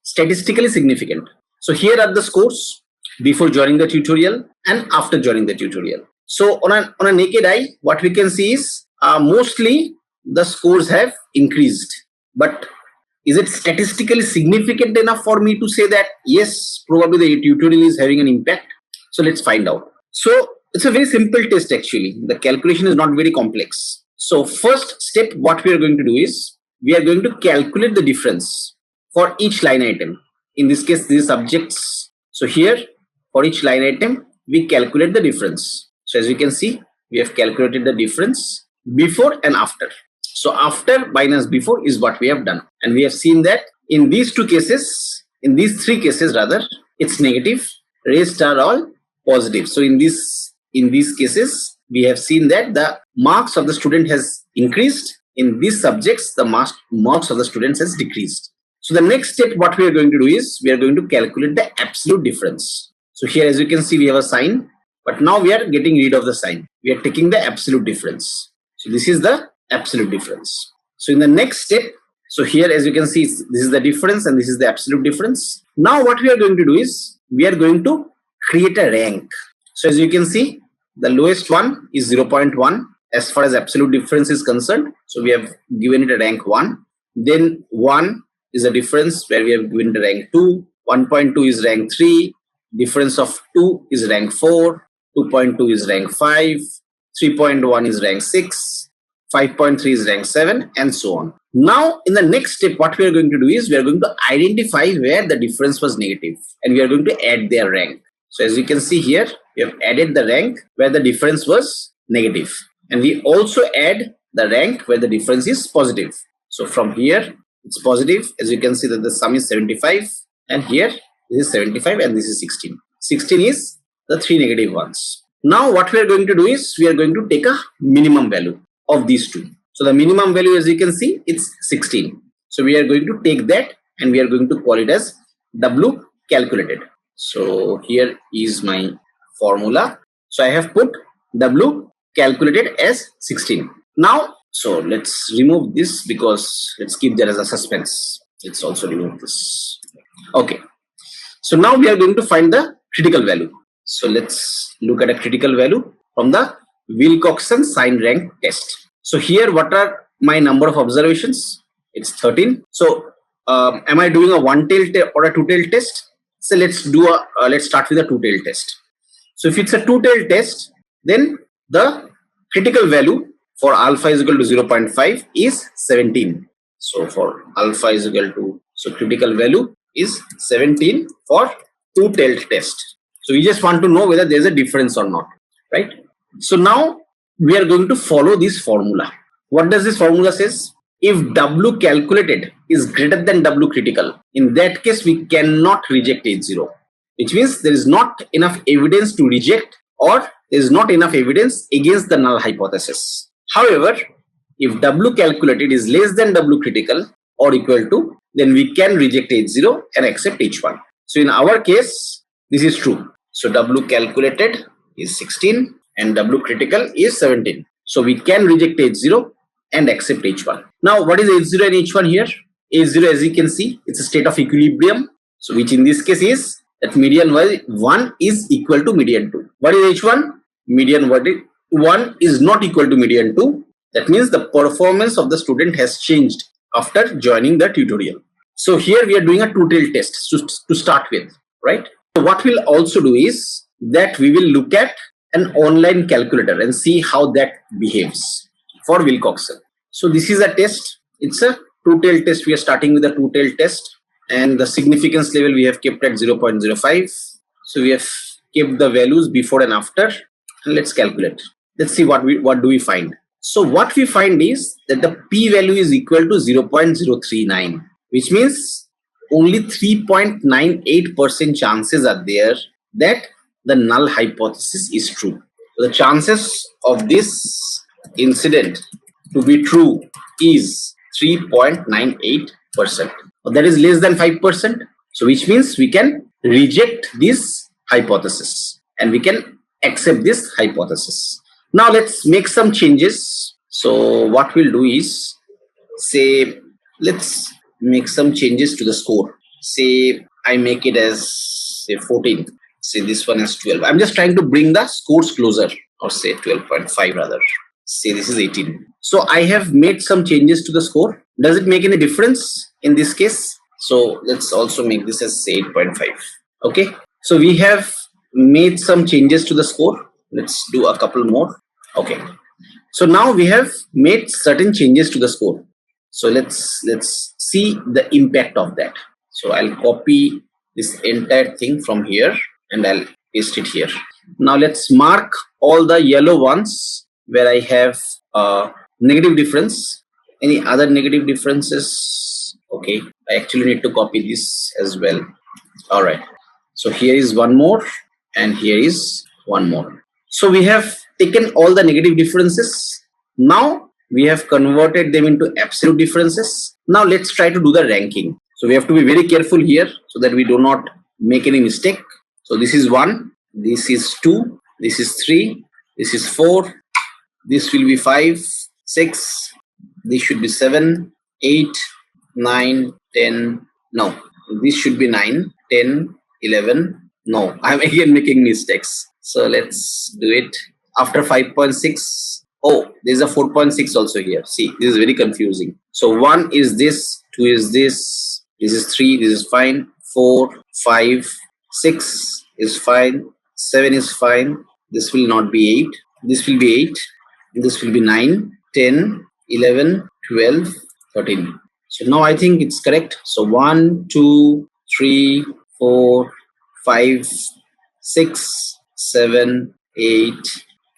statistically significant? So here are the scores before joining the tutorial and after joining the tutorial. So on a naked eye, what we can see is mostly the scores have increased. But is it statistically significant enough for me to say that yes, probably the tutorial is having an impact? So let's find out. So it's a very simple test actually. The calculation is not very complex. So first step, what we are going to do is, we are going to calculate the difference for each line item. In this case, these subjects. So here, for each line item, we calculate the difference. So as you can see, we have calculated the difference before and after. So after minus before is what we have done. And we have seen that in these three cases rather, it's negative. Rest are all positive. So in these cases, we have seen that the marks of the student has increased. In these subjects, the marks of the students has decreased. So the next step, what we are going to do is, we are going to calculate the absolute difference. So here, as you can see, we have a sign, but now we are getting rid of the sign. We are taking the absolute difference. So this is the absolute difference. So in the next step, so here, as you can see, this is the difference and this is the absolute difference. Now what we are going to do is, we are going to create a rank. So as you can see, the lowest one is 0.1 as far as absolute difference is concerned. So we have given it a rank 1. Then 1 is a difference where we have given it a rank 2. 1.2 is rank 3. Difference of 2 is rank 4. 2.2 is rank 5. 3.1 is rank 6. 5.3 is rank 7, and so on. Now, in the next step, what we are going to do is, we are going to identify where the difference was negative, and we are going to add their rank. So as you can see here, we have added the rank where the difference was negative. And we also add the rank where the difference is positive. So from here, it's positive. As you can see that the sum is 75. And here, this is 75 and this is 16. 16 is the 3 negative ones. Now what we are going to do is, we are going to take a minimum value of these two. So the minimum value, as you can see, it's 16. So we are going to take that and we are going to call it as W calculated. So here is my formula. So I have put W calculated as 16. Now, so let's remove this, because let's keep that as a suspense. Let's also remove this. Okay. So now we are going to find the critical value. So let's look at a critical value from the Wilcoxon sign rank test. So here, what are my number of observations? It's 13. So am I doing a one-tailed or a two-tailed test? So let's start with a two-tailed test. So if it's a two-tailed test, then the critical value for alpha is equal to 0.5 is 17. So for alpha is equal to, so critical value is 17 for two-tailed test. So we just want to know whether there's a difference or not, right? So now we are going to follow this formula. What does this formula says? if W calculated is greater than W critical, in that case we cannot reject H0, which means there is not enough evidence to reject, or there is not enough evidence against the null hypothesis. However, if W calculated is less than W critical or equal to, then we can reject H0 and accept H1. So in our case, this is true. So W calculated is 16 and W critical is 17. So we can reject H0 and accept H1. Now what is H0 and H1 here? H0, as you can see, it's a state of equilibrium. So which in this case is that median 1 is equal to median 2. What is H1? Median 1 is not equal to median 2. That means the performance of the student has changed after joining the tutorial. So here we are doing a two-tailed test to start with, right? So what we'll also do is that we will look at an online calculator and see how that behaves for Wilcoxon. So this is a test. It's a two-tailed test. We are starting with a two-tailed test, and the significance level we have kept at 0.05. So we have kept the values before and after, and let's calculate. Let's see what do we find. So what we find is that the p-value is equal to 0.039, which means only 3.98% chances are there that the null hypothesis is true. So the chances of this incident to be true is 3.98%. That is less than 5%. So which means we can reject this hypothesis and we can accept this hypothesis. Now let's make some changes. So what we'll do is, say, let's make some changes to the score. Say I make it as, say, 14. Say this one is 12. I'm just trying to bring the scores closer, or say 12.5 rather. Say this is 18. So I have made some changes to the score. Does it make any difference in this case? So let's also make this as 8.5. Okay. So we have made some changes to the score. Let's do a couple more. Okay. So now we have made certain changes to the score. So let's see the impact of that. So I'll copy this entire thing from here and I'll paste it here. Now let's mark all the yellow ones where I have a negative difference. Any other negative differences? Okay, I actually need to copy this as well. All right. So here is one more and here is one more. So we have taken all the negative differences. Now we have converted them into absolute differences. Now let's try to do the ranking. So we have to be very careful here so that we do not make any mistake. So this is 1, this is 2, this is 3, this is 4, this will be 5, 6, this should be 7, 8, 9, 10, no, this should be 9, 10, 11, no, I'm again making mistakes. So let's do it. After 5.6, oh, there's a 4.6 also here. See, this is very confusing. So 1 is this, 2 is this is 3, this is fine, 4, 5, 6 is fine, 7 is fine, this will not be 8, this will be 8, this will be 9, 10, 11, 12, 13. So now I think it's correct. So 1, 2, 3, 4, 5, 6, 7, 8,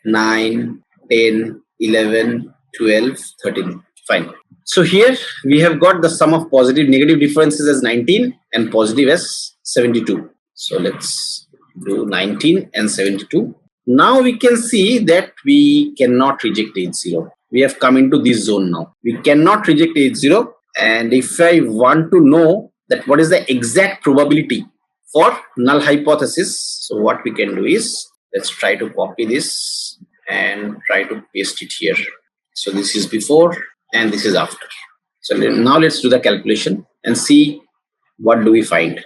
9, 10, 11, 12, 13. Fine. So here we have got the sum of positive negative differences as 19 and positive as 72. So let's do 19 and 72. Now we can see that we cannot reject H0. We have come into this zone now. We cannot reject H0. And if I want to know that what is the exact probability for null hypothesis, so what we can do is, let's try to copy this and try to paste it here. So this is before and this is after. So now let's do the calculation and see what do we find.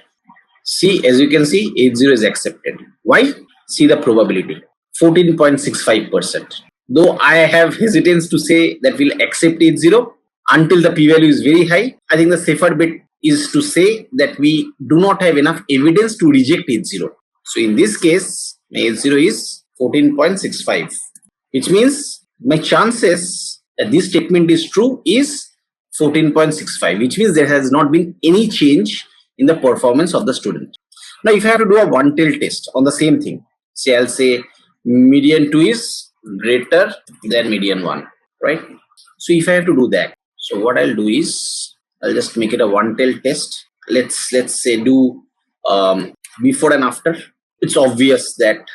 See, as you can see, H0 is accepted. Why? See the probability, 14.65%. Though I have hesitance to say that we'll accept H0 until the p-value is very high, I think the safer bet is to say that we do not have enough evidence to reject H0. So in this case, my H0 is 14.65, which means my chances that this statement is true is 14.65, which means there has not been any change in the performance of the student. Now, if I have to do a one-tailed test on the same thing, say I'll say median 2 is greater than median 1, right? So if I have to do that, So what I'll do is I'll just make it a one-tail test. Let's say do before and after. It's obvious that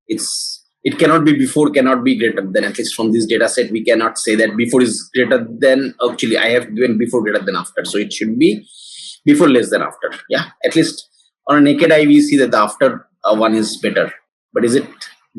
it cannot be before, cannot be greater than. At least from this data set, we cannot say that before is greater than. Actually, I have given before greater than after, so it should be before less than after. Yeah, at least on a naked eye we see that the after one is better. But is it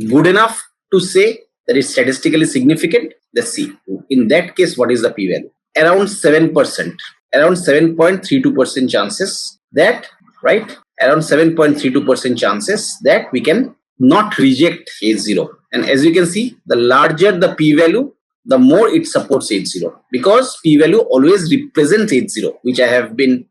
good enough to say that it's statistically significant? Let's see. In that case, what is the p-value? Around 7%, around 7.32% chances that, right? Around 7.32% chances that we can not reject H0. And as you can see, the larger the p-value, the more it supports H0, because p-value always represents H0, which I have been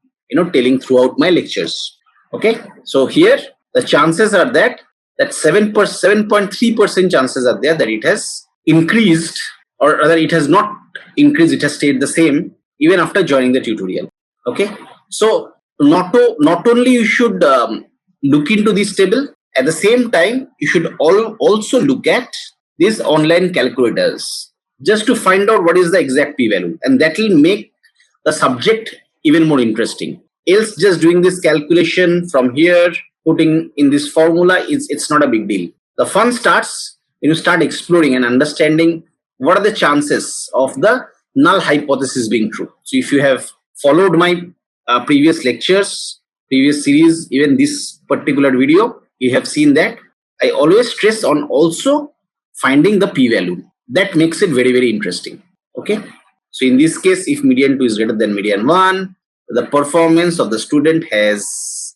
telling throughout my lectures. Okay, so here the chances are that 7.3% chances are there that it has increased, or rather it has not increased, it has stayed the same even after joining the tutorial. Okay, so not only you should look into this table, at the same time you should also look at these online calculators just to find out what is the exact p-value, and that will make the subject even more interesting. Else just doing this calculation from here, putting in this formula, it's not a big deal. The fun starts when you start exploring and understanding what are the chances of the null hypothesis being true. So if you have followed my previous lectures, previous series, even this particular video, you have seen that I always stress on also finding the p-value. That makes it very, very interesting. Okay, so in this case, if median 2 is greater than median 1, the performance of the student has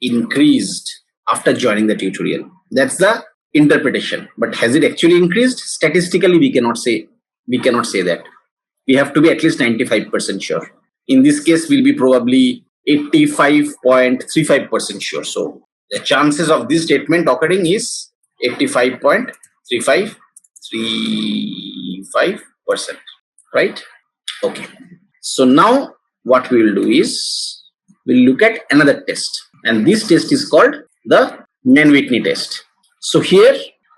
increased after joining the tutorial. That's the interpretation. But has it actually increased? Statistically, we cannot say that. We have to be at least 95% sure. In this case, we'll be probably 85.35% sure. So the chances of this statement occurring is 85.35%. Right? Okay. So now what we will do is we'll look at another test, and this test is called the Mann-Whitney test. So here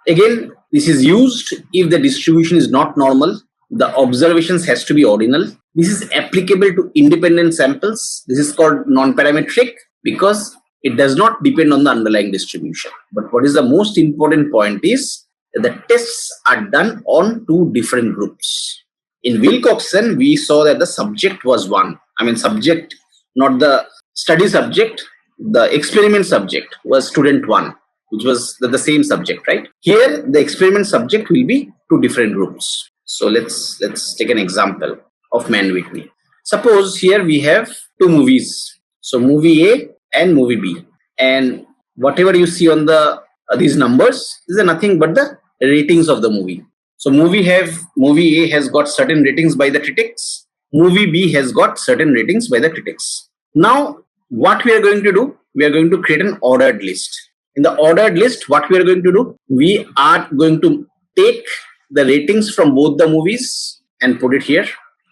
again, this is used if the distribution is not normal, the observations has to be ordinal. This is applicable to independent samples. This is called non-parametric because it does not depend on the underlying distribution. But what is the most important point is that the tests are done on two different groups. In Wilcoxon, we saw that the subject was one. I mean, subject, not the study subject. The experiment subject was student 1, which was the same subject, right? Here, the experiment subject will be two different groups. So let's take an example of Mann-Whitney. Suppose here we have two movies. So movie A and movie B. And whatever you see on the these numbers, these are nothing but the ratings of the movie. So movie A has got certain ratings by the critics. Movie B has got certain ratings by the critics. Now, what we are going to do? We are going to create an ordered list. In the ordered list, what we are going to do? We are going to take the ratings from both the movies and put it here.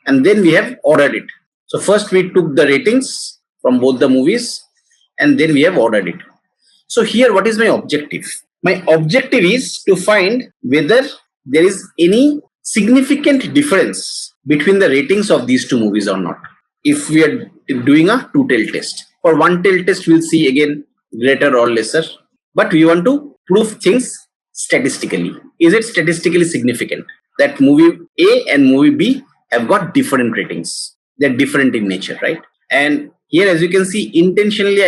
And then we have ordered it. So first we took the ratings from both the movies and then we have ordered it. So here, what is my objective? My objective is to find whether there is any significant difference between the ratings of these two movies or not. If we are doing a two-tail test. For one-tail test, we'll see again greater or lesser. But we want to prove things statistically. Is it statistically significant that movie A and movie B have got different ratings? They're different in nature, right? And here, as you can see, intentionally,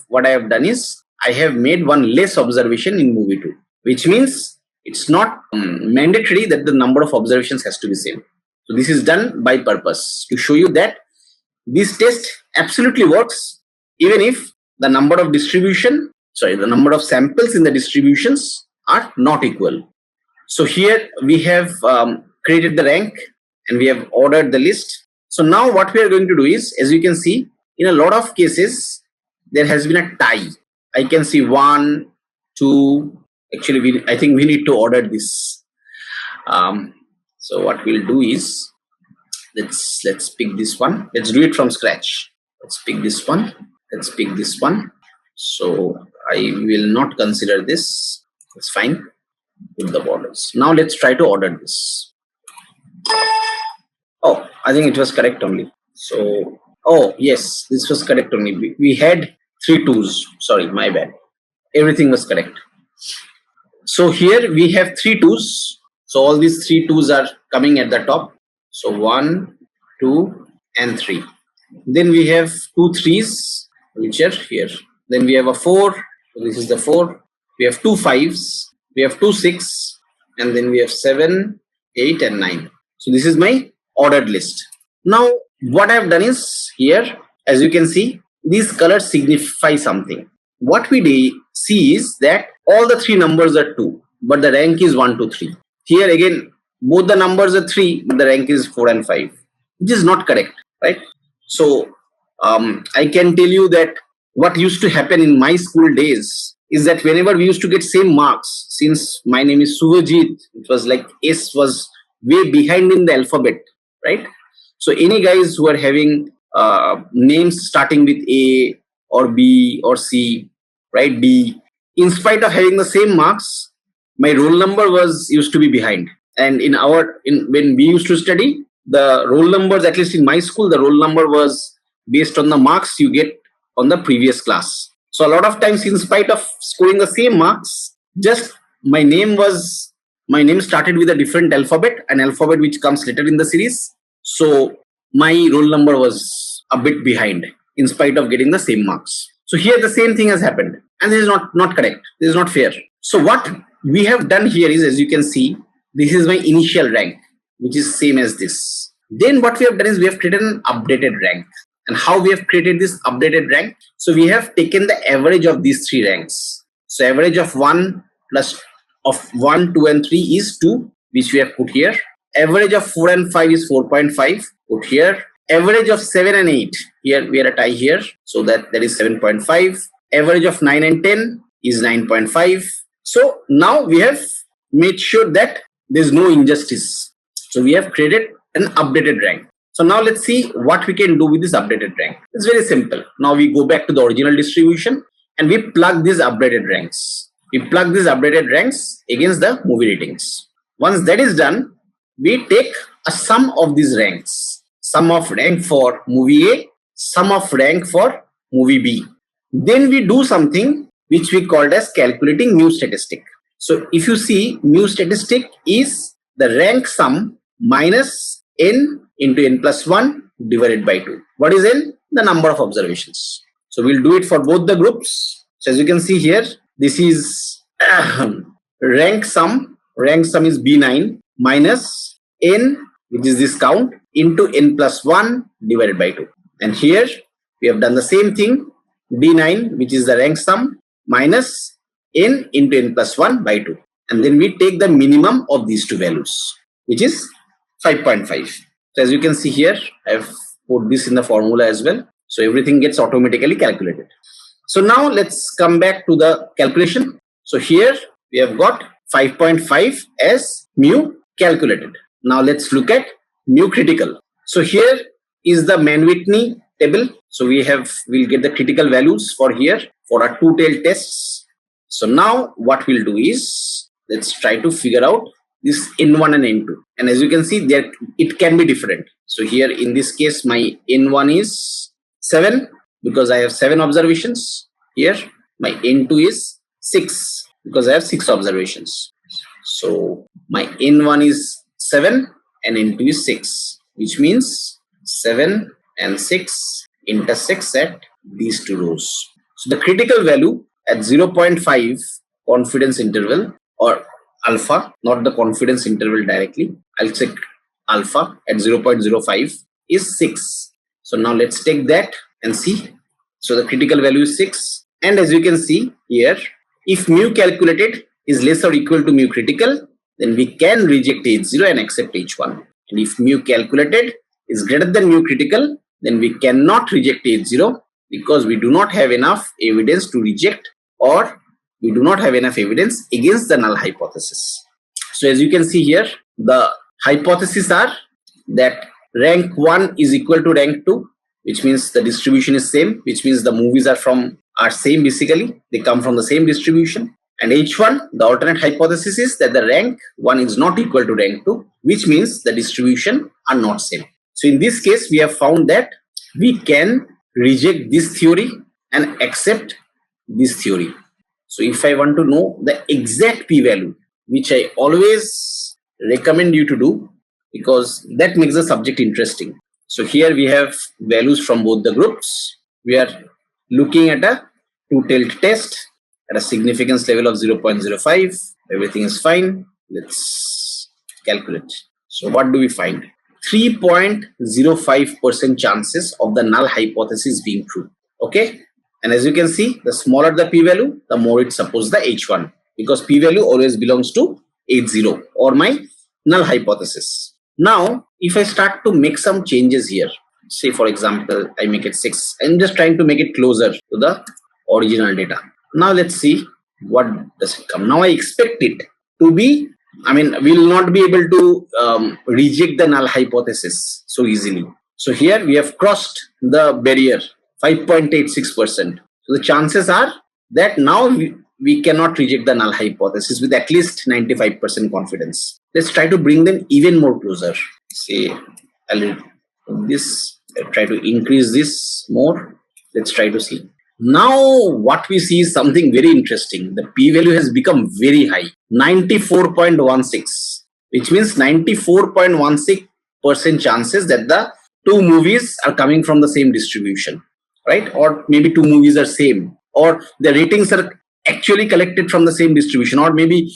what I have done is I have made one less observation in movie 2, which means it's not mandatory that the number of observations has to be same. So this is done by purpose to show you that this test absolutely works even if the number of samples in the distributions are not equal. So here we have created the rank and we have ordered the list. So now what we are going to do is, as you can see, in a lot of cases, there has been a tie. I can see 1, 2. Actually, I think we need to order this. So what we'll do is, let's pick this one. Let's do it from scratch. Let's pick this one. Let's pick this one. So I will not consider this. It's fine with the borders. Now let's try to order this. Oh, I think it was correct only. So, oh yes, this was correct only. We had 3 twos. Sorry, my bad. Everything was correct. So here we have 3 twos. So all these 3 twos are coming at the top. So 1, 2, and 3. Then we have 2 threes, which are here. Then we have a 4. So this is the 4. We have 2 fives. We have 2 6, and then we have 7, 8, and 9. So this is my ordered list. Now what I have done is here, as you can see, these colors signify something. What we see is that all the 3 numbers are 2, but the rank is 1, 2, 3. Here again, both the numbers are 3, but the rank is 4 and 5, which is not correct, right? So I can tell you that what used to happen in my school days is that whenever we used to get same marks, since my name is Suvajit, it was like S was way behind in the alphabet, right? So any guys who are having names starting with A or B or C, right, D, in spite of having the same marks, my roll number was used to be behind. And when we used to study, the roll numbers, at least in my school, the roll number was based on the marks you get on the previous class. So a lot of times, in spite of scoring the same marks, just my name started with a different alphabet, an alphabet which comes later in the series. So my roll number was a bit behind in spite of getting the same marks. So here the same thing has happened, and this is not correct. This is not fair. So what we have done here is, as you can see, this is my initial rank, which is same as this. Then what we have done is we have created an updated rank. And how we have created this updated rank? So we have taken the average of these 3 ranks. So average of 1, 2, and 3 is 2, which we have put here. Average of 4 and 5 is 4.5, put here. Average of 7 and 8, here we are a tie here, so that is 7.5. Average of 9 and 10 is 9.5. So now we have made sure that there is no injustice. So we have created an updated rank. So now let's see what we can do with this updated rank. It's very simple. Now we go back to the original distribution and we plug these updated ranks. We plug these updated ranks against the movie ratings. Once that is done, we take a sum of these ranks. Sum of rank for movie A, sum of rank for movie B. Then we do something which we called as calculating mu statistic. So if you see, mu statistic is the rank sum minus n into n plus 1 divided by 2. What is n? The number of observations. So we'll do it for both the groups. So as you can see here, this is rank sum. Rank sum is B9 minus n, which is this count, into n plus 1 divided by 2. And here we have done the same thing. D9, which is the rank sum, minus n into n plus 1 by 2. And then we take the minimum of these two values, which is 5.5. So as you can see here, I have put this in the formula as well. So everything gets automatically calculated. So now let's come back to the calculation. So here we have got 5.5 as mu calculated. Now let's look at mu critical. So here is the Mann-Whitney table. So we'll get the critical values for here for our two-tailed tests. So now what we'll do is, let's try to figure out this N1 and N2. And as you can see, there it can be different. So here in this case, my N1 is 7 because I have 7 observations. Here my N2 is 6 because I have 6 observations. So my N1 is 7 and N2 is 6, which means 7 and 6 intersects at these two rows. So the critical value at 0.5 confidence interval, or alpha, not the confidence interval directly, I'll check alpha at 0.05 is 6. So now let's take that and see. So the critical value is 6. And as you can see here, if mu calculated is less or equal to mu critical, then we can reject H0 and accept H1. And if mu calculated is greater than mu critical, then we cannot reject H0 because we do not have enough evidence to reject, or we do not have enough evidence against the null hypothesis. So as you can see here, the hypotheses are that rank 1 is equal to rank 2, which means the distribution is same, which means the movies are same basically. They come from the same distribution. And H1, the alternate hypothesis is that the rank 1 is not equal to rank 2, which means the distribution are not same. So in this case, we have found that we can reject this theory and accept this theory. So if I want to know the exact p-value, which I always recommend you to do, because that makes the subject interesting. So here we have values from both the groups. We are looking at a two-tailed test at a significance level of 0.05. Everything is fine. Let's calculate. So what do we find? 3.05% chances of the null hypothesis being true. Okay. And as you can see, the smaller the p-value, the more it supports the h1, because p-value always belongs to h0 or my null hypothesis. Now, if I start to make some changes here, say for example, I make it 6. I'm just trying to make it closer to the original data. Now let's see what does it come. Now I expect it to be, we'll not be able to reject the null hypothesis so easily. So here we have crossed the barrier, 5.86%. So the chances are that now we cannot reject the null hypothesis with at least 95% confidence. Let's try to bring them even more closer. Say, I'll try to increase this more. Let's try to see. Now what we see is something very interesting. The p-value has become very high, 94.16, which means 94.16% chances that the two movies are coming from the same distribution, right? Or maybe two movies are same, or the ratings are actually collected from the same distribution, or maybe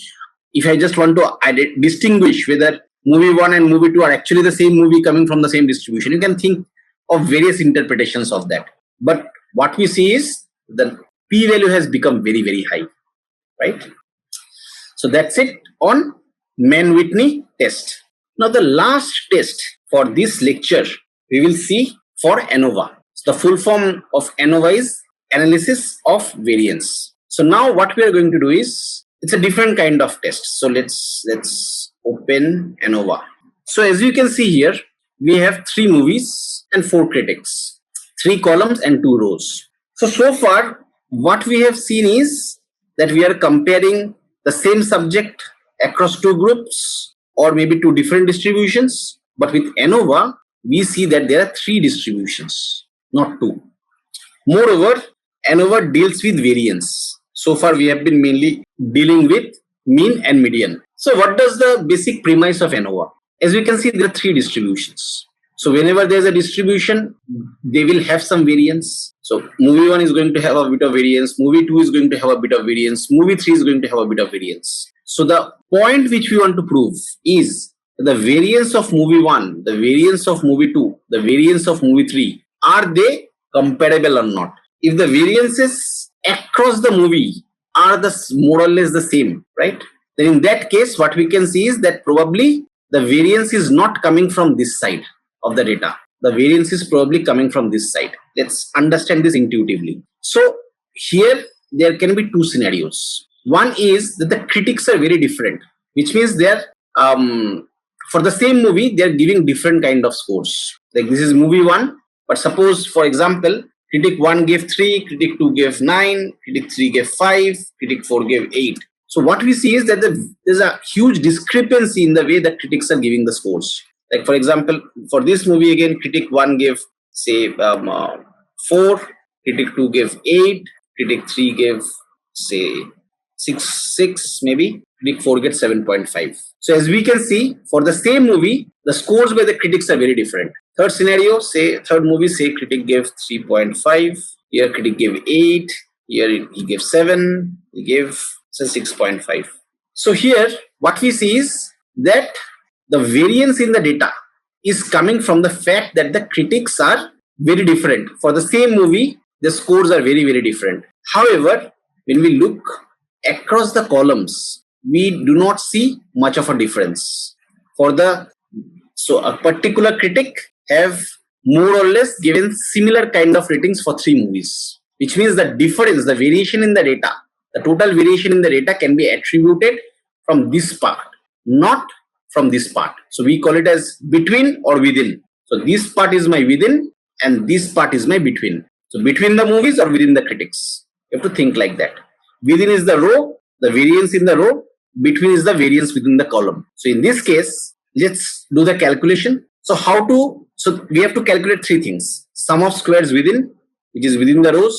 if I just want to distinguish whether movie 1 and movie 2 are actually the same movie coming from the same distribution, you can think of various interpretations of that. But what we see is the p-value has become very, very high, right? So that's it on Mann-Whitney test. Now the last test for this lecture we will see for ANOVA. So the full form of ANOVA is analysis of variance. So now what we are going to do is, it's a different kind of test. So let's open ANOVA. So as you can see here, we have 3 movies and 4 critics, 3 columns and 2 rows. So far what we have seen is that we are comparing the same subject across 2 groups or maybe 2 different distributions. But with ANOVA, we see that there are 3 distributions, not 2. Moreover, ANOVA deals with variance. So far we have been mainly dealing with mean and median. So what does the basic premise of ANOVA? As we can see, there are 3 distributions. So whenever there is a distribution, they will have some variance. So movie 1 is going to have a bit of variance, movie 2 is going to have a bit of variance, movie 3 is going to have a bit of variance. So the point which we want to prove is the variance of movie 1, the variance of movie 2, the variance of movie 3, are they comparable or not? If the variances across the movie are more or less the same, right? Then in that case, what we can see is that probably the variance is not coming from this side of the data. The variance is probably coming from this side. Let's understand this intuitively. So here there can be 2 scenarios. One is that the critics are very different, which means they're for the same movie they're giving different kind of scores. Like this is movie 1, but suppose for example critic 1 gave 3, critic 2 gave 9, critic 3 gave 5, critic 4 gave 8. So what we see is that there's a huge discrepancy in the way that critics are giving the scores. Like for example, for this movie again, critic 1 gave say 4, critic 2 gave 8, critic 3 gave say 6 maybe, critic 4 gets 7.5. So as we can see, for the same movie, the scores by the critics are very different. Third scenario, third movie, critic gave 3.5, here critic gave 8, here he gave 7, he gave 6.5. So here what we see is that the variance in the data is coming from the fact that the critics are very different. For the same movie, the scores are very, very different. However, when we look across the columns, we do not see much of a difference. So a particular critic have more or less given similar kind of ratings for 3 movies, which means the difference, the variation in the data, the total variation in the data can be attributed from this part, not from this part. So we call it as between or within. So this part is my within and this part is my between. So between the movies or within the critics. You have to think like that. Within is the row, the variance in the row, between is the variance within the column. So in this case, let's do the calculation. So how to So we have to calculate three things: sum of squares within, which is within the rows,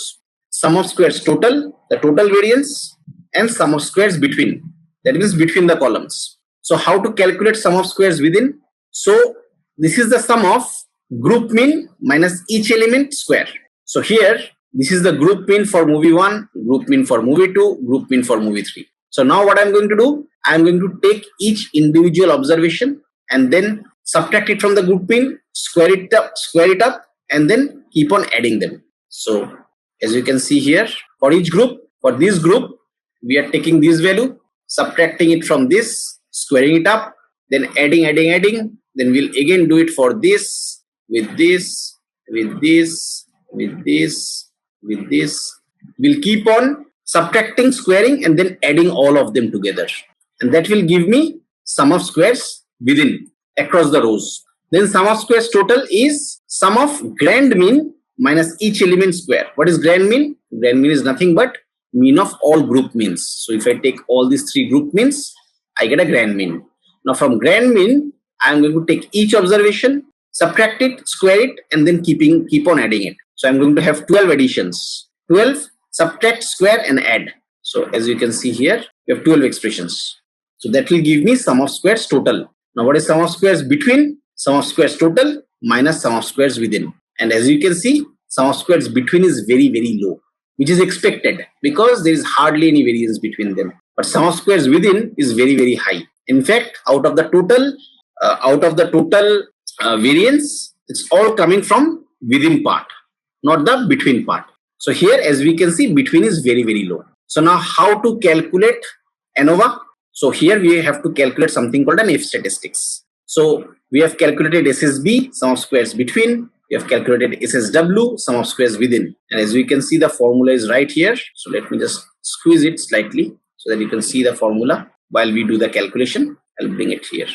sum of squares total, the total variance, and sum of squares between, that means between the columns. So how to calculate sum of squares within? So this is the sum of group mean minus each element square. So here this is the group mean for movie 1, group mean for movie 2, group mean for movie 3. So now what I'm going to do, I'm going to take each individual observation and then subtract it from the group mean, square it up, and then keep on adding them. So as you can see here, for each group, for this group, we are taking this value, subtracting it from this, squaring it up, then adding. Then we'll again do it for this, with this, with this, with this, with this. We'll keep on subtracting, squaring, and then adding all of them together. And that will give me sum of squares within, across the rows. Then sum of squares total is sum of grand mean minus each element square. What is grand mean? Grand mean is nothing but mean of all group means. So if I take all these three group means, I get a grand mean. Now from grand mean, I am going to take each observation, subtract it, square it, and then keep on adding it. So I'm going to have 12 additions. 12, subtract, square, and add. So as you can see here, we have 12 expressions. So that will give me sum of squares total. Now what is sum of squares between? Sum of squares total minus sum of squares within. And as you can see, sum of squares between is very, very low, which is expected because there is hardly any variance between them. But sum of squares within is very, very high. In fact, out of the total variance, it's all coming from within part, not the between part. So here, as we can see, between is very, very low. So now how to calculate ANOVA? So here we have to calculate something called an F statistics. So we have calculated SSB, sum of squares between. We have calculated SSW, sum of squares within. And as we can see, the formula is right here. So let me just squeeze it slightly so that you can see the formula while we do the calculation. I'll bring it here.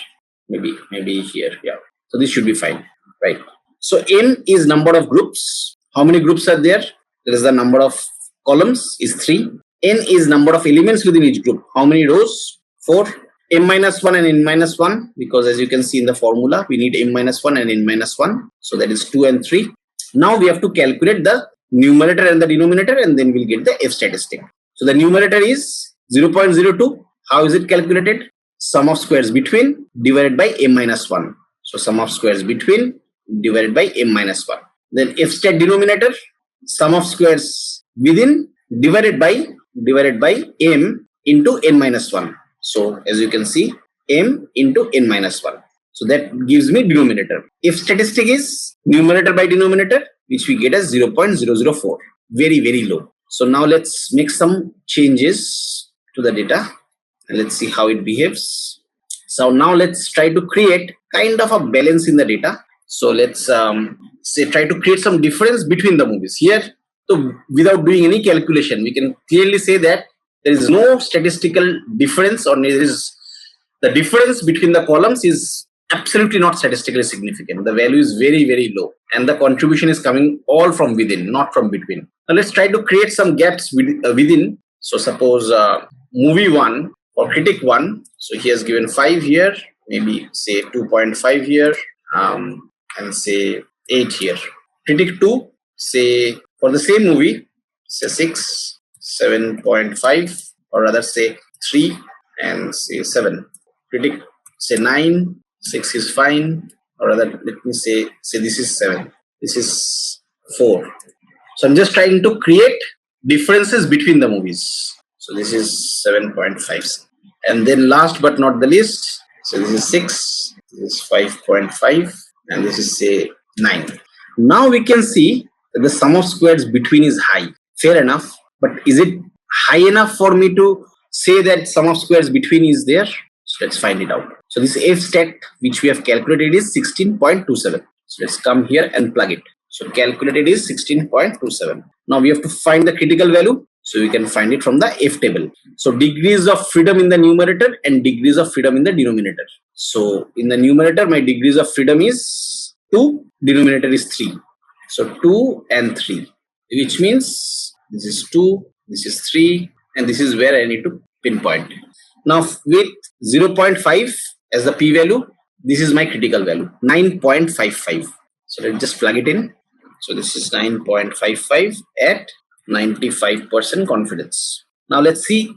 Maybe here. Yeah. So this should be fine. Right. So N is number of groups. How many groups are there? There is the number of columns is 3. N is number of elements within each group. How many rows? 4. M-1 and N-1, because as you can see in the formula, we need M-1 and N-1. So that is 2 and 3. Now we have to calculate the numerator and the denominator, and then we'll get the F statistic. So the numerator is 0.02. How is it calculated? Sum of squares between divided by M-1. So sum of squares between divided by M-1. Then F stat denominator, sum of squares within divided by M into N-1. So as you can see, M into N-1. So that gives me denominator. If statistic is numerator by denominator, which we get as 0.004. Very, very low. So now let's make some changes to the data and let's see how it behaves. So now let's try to create kind of a balance in the data. So let's try to create some difference between the movies. Here, so without doing any calculation, we can clearly say that there is no statistical difference, or there is the difference between the columns is absolutely not statistically significant. The value is very, very low, and the contribution is coming all from within, not from between. Now let's try to create some gaps within. So suppose movie 1 or critic 1. So he has given 5 here, maybe say 2.5 here, and say 8 here. Critic 2, say for the same movie, say 6. 7.5, or rather say 3 and say 7. Critic say 9, 6 is fine, or rather let me say this is 7, this is 4. So I'm just trying to create differences between the movies. So this is 7.5, and then last but not the least, so this is 6, this is 5.5, and this is say 9. Now we can see that the sum of squares between is high. Fair enough. But is it high enough for me to say that sum of squares between is there? So let's find it out. So this F stat which we have calculated is 16.27. So let's come here and plug it. So calculated is 16.27. Now we have to find the critical value. So we can find it from the F table. So degrees of freedom in the numerator and degrees of freedom in the denominator. So in the numerator, my degrees of freedom is 2, denominator is 3. So 2 and 3, which means this is 2, this is 3, and this is where I need to pinpoint. Now with 0.5 as the p-value, this is my critical value, 9.55. So let's just plug it in. So this is 9.55 at 95% confidence. Now let's see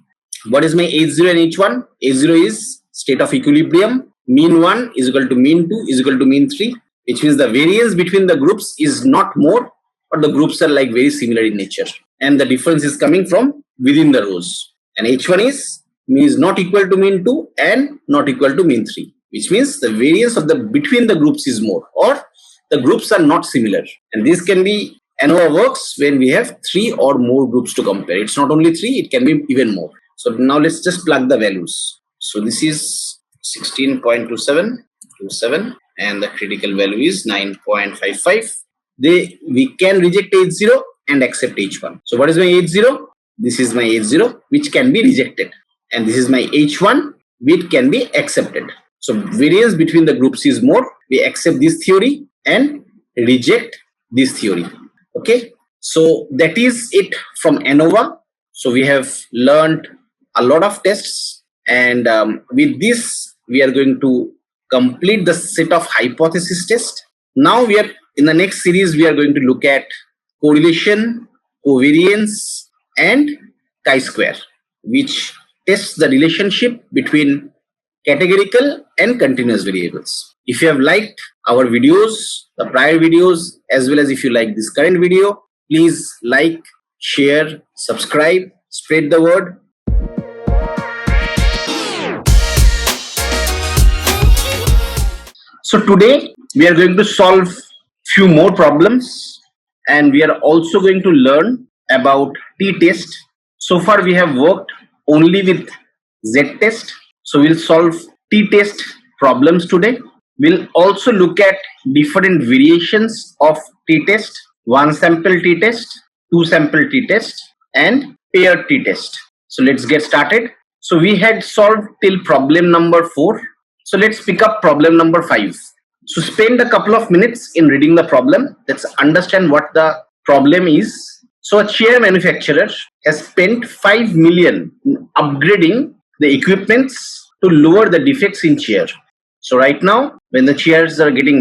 what is my H0 and H1. H0 is state of equilibrium. Mean 1 is equal to mean 2 is equal to mean 3, which means the variance between the groups is not more, but the groups are like very similar in nature. And the difference is coming from within the rows. And H1 is mean is not equal to mean 2 and not equal to mean 3, which means the variance of the between the groups is more, or the groups are not similar. And this can be ANOVA works when we have 3 or more groups to compare. It's not only 3, it can be even more. So now let's just plug the values. So this is 16.27 and the critical value is 9.55. We can reject H0 and accept H1. So what is my H0? This is my H0, which can be rejected, and this is my H1, which can be accepted. So variance between the groups is more. We accept this theory and reject this theory. Okay, so that is it from ANOVA. So we have learned a lot of tests, and with this we are going to complete the set of hypothesis test. Now we are in the next series, we are going to look at correlation, covariance, and chi-square, which tests the relationship between categorical and continuous variables. If you have liked our videos, the prior videos, as well as if you like this current video, please like, share, subscribe, spread the word. So today we are going to solve few more problems, and we are also going to learn about t-test. So far we have worked only with z-test. So we'll solve t-test problems today. We'll also look at different variations of t-test, one sample t-test, two sample t-test, and paired t-test. So let's get started. So we had solved till problem number 4. So let's pick up problem number 5. So spend a couple of minutes in reading the problem. Let's understand what the problem is. So a chair manufacturer has spent 5 million in upgrading the equipments to lower the defects in chair. So right now, when the chairs are getting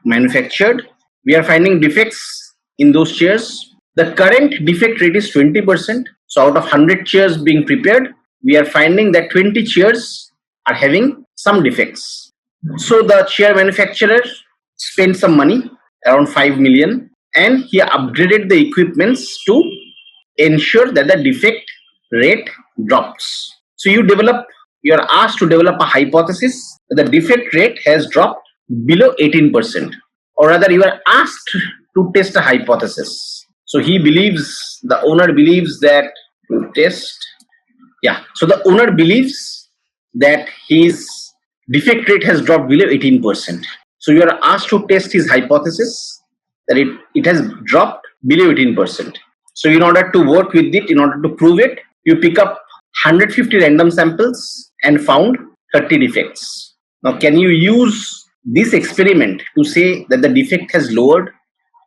manufactured, we are finding defects in those chairs. The current defect rate is 20%. So out of 100 chairs being prepared, we are finding that 20 chairs are having some defects. So the chair manufacturer spent some money, around 5 million, and he upgraded the equipments to ensure that the defect rate drops. So you are asked to develop a hypothesis that the defect rate has dropped below 18%, or rather you are asked to test a hypothesis. So the owner believes that his defect rate has dropped below 18%. So you are asked to test his hypothesis that it has dropped below 18%. So in order to work with it, in order to prove it, you pick up 150 random samples and found 30 defects. Now can you use this experiment to say that the defect has lowered,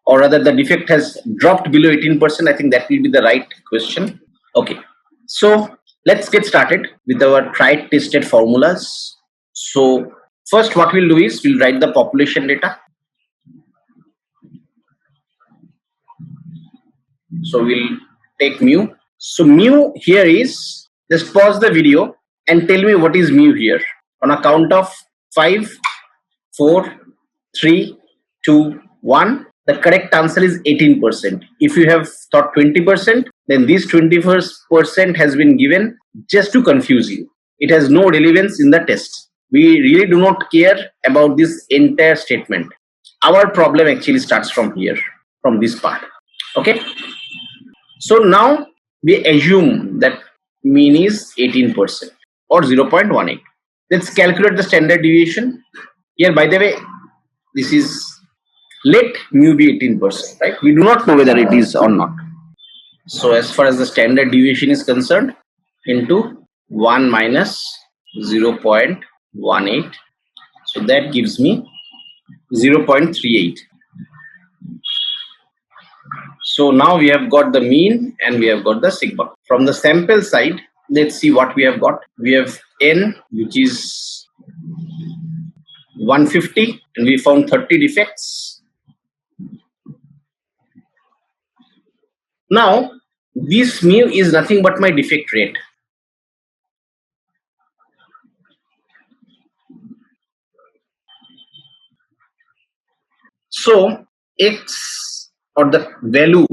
or rather the defect has dropped below 18%? I think that will be the right question. Okay, so let's get started with our tried tested formulas. So first what we'll do is we'll write the population data. So we'll take mu. So mu here is, just pause the video and tell me what is mu here. On a count of 5, 4, 3, 2, 1. The correct answer is 18%. If you have thought 20%, then this 21% has been given just to confuse you. It has no relevance in the test. We really do not care about this entire statement. Our problem actually starts from here, from this part. Okay. So now we assume that mean is 18% or 0.18. Let's calculate the standard deviation. Here, by the way, this is, let mu be 18%, right? We do not know whether it is or not. So as far as the standard deviation is concerned, into 1 minus 0.18. So that gives me 0.38. So now we have got the mean and we have got the sigma. From the sample side, let's see what we have got. We have n, which is 150, and we found 30 defects. Now this mu is nothing but my defect rate. So x, or the value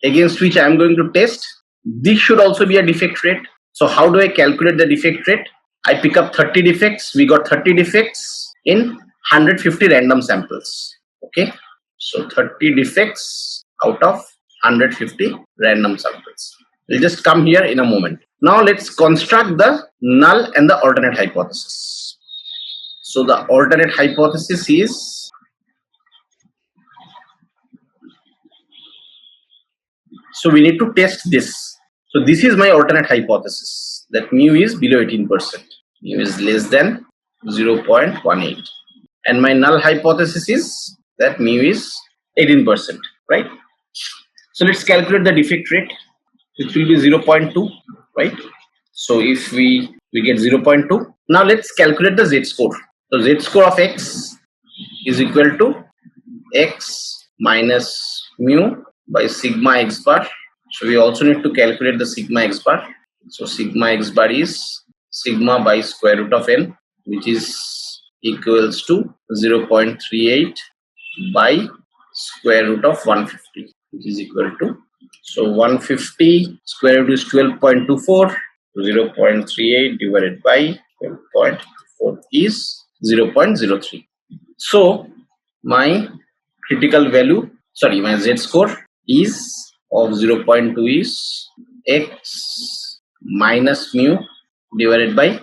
against which I am going to test, this should also be a defect rate. So how do I calculate the defect rate? I pick up 30 defects. We got 30 defects in 150 random samples. Okay, so 30 defects out of 150 random samples. We'll just come here in a moment. Now let's construct the null and the alternate hypothesis. So the alternate hypothesis is, so we need to test this. So this is my alternate hypothesis, that mu is below 18%, mu is less than 0.18, and my null hypothesis is that mu is 18%, right? So let's calculate the defect rate, which will be 0.2, right? So if we get 0.2, now let's calculate the z-score. So z-score of x is equal to x minus mu by sigma x bar. So we also need to calculate the sigma x bar. So sigma x bar is sigma by square root of n, which is equals to 0.38 by square root of 150, which is equal to, so 150 square root is 12.24, 0.38 divided by 12.24 is 0.03. So my critical value, sorry, my z-score is of 0.2 is x minus mu divided by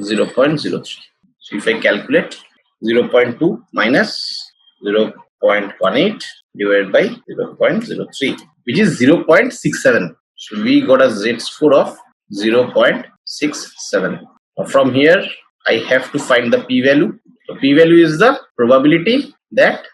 0.03. So if I calculate 0.2 minus 0.18 divided by 0.03, which is 0.67. So we got a z-score of 0.67. From here I have to find the p-value. So p-value is the probability that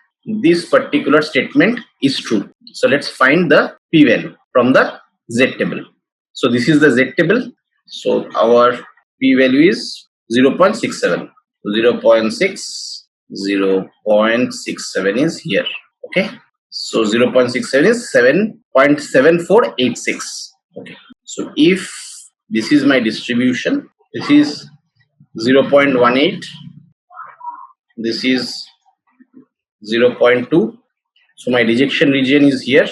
this particular statement is true. So let's find the p-value from the z table. So this is the z table. So our p-value is 0.67. 0.67 is here. Okay, so 0.67 is 7.7486. Okay, so if this is my distribution, this is 0.18, this is 0.2, so my rejection region is here.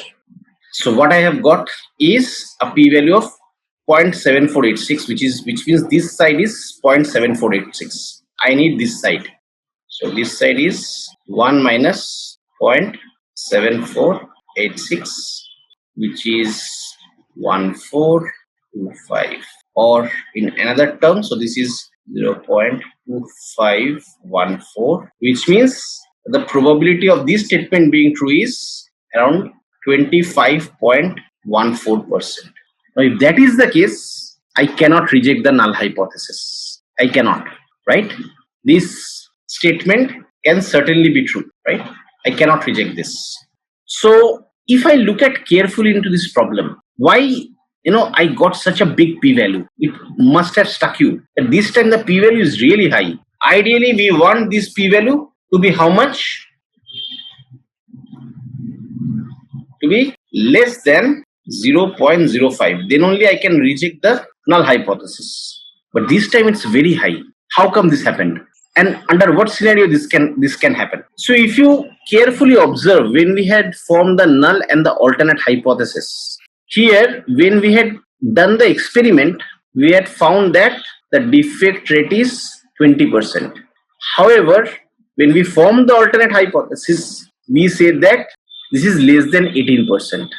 So what I have got is a p-value of 0.7486, which means this side is 0.7486. I need this side. So this side is 1 minus 0.7486, which is 1425, or in another term, so this is 0.2514, which means the probability of this statement being true is around 25.14%. Now if that is the case, I cannot reject the null hypothesis. I cannot, right? This statement can certainly be true, right? I cannot reject this. So if I look at carefully into this problem, why I got such a big p-value? It must have struck you that this time the p-value is really high. Ideally we want this p-value to be how much? To be less than 0.05. Then only I can reject the null hypothesis. But this time it's very high. How come this happened? And under what scenario this can happen? So if you carefully observe, when we had formed the null and the alternate hypothesis, here when we had done the experiment, we had found that the defect rate is 20%. However, when we formed the alternate hypothesis, we said that this is less than 18%.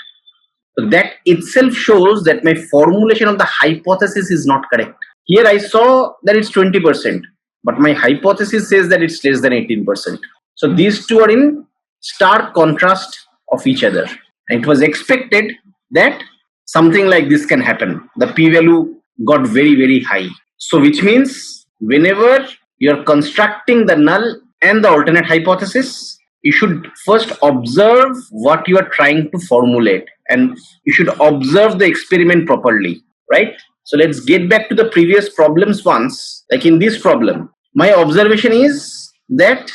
So that itself shows that my formulation of the hypothesis is not correct. Here I saw that it's 20%, but my hypothesis says that it's less than 18%. So these two are in stark contrast of each other. And it was expected that something like this can happen. The p-value got very, very high. So which means whenever you're constructing the null and the alternate hypothesis, you should first observe what you are trying to formulate, and you should observe the experiment properly, right? So let's get back to the previous problems once. Like in this problem, my observation is that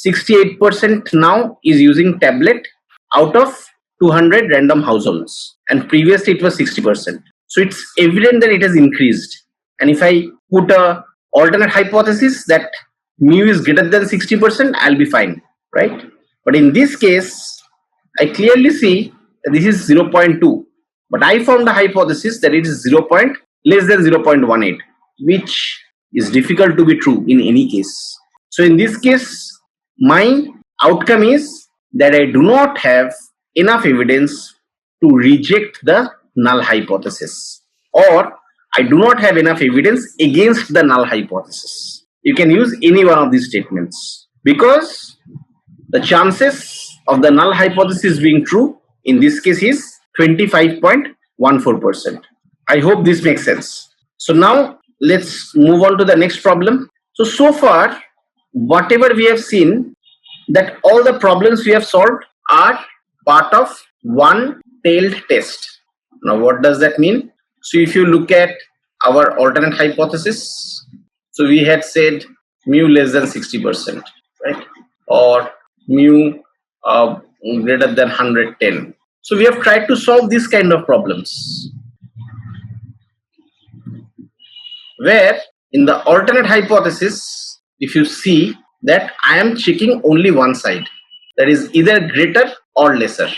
68% now is using tablet out of 200 random households. and previously it was 60%. So it's evident that it has increased. And if I put a alternate hypothesis that mu is greater than 60%, I'll be fine, right? But in this case, I clearly see that this is 0.2. But I found a hypothesis that it is less than 0.18, which is difficult to be true in any case. So in this case, my outcome is that I do not have enough evidence to reject the null hypothesis, or I do not have enough evidence against the null hypothesis. You can use any one of these statements because the chances of the null hypothesis being true in this case is 25.14%. I hope this makes sense. So now let's move on to the next problem. So far, whatever we have seen, that all the problems we have solved are part of one-tailed test. Now what does that mean? So if you look at our alternate hypothesis, so we had said mu less than 60%, right? Or mu greater than 110. So we have tried to solve this kind of problems, where in the alternate hypothesis, if you see that I am checking only one side, that is either greater or lesser.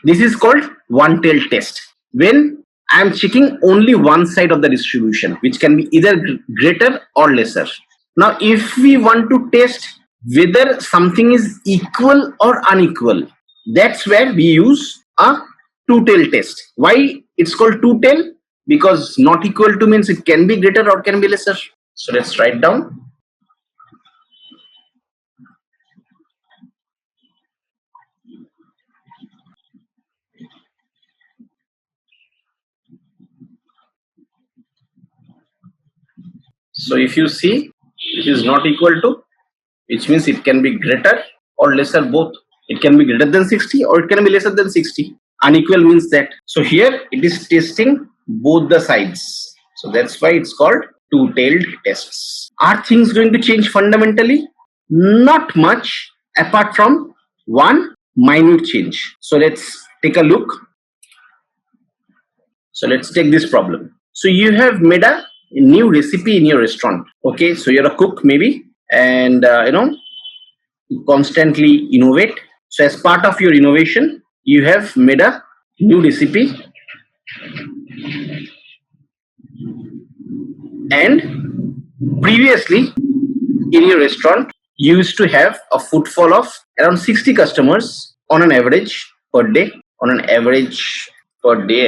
This is called one-tailed test. When I am checking only one side of the distribution, which can be either greater or lesser. Now, if we want to test whether something is equal or unequal, that's where we use a two-tailed test. Why it's called two-tailed? Because not equal to means it can be greater or can be lesser. So let's write down. So if you see, it is not equal to, which means it can be greater or lesser both. It can be greater than 60 or it can be lesser than 60. Unequal means that. So here it is testing both the sides. So that's why it's called two-tailed tests. Are things going to change fundamentally? Not much, apart from one minute change. So let's take a look. So let's take this problem. So you have made a new recipe in your restaurant. Okay, so you're a cook maybe, and you constantly innovate. So as part of your innovation, you have made a new recipe, and previously in your restaurant you used to have a footfall of around 60 customers on an average per day, I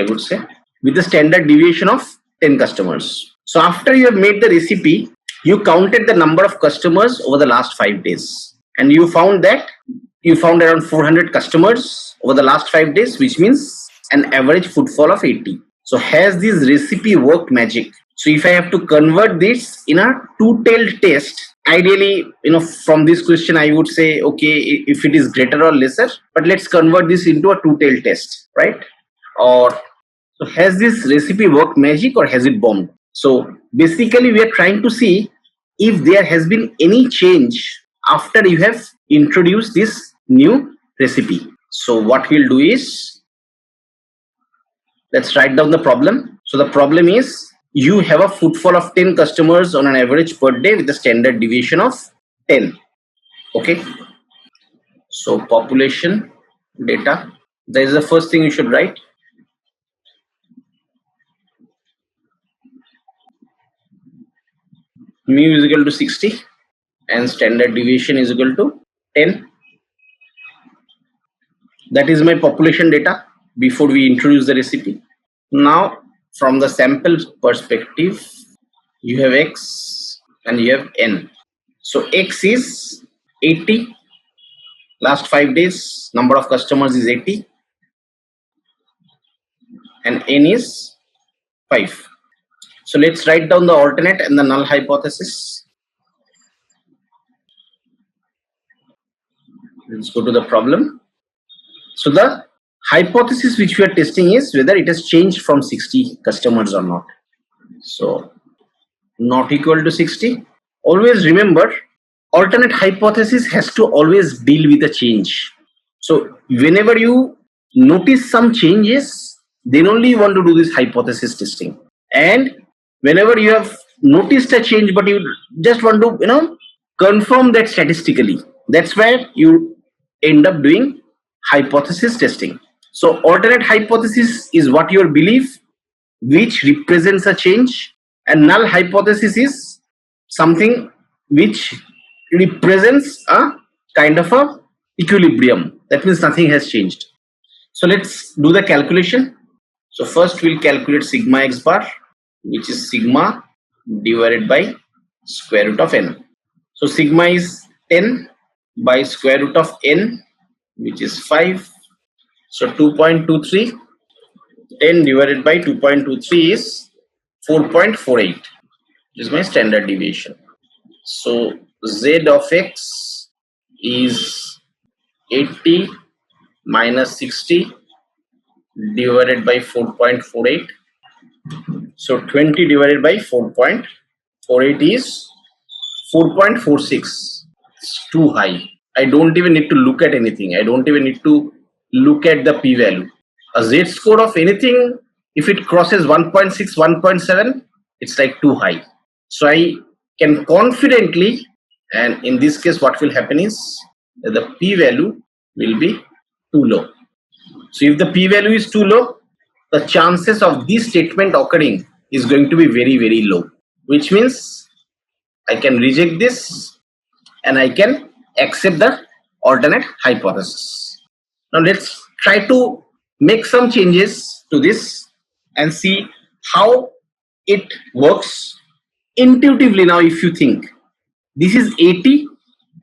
would say, with a standard deviation of 10 customers. So after you have made the recipe, you counted the number of customers over the last 5 days, and you found around 400 customers over the last 5 days, which means an average footfall of 80. So has this recipe worked magic? So if I have to convert this in a two-tailed test, ideally, from this question, I would say, okay, if it is greater or lesser, but let's convert this into a two-tailed test, right? Or so has this recipe worked magic or has it bombed? So basically, we are trying to see if there has been any change after you have introduced this new recipe. So what we'll do is, let's write down the problem. So the problem is, you have a footfall of 10 customers on an average per day with a standard deviation of 10. Okay. So population data, that is the first thing you should write. Mu is equal to 60 and standard deviation is equal to 10. That is my population data before we introduce the recipe. Now, from the sample perspective, you have X and you have N. So X is 80. Last 5 days, number of customers is 80. And N is 5. So let's write down the alternate and the null hypothesis. Let's go to the problem. So the hypothesis which we are testing is whether it has changed from 60 customers or not. So not equal to 60. Always remember, alternate hypothesis has to always deal with a change. So whenever you notice some changes, then only you want to do this hypothesis testing. And whenever you have noticed a change but you just want to confirm that statistically, that's where you end up doing hypothesis testing. So alternate hypothesis is what your belief which represents a change, and null hypothesis is something which represents a kind of a equilibrium. That means nothing has changed. So let's do the calculation. So first we'll calculate sigma x bar, which is sigma divided by square root of n. So sigma is 10 by square root of n, which is 5. So 2.23. 10 divided by 2.23 is 4.48. This is my standard deviation. So z of x is 80 minus 60 divided by 4.48. So 20 divided by 4.48 is 4.46. It's too high. I don't even need to look at anything. I don't even need to look at the p-value. A z-score of anything, if it crosses 1.6, 1.7, it's like too high. So I can confidently, and in this case what will happen is that the p-value will be too low. So if the p-value is too low, the chances of this statement occurring is going to be very, very low, which means I can reject this and I can accept the alternate hypothesis. Now let's try to make some changes to this and see how it works intuitively. Now if you think this is 80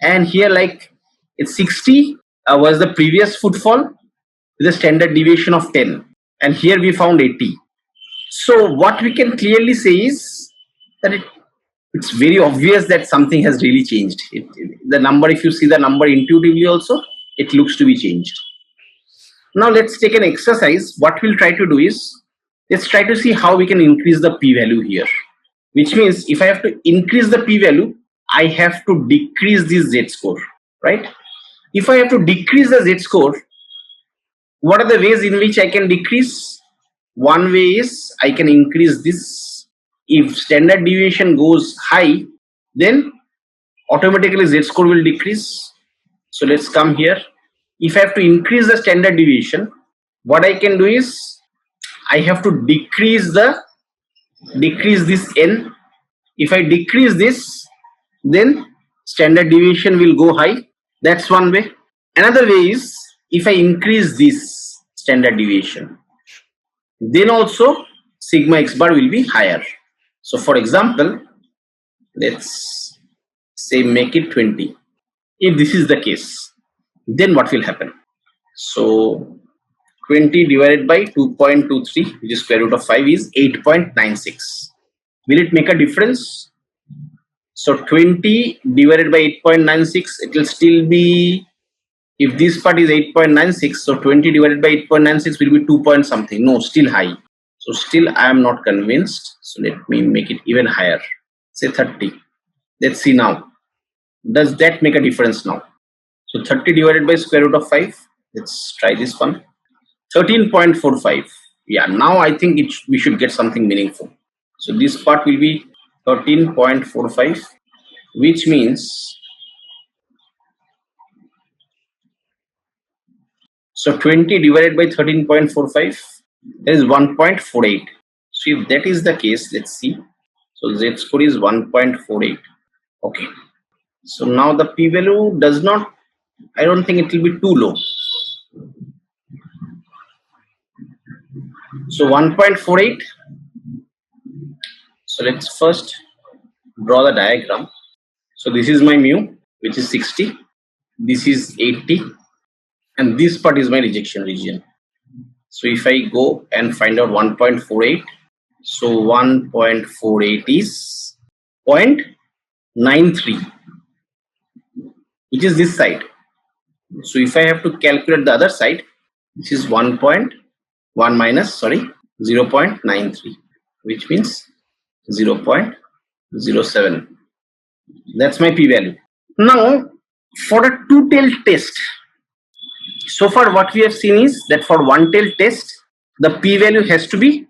and here like it's 60 was the previous footfall with a standard deviation of 10, and here we found 80. So what we can clearly say is that it's very obvious that something has really changed. The number, if you see the number intuitively also, it looks to be changed. Now let's take an exercise. What we'll try to do is, let's try to see how we can increase the p-value here. Which means if I have to increase the p-value, I have to decrease this z-score, right? If I have to decrease the z-score, what are the ways in which I can decrease? One way is I can increase this. If standard deviation goes high, then automatically z-score will decrease. So let's come here. If I have to increase the standard deviation, what I can do is I have to decrease this n. If I decrease this, then standard deviation will go high. That's one way. Another way is if I increase this standard deviation, then also sigma x bar will be higher. So for example, let's say make it 20. If this is the case, then what will happen? So 20 divided by 2.23, which is square root of 5, is 8.96. Will it make a difference? So 20 divided by 8.96, it will still be, if this part is 8.96, so 20 divided by 8.96 will be 2 point something. No, still high. So still I am not convinced. So let me make it even higher. Say 30. Let's see now. Does that make a difference now? So 30 divided by square root of 5. Let's try this one. 13.45. Yeah, now I think we should get something meaningful. So this part will be 13.45, which means, so 20 divided by 13.45, that is 1.48. So if that is the case, let's see. So z-score is 1.48. Okay. So now the p-value does not, I don't think it will be too low. So 1.48. So let's first draw the diagram. So this is my mu, which is 60. This is 80. And this part is my rejection region. So if I go and find out 1.48, so 1.48 is 0.93, which is this side. So if I have to calculate the other side, this is 1.1 minus 0.93, which means 0.07. That's my p-value. Now for a two-tailed test, so far what we have seen is that for one-tailed test, the p-value has to be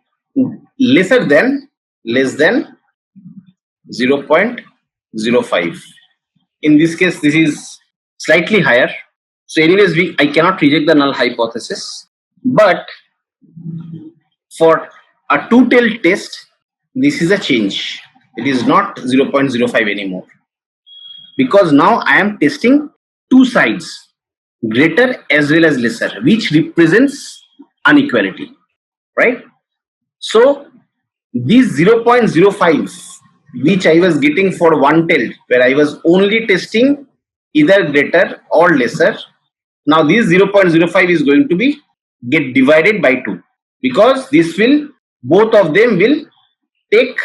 less than 0.05. In this case, this is slightly higher. So anyways, I cannot reject the null hypothesis. But for a two-tailed test, this is a change. It is not 0.05 anymore. Because now I am testing two sides, greater as well as lesser, which represents inequality, right? So these 0.05, which I was getting for one tailed, where I was only testing either greater or lesser, now this 0.05 is going to be get divided by 2, because this will, both of them will take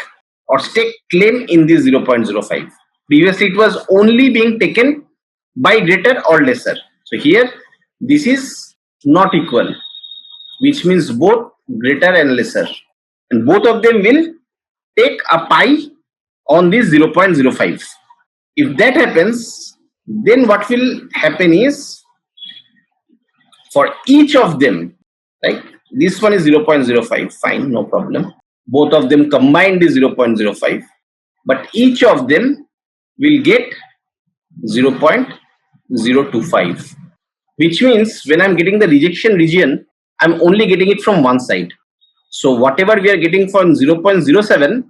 or stake claim in this 0.05. Previously it was only being taken by greater or lesser. So here this is not equal, which means both greater and lesser, and both of them will take a pi on this 0.05. If that happens, then what will happen is, for each of them, like this one is 0.05, fine, no problem. Both of them combined is 0.05, but each of them will get 0.025, which means when I'm getting the rejection region, I'm only getting it from one side. So whatever we are getting from 0.07,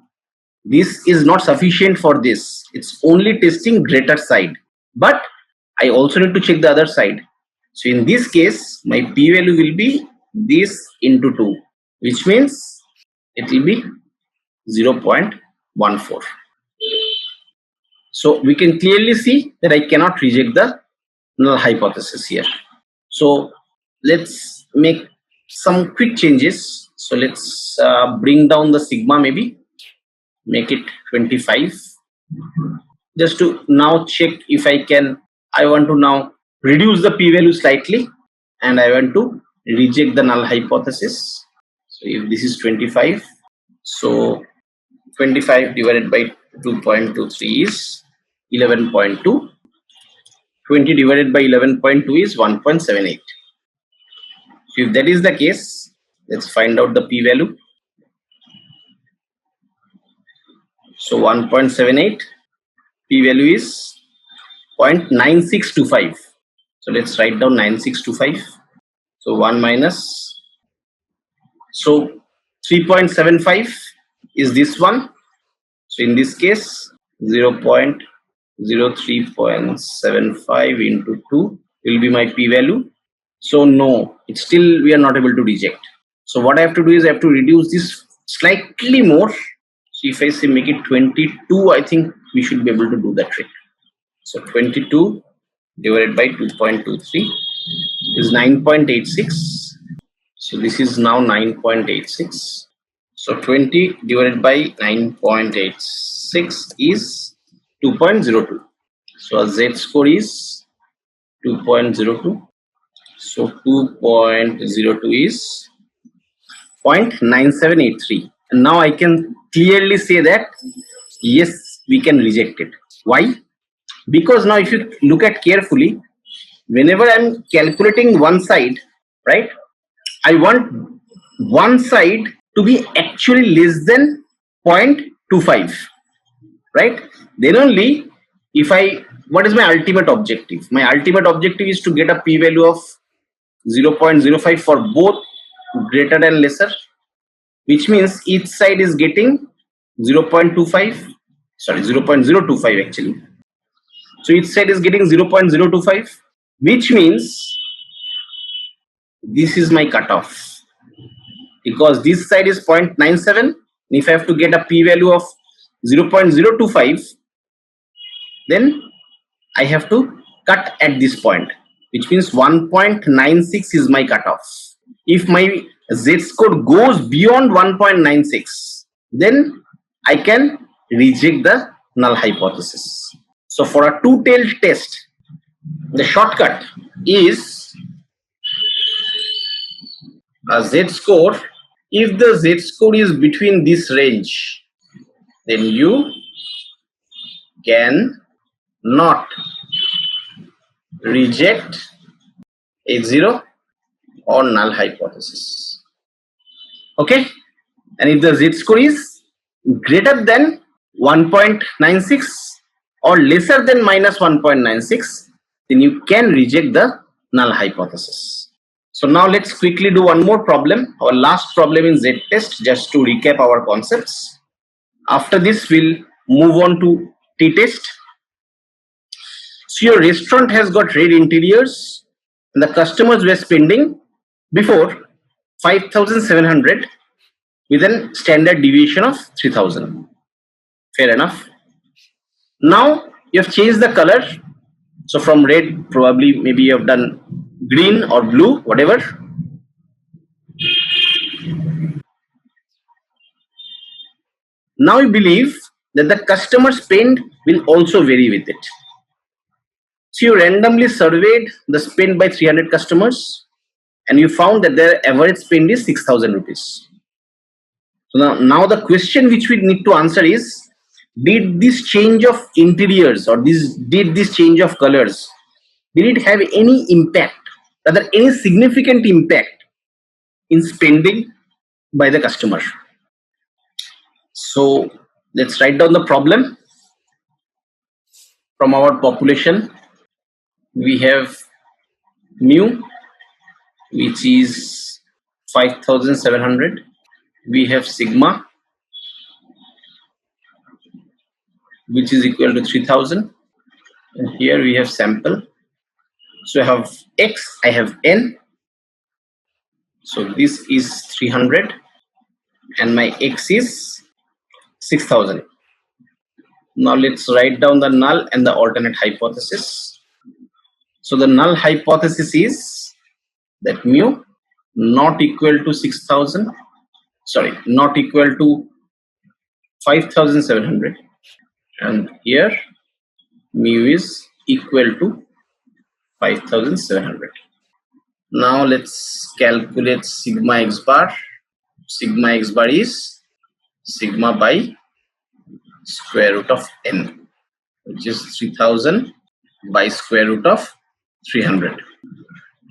this is not sufficient for this. It's only testing greater side, but I also need to check the other side. So in this case, my p-value will be this into 2, which means it will be 0.14. So we can clearly see that I cannot reject the null hypothesis here. So let's make some quick changes. So let's bring down the sigma, maybe make it 25, just to now check if I can. I want to now reduce the p-value slightly, and I want to reject the null hypothesis. So if this is 25, so 25 divided by 2.23 is 11.2. 20 divided by 11.2 is 1.78. So if that is the case, let's find out the p-value. So 1.78, p-value is 0.9625. So let's write down 9625. So 1 minus, so 3.75 is this one. So in this case, 0.03.75 into 2 will be my p-value. So no, it's still we are not able to reject. So what I have to do is I have to reduce this slightly more. So if I say make it 22, I think we should be able to do that trick. So 22 divided by 2.23 is 9.86. So this is now 9.86. So 20 divided by 9.86 is 2.02. So our Z score is 2.02. So 2.02 is 0.9783. And now I can clearly say that yes, we can reject it. Why? Because now if you look at carefully, whenever I'm calculating one side, right, I want one side to be actually less than 0.25, right? Then only if what is my ultimate objective? My ultimate objective is to get a p-value of 0.05 for both greater and lesser, which means each side is getting 0.25, sorry, 0.025 actually. So each side is getting 0.025, which means this is my cutoff, because this side is 0.97. If I have to get a p-value of 0.025, then I have to cut at this point, which means 1.96 is my cutoff. If my z-score goes beyond 1.96, then I can reject the null hypothesis. So for a two-tailed test, the shortcut is a z-score. If the z-score is between this range, then you can not reject H0 or null hypothesis. Okay, and if the z-score is greater than 1.96 or lesser than minus 1.96, then you can reject the null hypothesis. So now let's quickly do one more problem, our last problem in z-test, just to recap our concepts. After this we'll move on to t-test. So your restaurant has got red interiors and the customers were spending before 5,700 with a standard deviation of 3,000. Fair enough. Now you have changed the color. So from red, probably maybe you have done green or blue, whatever. Now you believe that the customer spend will also vary with it. So you randomly surveyed the spend by 300 customers and you found that their average spend is 6,000 rupees. So now the question which we need to answer is, did this change of interiors or did this change of colors, did it have any impact, rather any significant impact in spending by the customer? So let's write down the problem. From our population, we have mu, which is 5,700. We have sigma, which is equal to 3,000. And here we have sample. So I have x, I have n. So this is 300 and my x is 6,000. Now let's write down the null and the alternate hypothesis. So the null hypothesis is that mu not equal to 6,000, sorry, not equal to 5,700, and here mu is equal to 5,700. Now let's calculate sigma x bar. Sigma x bar is sigma by square root of n, which is 3,000 by square root of 300.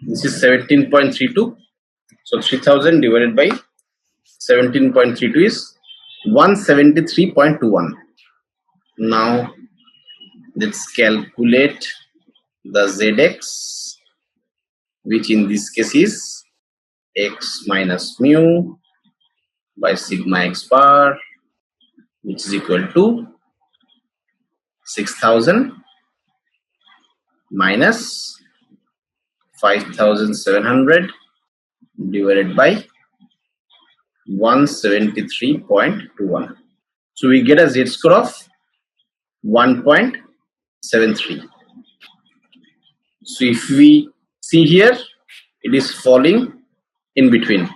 This is 17.32. So 3,000 divided by 17.32 is 173.21. Now let's calculate the zx, which in this case is x minus mu by sigma x bar, which is equal to 6,000 minus 5,700 divided by 173.21. So we get a z-score of 1.73. So if we see here, it is falling in between,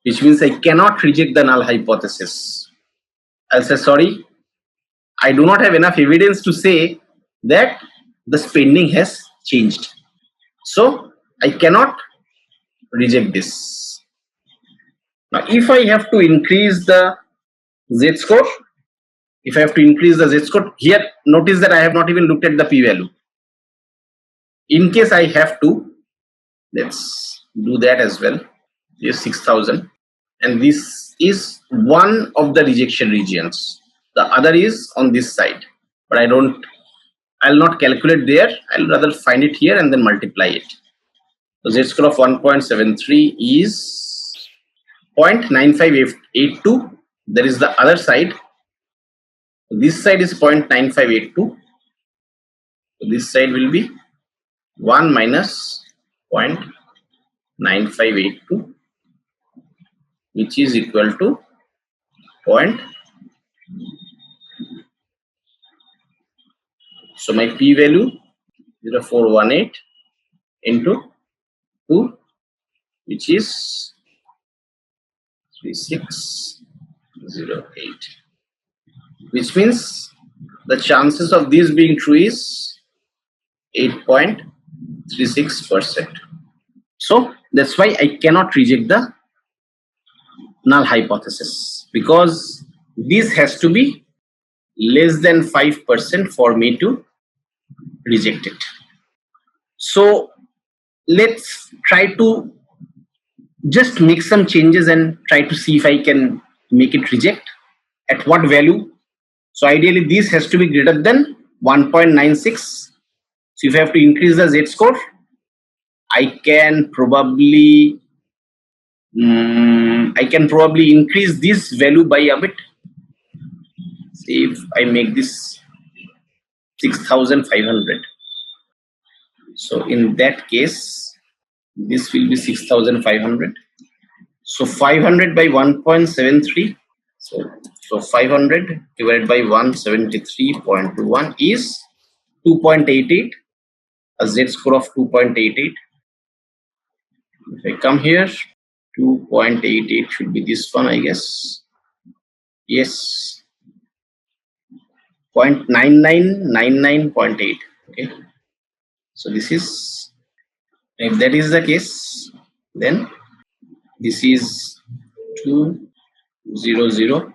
which means I cannot reject the null hypothesis. I'll say, sorry, I do not have enough evidence to say that the spending has changed. So I cannot reject this. Now if I have to increase the z-score, here notice that I have not even looked at the p-value. In case I have to, let's do that as well. Here's 6,000, and this is one of the rejection regions. The other is on this side, but I'll not calculate there. I'll rather find it here and then multiply it. So z-score of 1.73 is 0.9582. There is the other side. This side is 0.9582. So this side will be 1 minus 0.9582, which is equal to 0. So my p-value 0.418 into 2, which is 3608, which means the chances of this being true is 8.36%. So that's why I cannot reject the null hypothesis, because this has to be less than 5% for me to reject it. So let's try to just make some changes and try to see if I can make it reject. At what value? So ideally this has to be greater than 1.96. So if I have to increase the z-score, I can probably increase this value by a bit. See if I make this 6,500. So in that case, this will be 6,500. So 500 by 1.73. So 500 divided by 173.21 is 2.88. A z-score of 2.88. If I come here, 2.88 should be this one, I guess. Yes, 0.9999.8. Okay, so this is, if that is the case, then this is 200,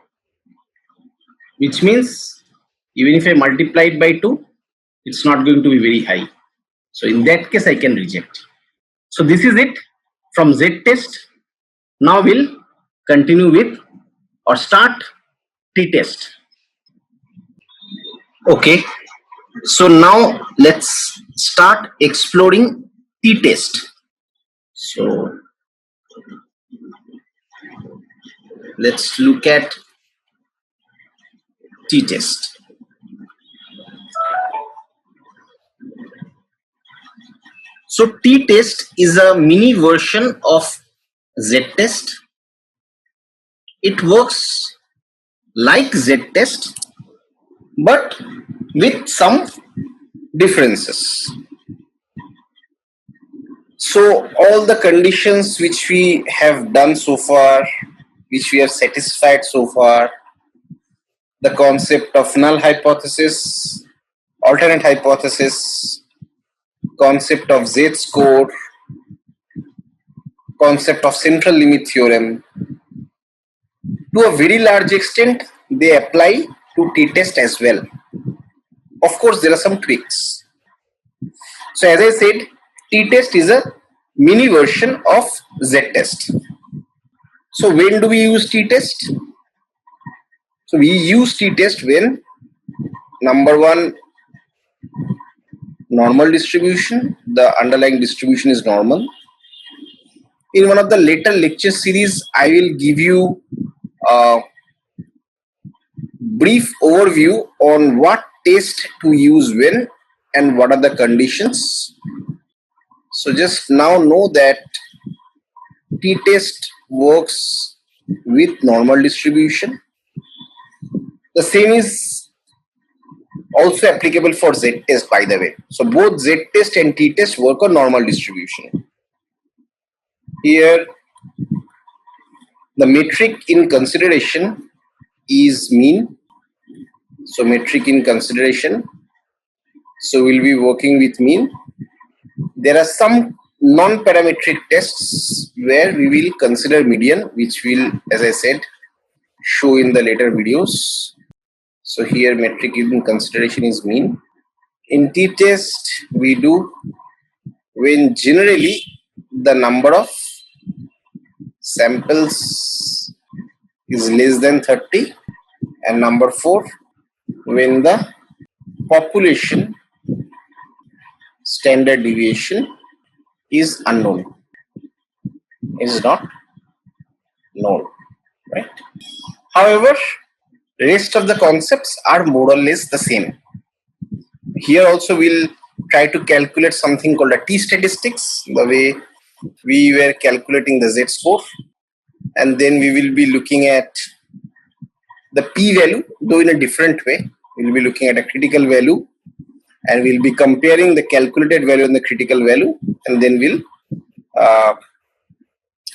which means even if I multiply it by 2, it's not going to be very high. So in that case I can reject. So this is it from z-test. Now we'll continue with or start t-test. Okay, so now let's start exploring t-test. So let's look at t-test. So t-test is a mini version of z-test. It works like z-test but with some differences. So all the conditions which we have done so far, which we have satisfied so far, the concept of null hypothesis, alternate hypothesis, concept of z-score, concept of central limit theorem, to a very large extent they apply to t-test as well. Of course there are some tweaks. So as I said, t-test is a mini version of z-test. So when do we use t-test? So we use t-test when, number one, normal distribution, the underlying distribution is normal. In one of the later lecture series, I will give you a brief overview on what test to use when and what are the conditions. So just now know that t-test works with normal distribution. The same is also applicable for z-test, by the way. So both z-test and t-test work on normal distribution. Here the metric in consideration is mean. So metric in consideration, so we'll be working with mean. There are some non-parametric tests where we will consider median, which will, as I said, show in the later videos. So here metric in consideration is mean. In t-test we do when generally the number of samples is less than 30, and number 4, when the population standard deviation is unknown, is not known, right? However, rest of the concepts are more or less the same. Here also we'll try to calculate something called a t-statistics, the way we were calculating the z-score, and then we will be looking at the p-value, though in a different way. We'll be looking at a critical value and we'll be comparing the calculated value and the critical value, and then we'll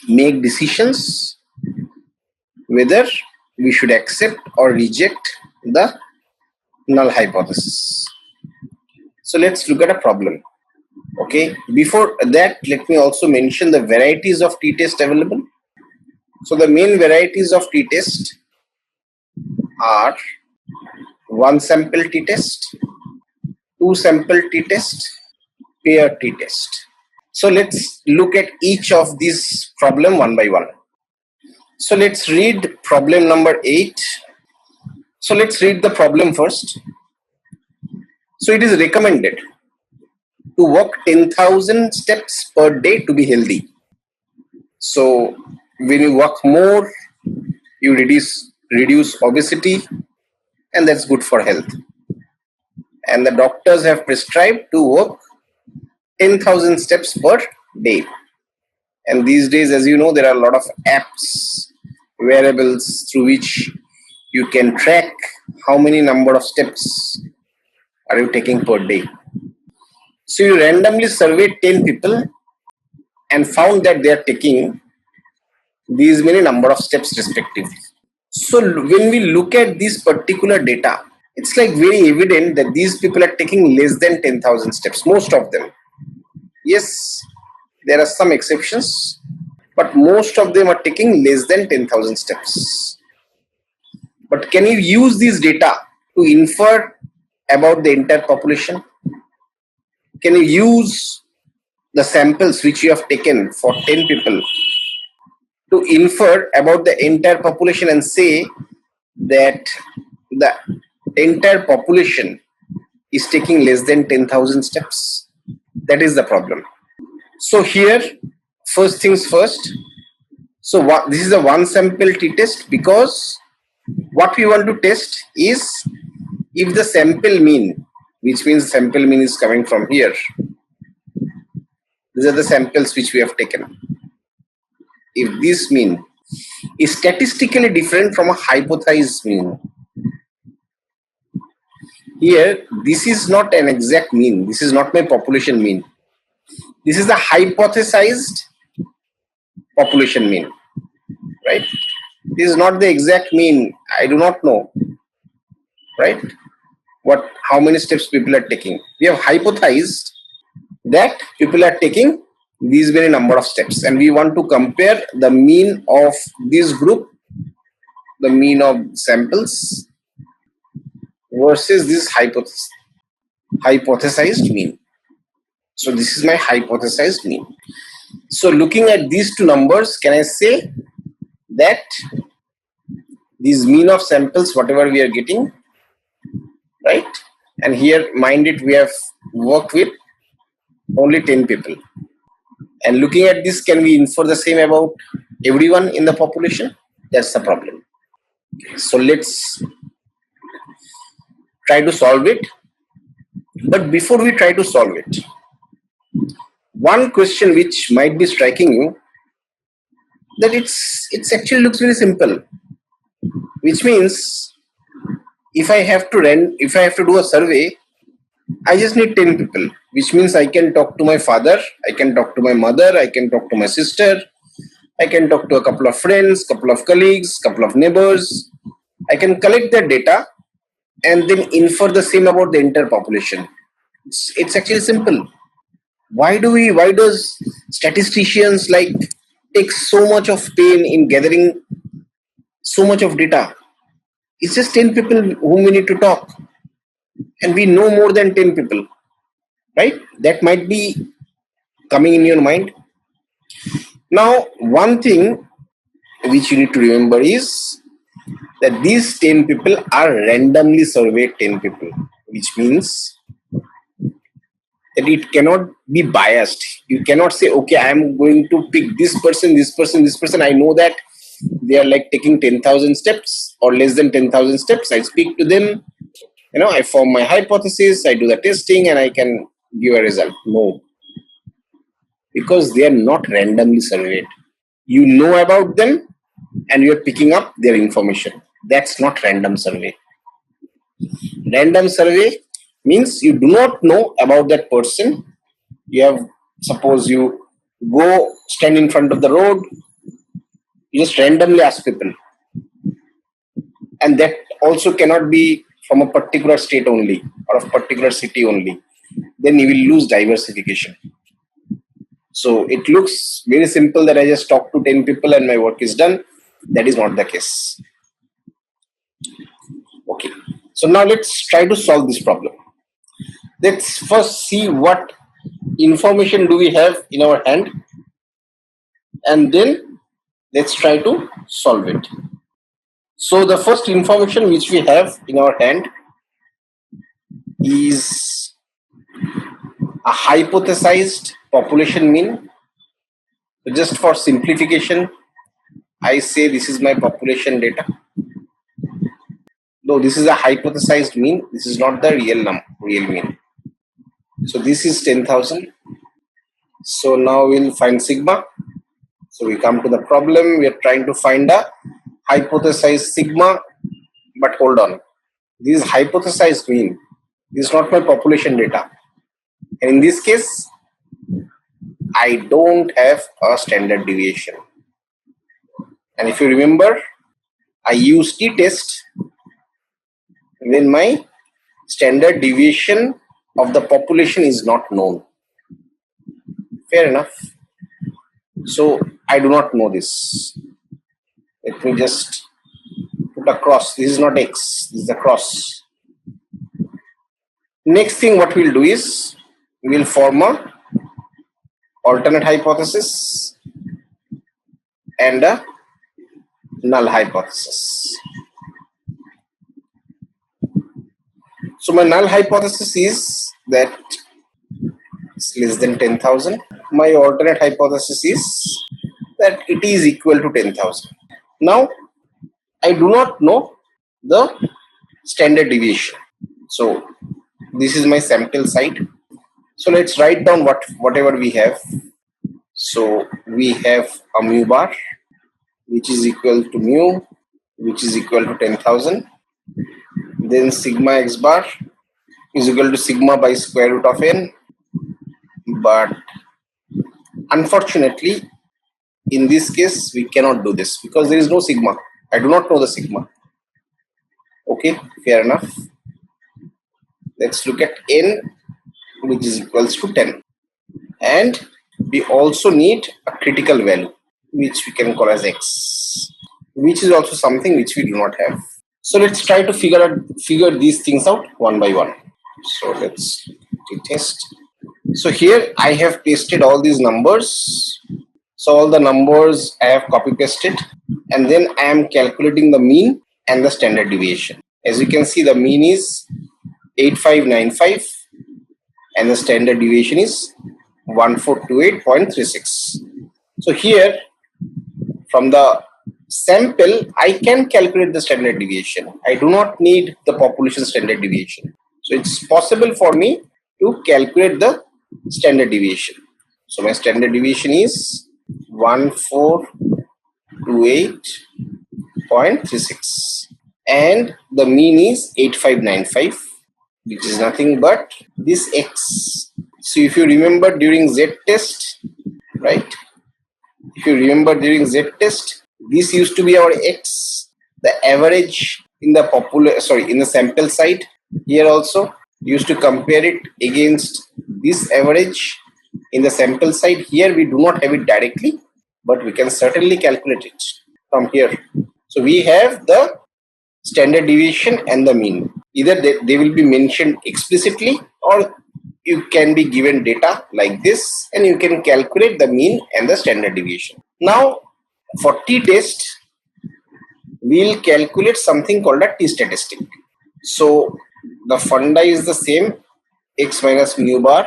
make decisions whether we should accept or reject the null hypothesis. So let's look at a problem. Okay, before that, let me also mention the varieties of t-test available. So the main varieties of t-test are one sample t-test, two sample t-test, pair t-test. So let's look at each of these problem one by one. So let's read problem number 8. So let's read the problem first. So it is recommended to walk 10,000 steps per day to be healthy. So when you walk more, you reduce obesity, and that's good for health. And the doctors have prescribed to walk 10,000 steps per day. And these days, as you know, there are a lot of apps, wearables through which you can track how many number of steps are you taking per day. So you randomly surveyed 10 people and found that they are taking these many number of steps respectively. So when we look at this particular data, it's like very evident that these people are taking less than 10,000 steps, most of them. Yes, there are some exceptions, but most of them are taking less than 10,000 steps. But can you use this data to infer about the entire population? Can you use the samples which you have taken for 10 people to infer about the entire population and say that the entire population is taking less than 10,000 steps? That is the problem. So here, first things first. So this is a one sample t-test, because what we want to test is if the sample mean, which means sample mean is coming from here. These are the samples which we have taken. If this mean is statistically different from a hypothesized mean. Here, this is not an exact mean. This is not my population mean. This is the hypothesized population mean, right? This is not the exact mean. I do not know, right? How many steps people are taking. We have hypothesized that people are taking these many number of steps, and we want to compare the mean of this group, the mean of samples, versus this hypothesized mean. So this is my hypothesized mean. So looking at these two numbers, can I say that this mean of samples, whatever we are getting, right? And here, mind it, we have worked with only 10 people. And looking at this, can we infer the same about everyone in the population? That's the problem. So let's try to solve it. But before we try to solve it, one question which might be striking you, that it's actually looks very simple, which means if I have to do a survey, I just need 10 people, which means I can talk to my father, I can talk to my mother, I can talk to my sister, I can talk to a couple of friends, couple of colleagues, couple of neighbors. I can collect that data and then infer the same about the entire population. It's actually simple. Why does statisticians take so much of pain in gathering so much of data? It's just 10 people whom we need to talk, and we know more than 10 people, right? That might be coming in your mind. Now, one thing which you need to remember is that these 10 people are randomly surveyed 10 people, which means that it cannot be biased. You cannot say, okay, I am going to pick this person, this person, this person. I know that they are taking 10,000 steps or less than 10,000 steps. I speak to them, I form my hypothesis, I do the testing, and I can give a result. No, because they are not randomly surveyed. You know about them and you are picking up their information. That's not random survey. Random survey means you do not know about that person. Suppose you go stand in front of the road, you just randomly ask people, and that also cannot be from a particular state only or a particular city only. Then you will lose diversification. So it looks very simple that I just talk to 10 people and my work is done. That is not the case. Okay, so now let's try to solve this problem. Let's first see what information do we have in our hand, and then let's try to solve it. So the first information which we have in our hand is a hypothesized population mean. So just for simplification, I say this is my population data. Though this is a hypothesized mean, this is not the real mean. So this is 10,000. So now we'll find sigma. So we come to the problem. We are trying to find a hypothesized sigma, but hold on. This is hypothesized mean. This is not my population data. And in this case, I don't have a standard deviation. And if you remember, I use t-test when my standard deviation of the population is not known. Fair enough. So I do not know this. Let me just put a cross. This is not x, this is a cross. Next thing what we'll do is we'll form a alternate hypothesis and a null hypothesis. So my null hypothesis is that it's less than 10,000. My alternate hypothesis is that it is equal to 10,000. Now I do not know the standard deviation. So this is my sample site. So let's write down whatever we have. So we have a mu bar, which is equal to mu, which is equal to 10,000. Then sigma x bar is equal to sigma by square root of n. But unfortunately, in this case, we cannot do this because there is no sigma. I do not know the sigma. Okay, fair enough. Let's look at n, which is equals to 10. And we also need a critical value, which we can call as x, which is also something which we do not have. So let's try to figure these things out one by one. So let's test. So here I have pasted all these numbers. So all the numbers I have copy pasted, and then I am calculating the mean and the standard deviation. As you can see, the mean is 8595 and the standard deviation is 1428.36. So here from the sample I can calculate the standard deviation. I do not need the population standard deviation. So it's possible for me to calculate the standard deviation. So my standard deviation is 1428.36 and the mean is 8595, which is nothing but this x. So if you remember during z test, right? If you remember during z test, this used to be our x, the average in the in the sample site. Here also used to compare it against this average in the sample site. Here we do not have it directly, but we can certainly calculate it from here. So we have the standard deviation and the mean. Either they will be mentioned explicitly, or you can be given data like this and you can calculate the mean and the standard deviation. Now for t-test, we'll calculate something called a t-statistic. So the funda is the same, x minus mu bar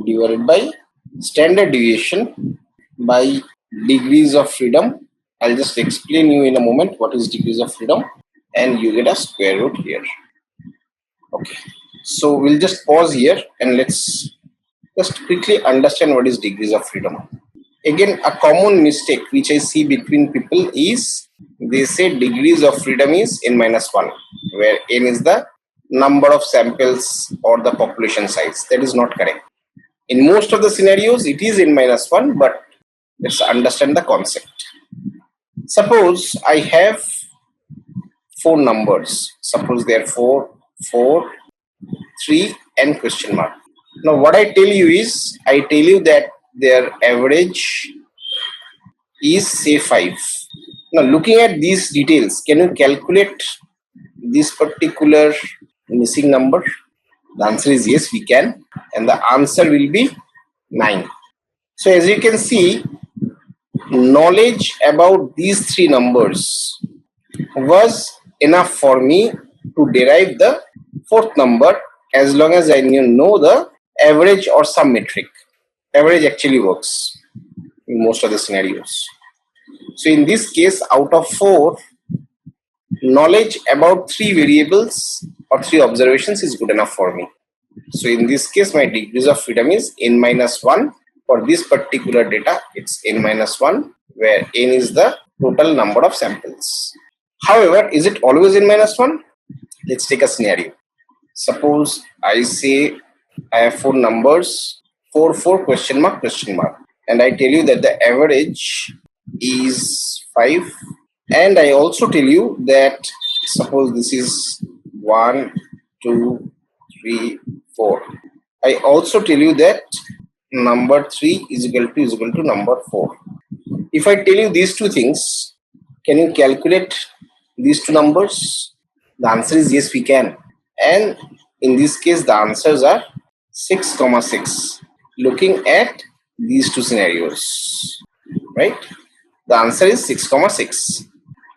divided by standard deviation by degrees of freedom. I'll just explain you in a moment what is degrees of freedom, and you get a square root here. Okay, so we'll just pause here and let's just quickly understand what is degrees of freedom. Again, a common mistake which I see between people is they say degrees of freedom is n minus 1, where n is the number of samples or the population size. That is not correct. In most of the scenarios, it is n minus 1, but let's understand the concept. Suppose I have 4 numbers. Suppose there are 4, 3 and question mark. Now what I tell you is, I tell you that their average is say 5. Now looking at these details, can you calculate this particular missing number? The answer is yes, we can, and the answer will be 9. So as you can see, knowledge about these three numbers was enough for me to derive the fourth number, as long as I know the average or some metric. Average actually works in most of the scenarios. So in this case, out of 4, knowledge about 3 variables or 3 observations is good enough for me. So in this case, my degrees of freedom is n minus 1. For this particular data, it's n minus 1, where n is the total number of samples. However, is it always n minus 1? Let's take a scenario. Suppose I say I have 4 numbers, 4, 4, question mark, and I tell you that the average is 5, and I also tell you that suppose this is 1, 2, 3, 4. I also tell you that number 3 is equal to number 4. If I tell you these two things, can you calculate these two numbers? The answer is yes, we can. And in this case, the answers are 6, 6. Looking at these two scenarios, right? The answer is 6, 6.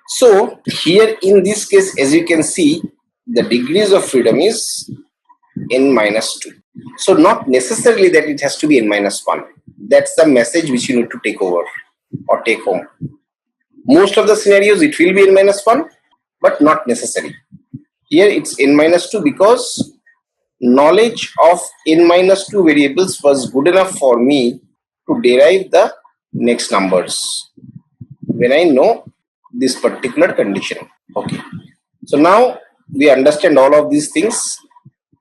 So here in this case, as you can see, the degrees of freedom is n minus 2. So not necessarily that it has to be n minus 1. That's the message which you need to take over or take home. Most of the scenarios it will be n minus 1, but not necessary. Here it's n minus 2 because knowledge of n minus 2 variables was good enough for me to derive the next numbers when I know this particular condition. Okay. So now we understand all of these things.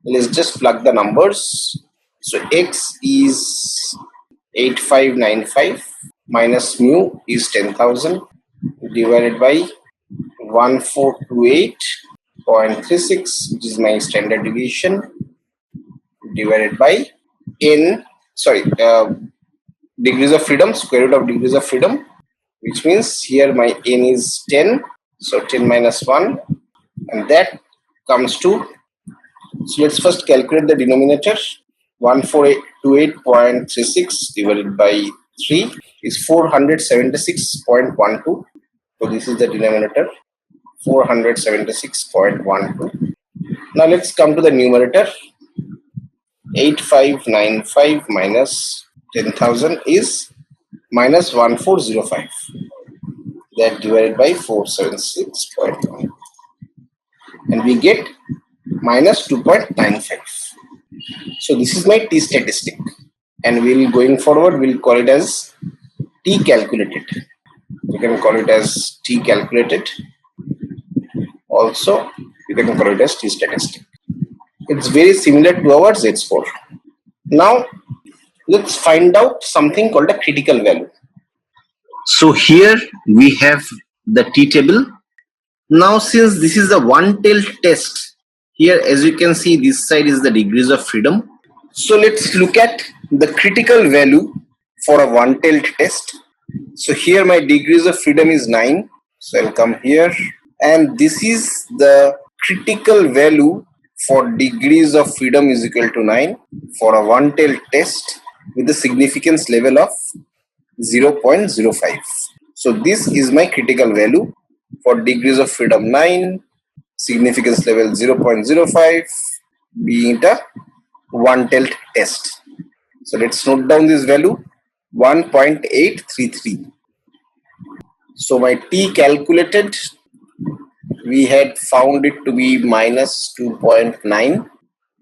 Let's just plug the numbers. So x is 8595 minus mu is 10,000 divided by 1428.36, which is my standard deviation, divided by degrees of freedom, square root of degrees of freedom, which means here my n is 10, so 10 minus 1, and that comes to, so let's first calculate the denominator. 1428.36 divided by 3 is 476.12. So this is the denominator, 476.12. Now let's come to the numerator. 8595 minus 10,000 is minus 1405. That divided by 476.1. And we get minus 2.95. So this is my t statistic, and going forward we'll call it as t calculated. You can call it as t calculated. Also, you can call it as t statistic. It's very similar to our z-score. Now, let's find out something called a critical value. So here we have the t table. Now, since this is a one-tailed test, here, as you can see, this side is the degrees of freedom. So let's look at the critical value for a one-tailed test. So here my degrees of freedom is 9. So I'll come here, and this is the critical value for degrees of freedom is equal to 9 for a one-tailed test with a significance level of 0.05. So this is my critical value for degrees of freedom 9, significance level 0.05, being it a one-tailed test. So let's note down this value, 1.833. So my t calculated, we had found it to be minus 2.9,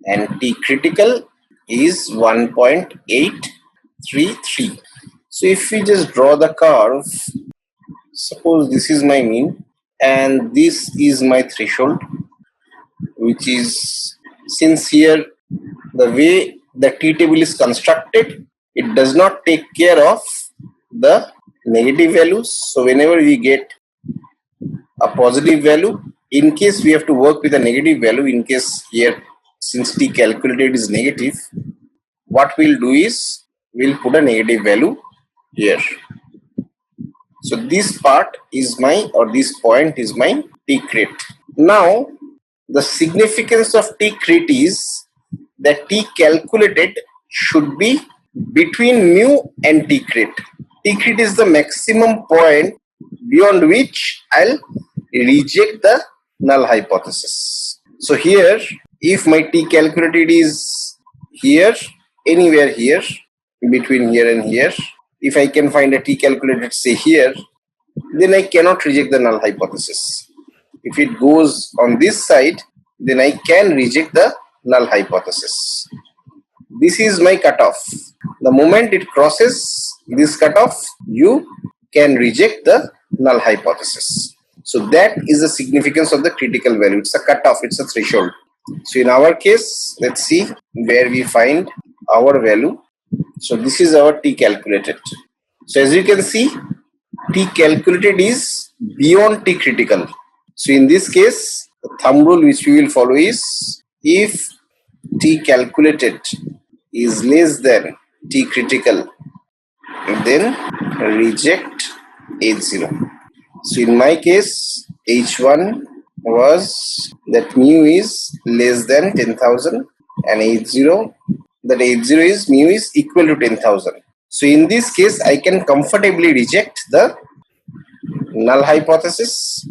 and t critical is 1.833. So if we just draw the curve, suppose this is my mean and this is my threshold, which is, since here the way the t table is constructed, it does not take care of the negative values. So whenever we get a positive value, in case we have to work with a negative value, in case here since t calculated is negative, what we'll do is we'll put a negative value here. So this part is my, or this point is my t crit. Now the significance of t crit is that t calculated should be between mu and t crit. T crit is the maximum point beyond which I'll reject the null hypothesis. So here, if my t calculated is here, anywhere here, between here and here, if I can find a t calculated say here, then I cannot reject the null hypothesis. If it goes on this side, then I can reject the null hypothesis. This is my cutoff. The moment it crosses this cutoff, you can reject the null hypothesis. So that is the significance of the critical value. It's a cutoff, it's a threshold. So in our case, let's see where we find our value. So this is our t calculated. So as you can see, t calculated is beyond t critical. So in this case, the thumb rule which we will follow is, if t calculated is less than t critical, then reject H0. So in my case, H1 was that mu is less than 10,000 and H0, that H0 is mu is equal to 10,000. So in this case, I can comfortably reject the null hypothesis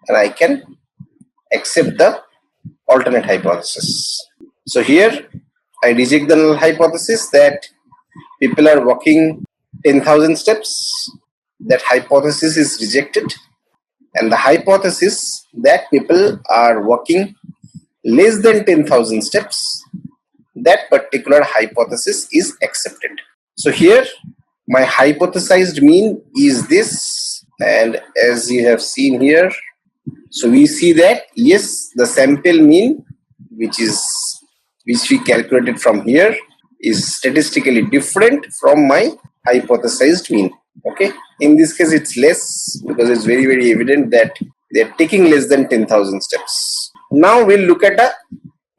and I can accept the alternate hypothesis. So here I reject the null hypothesis that people are walking 10,000 steps. That hypothesis is rejected, and the hypothesis that people are walking less than 10,000 steps, that particular hypothesis is accepted. So here my hypothesized mean is this, and as you have seen here, so we see that yes, the sample mean which we calculated from here is statistically different from my hypothesized mean. Okay, in this case it's less because it's very, very evident that they're taking less than 10,000 steps. Now we'll look at a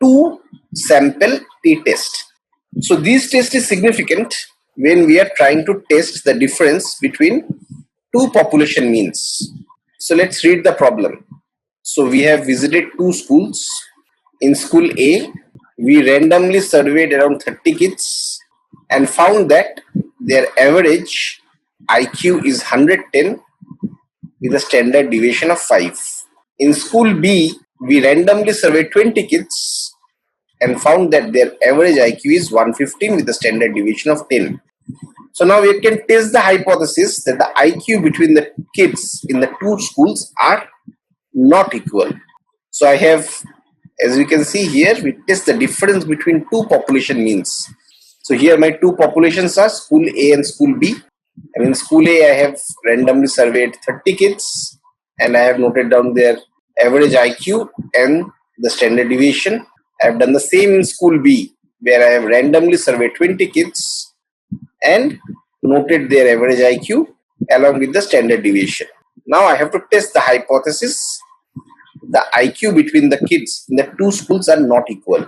two sample t-test. So this test is significant when we are trying to test the difference between two population means. So let's read the problem. So we have visited two schools. In school A, we randomly surveyed around 30 kids and found that their average IQ is 110 with a standard deviation of 5. In school B, we randomly surveyed 20 kids and found that their average IQ is 115 with a standard deviation of 10. So now we can test the hypothesis that the IQ between the kids in the two schools are not equal. So I have, as you can see here, we test the difference between two population means. So here my two populations are school A and school B. And in school A, I have randomly surveyed 30 kids and I have noted down their average IQ and the standard deviation. I have done the same in school B, where I have randomly surveyed 20 kids and noted their average IQ along with the standard deviation. Now I have to test the hypothesis. The IQ between the kids in the two schools are not equal.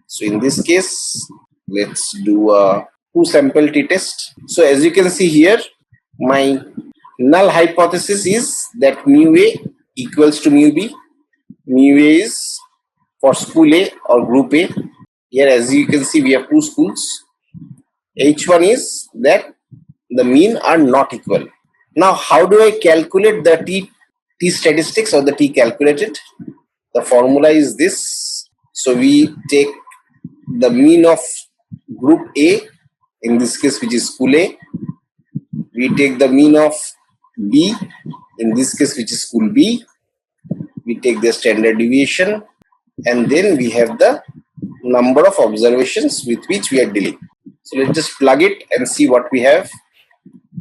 So in this case, let's do a two sample t-test. So as you can see here, my null hypothesis is that mu A equals to mu B. Mu A is for school A or group A. Here as you can see, we have two schools. H1 is that the mean are not equal. Now how do I calculate the t statistics or the t calculated? The formula is this. So we take the mean of group A, in this case which is school A. We take the mean of B, in this case which is school B. We take the standard deviation and then we have the number of observations with which we are dealing. So let's just plug it and see what we have.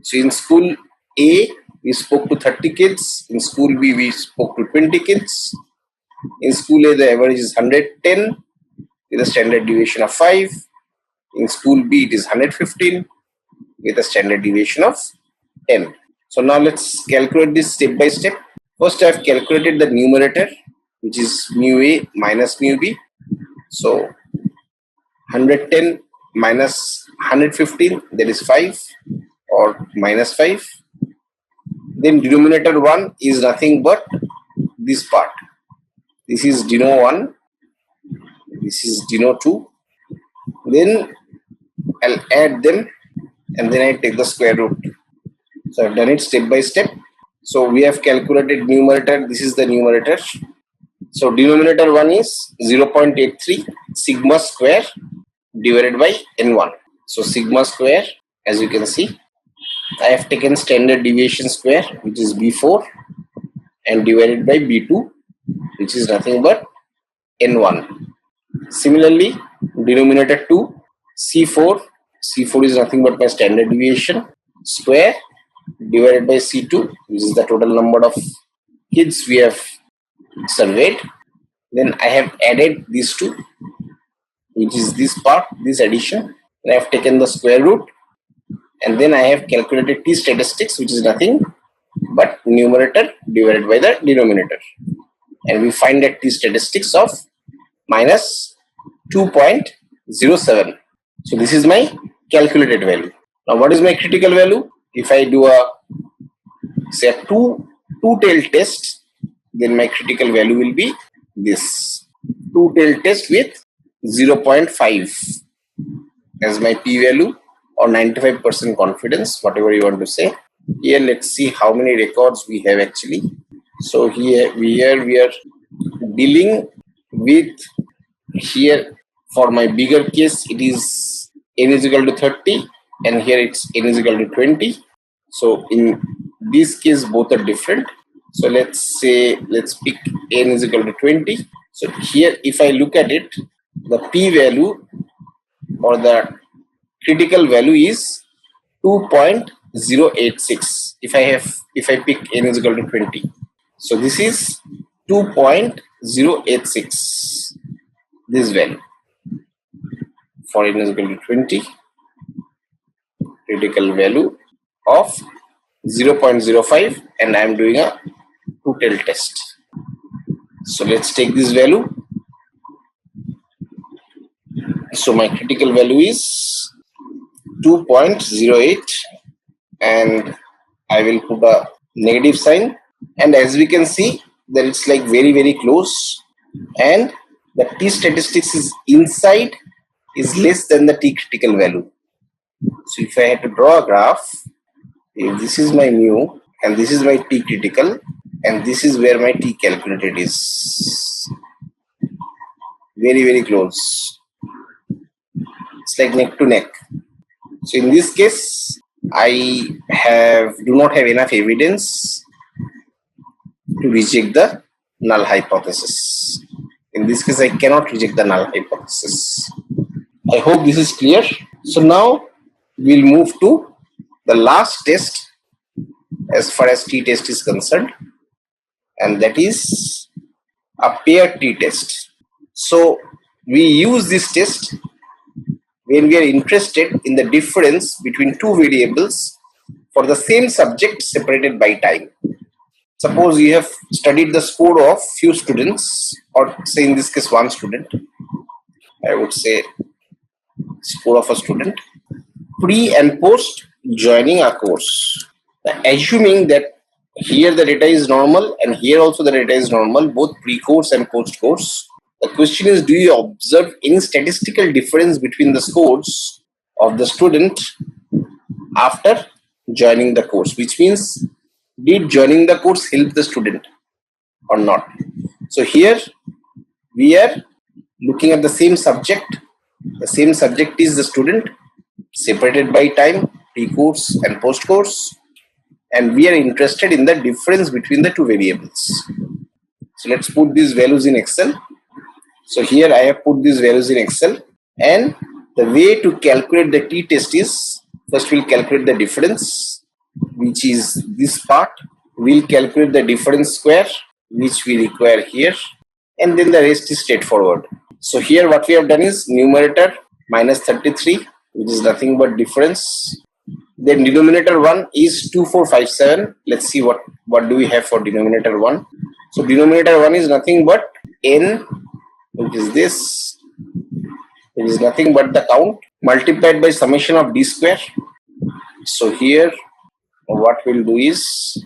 So in school A, we spoke to 30 kids. In school B, we spoke to 20 kids. In school A, the average is 110 with a standard deviation of 5. In school B, it is 115 with a standard deviation of 10. So now let's calculate this step by step. First, I have calculated the numerator, which is mu A minus mu B. So 110 minus 115, that is 5 or minus 5. Then denominator 1 is nothing but this part. This is deno 1. This is deno 2. Then I'll add them, and then I take the square root. So I've done it step by step. So we have calculated numerator. This is the numerator. So denominator 1 is 0.83 sigma square divided by n1. So sigma square, as you can see, I have taken standard deviation square, which is b4, and divided by b2, which is nothing but n1. Similarly, denominator 2, c4 is nothing but my standard deviation square divided by c2, which is the total number of kids we have surveyed. Then I have added these two, which is this part, this addition. Then I have taken the square root, and then I have calculated t statistics, which is nothing but numerator divided by the denominator, and we find that t statistics of minus 2.07. So this is my calculated value. Now what is my critical value? If I do a say a two-tailed test, then my critical value will be this two-tailed test with 0.5 as my p-value, or 95% confidence, whatever you want to say. Here let's see how many records we have actually. So here we are dealing with, here for my bigger case it is n is equal to 30, and here it's n is equal to 20. So in this case both are different. So let's pick n is equal to 20. So here if I look at it, the p-value or the critical value is 2.086 if I pick n is equal to 20. So this is 2.086, this value for n is equal to 20, critical value of 0.05, and I am doing a two-tailed test. So let's take this value. So my critical value is 2.08, and I will put a negative sign, and as we can see that it's like very close, and the t statistics is inside is less than the t critical value. So if I had to draw a graph, if this is my mu and this is my t critical and this is where my t calculated is, very close, it's like neck to neck. So in this case I do not have enough evidence to reject the null hypothesis. In this case I cannot reject the null hypothesis. I hope this is clear. So now we'll move to the last test as far as t-test is concerned, and that is a paired t-test. So we use this test when we are interested in the difference between two variables for the same subject separated by time. Suppose you have studied the score of few students, or say in this case one student, I would say score of a student, pre and post joining a course. Now, assuming that here the data is normal and here also the data is normal, both pre-course and post-course, the question is, do you observe any statistical difference between the scores of the student after joining the course? Which means, did joining the course help the student or not? So here we are looking at the same subject. The same subject is the student separated by time, pre-course and post-course, and we are interested in the difference between the two variables. So let's put these values in Excel. So here I have put these values in Excel, and the way to calculate the t-test is, first we'll calculate the difference, which is this part. We'll calculate the difference square, which we require here, and then the rest is straightforward. So here what we have done is numerator minus 33, which is nothing but difference. Then denominator 1 is 2457. Let's see what do we have for denominator 1. So denominator 1 is nothing but n, which is this. It is nothing but the count multiplied by summation of d square. So here what we'll do is,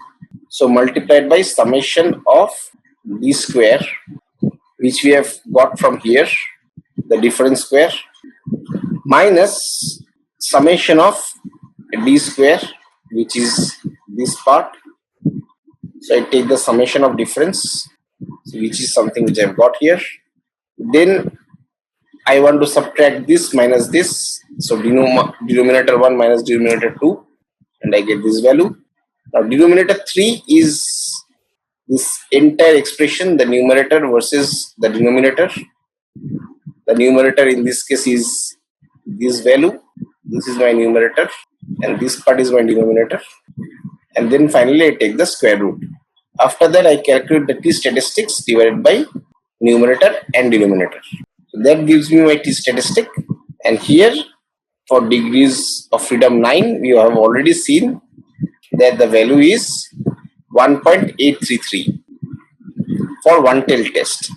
so multiplied by summation of d square, which we have got from here, the difference square, minus summation of d square, which is this part. So I take the summation of difference, which is something which I've got here. Then I want to subtract this minus this. So denominator 1 minus denominator 2, and I get this value. Now denominator 3 is this entire expression, the numerator versus the denominator. The numerator in this case is this value. This is my numerator, and this part is my denominator. And then finally I take the square root. After that I calculate the t statistics divided by numerator and denominator. So that gives me my t statistic. And here for degrees of freedom 9, we have already seen that the value is 1.833 for one tail test.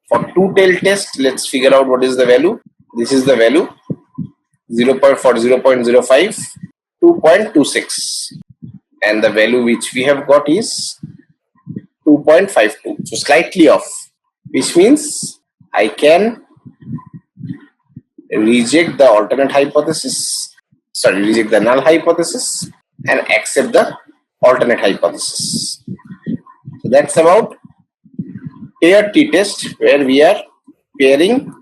For two tail test, let's figure out what is the value. This is the value 0.05, 2.26, and the value which we have got is 2.52, so slightly off, which means I can reject the alternate hypothesis, reject the null hypothesis and accept the alternate hypothesis. So that's about paired t-test, where we are pairing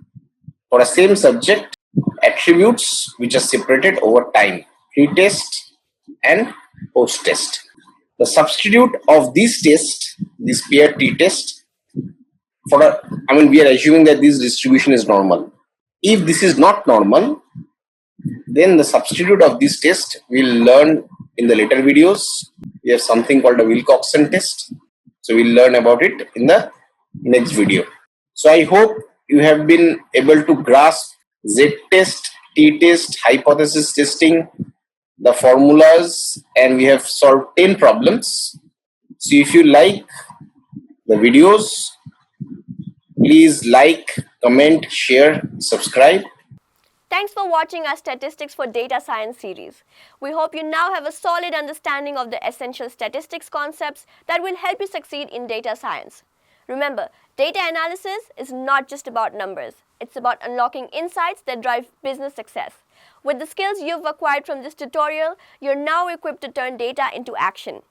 for a same subject attributes which are separated over time, pre-test and post-test. The substitute of this test, this paired t-test, we are assuming that this distribution is normal. If this is not normal, then the substitute of this test we'll learn in the later videos. We have something called a Wilcoxon test. So we'll learn about it in the next video. So I hope you have been able to grasp z-test, t-test, hypothesis testing, the formulas, and we have solved 10 problems. So if you like the videos, please like, comment, share, subscribe. Thanks for watching our Statistics for Data Science series. We hope you now have a solid understanding of the essential statistics concepts that will help you succeed in data science. Remember, data analysis is not just about numbers. It's about unlocking insights that drive business success. With the skills you've acquired from this tutorial, you're now equipped to turn data into action.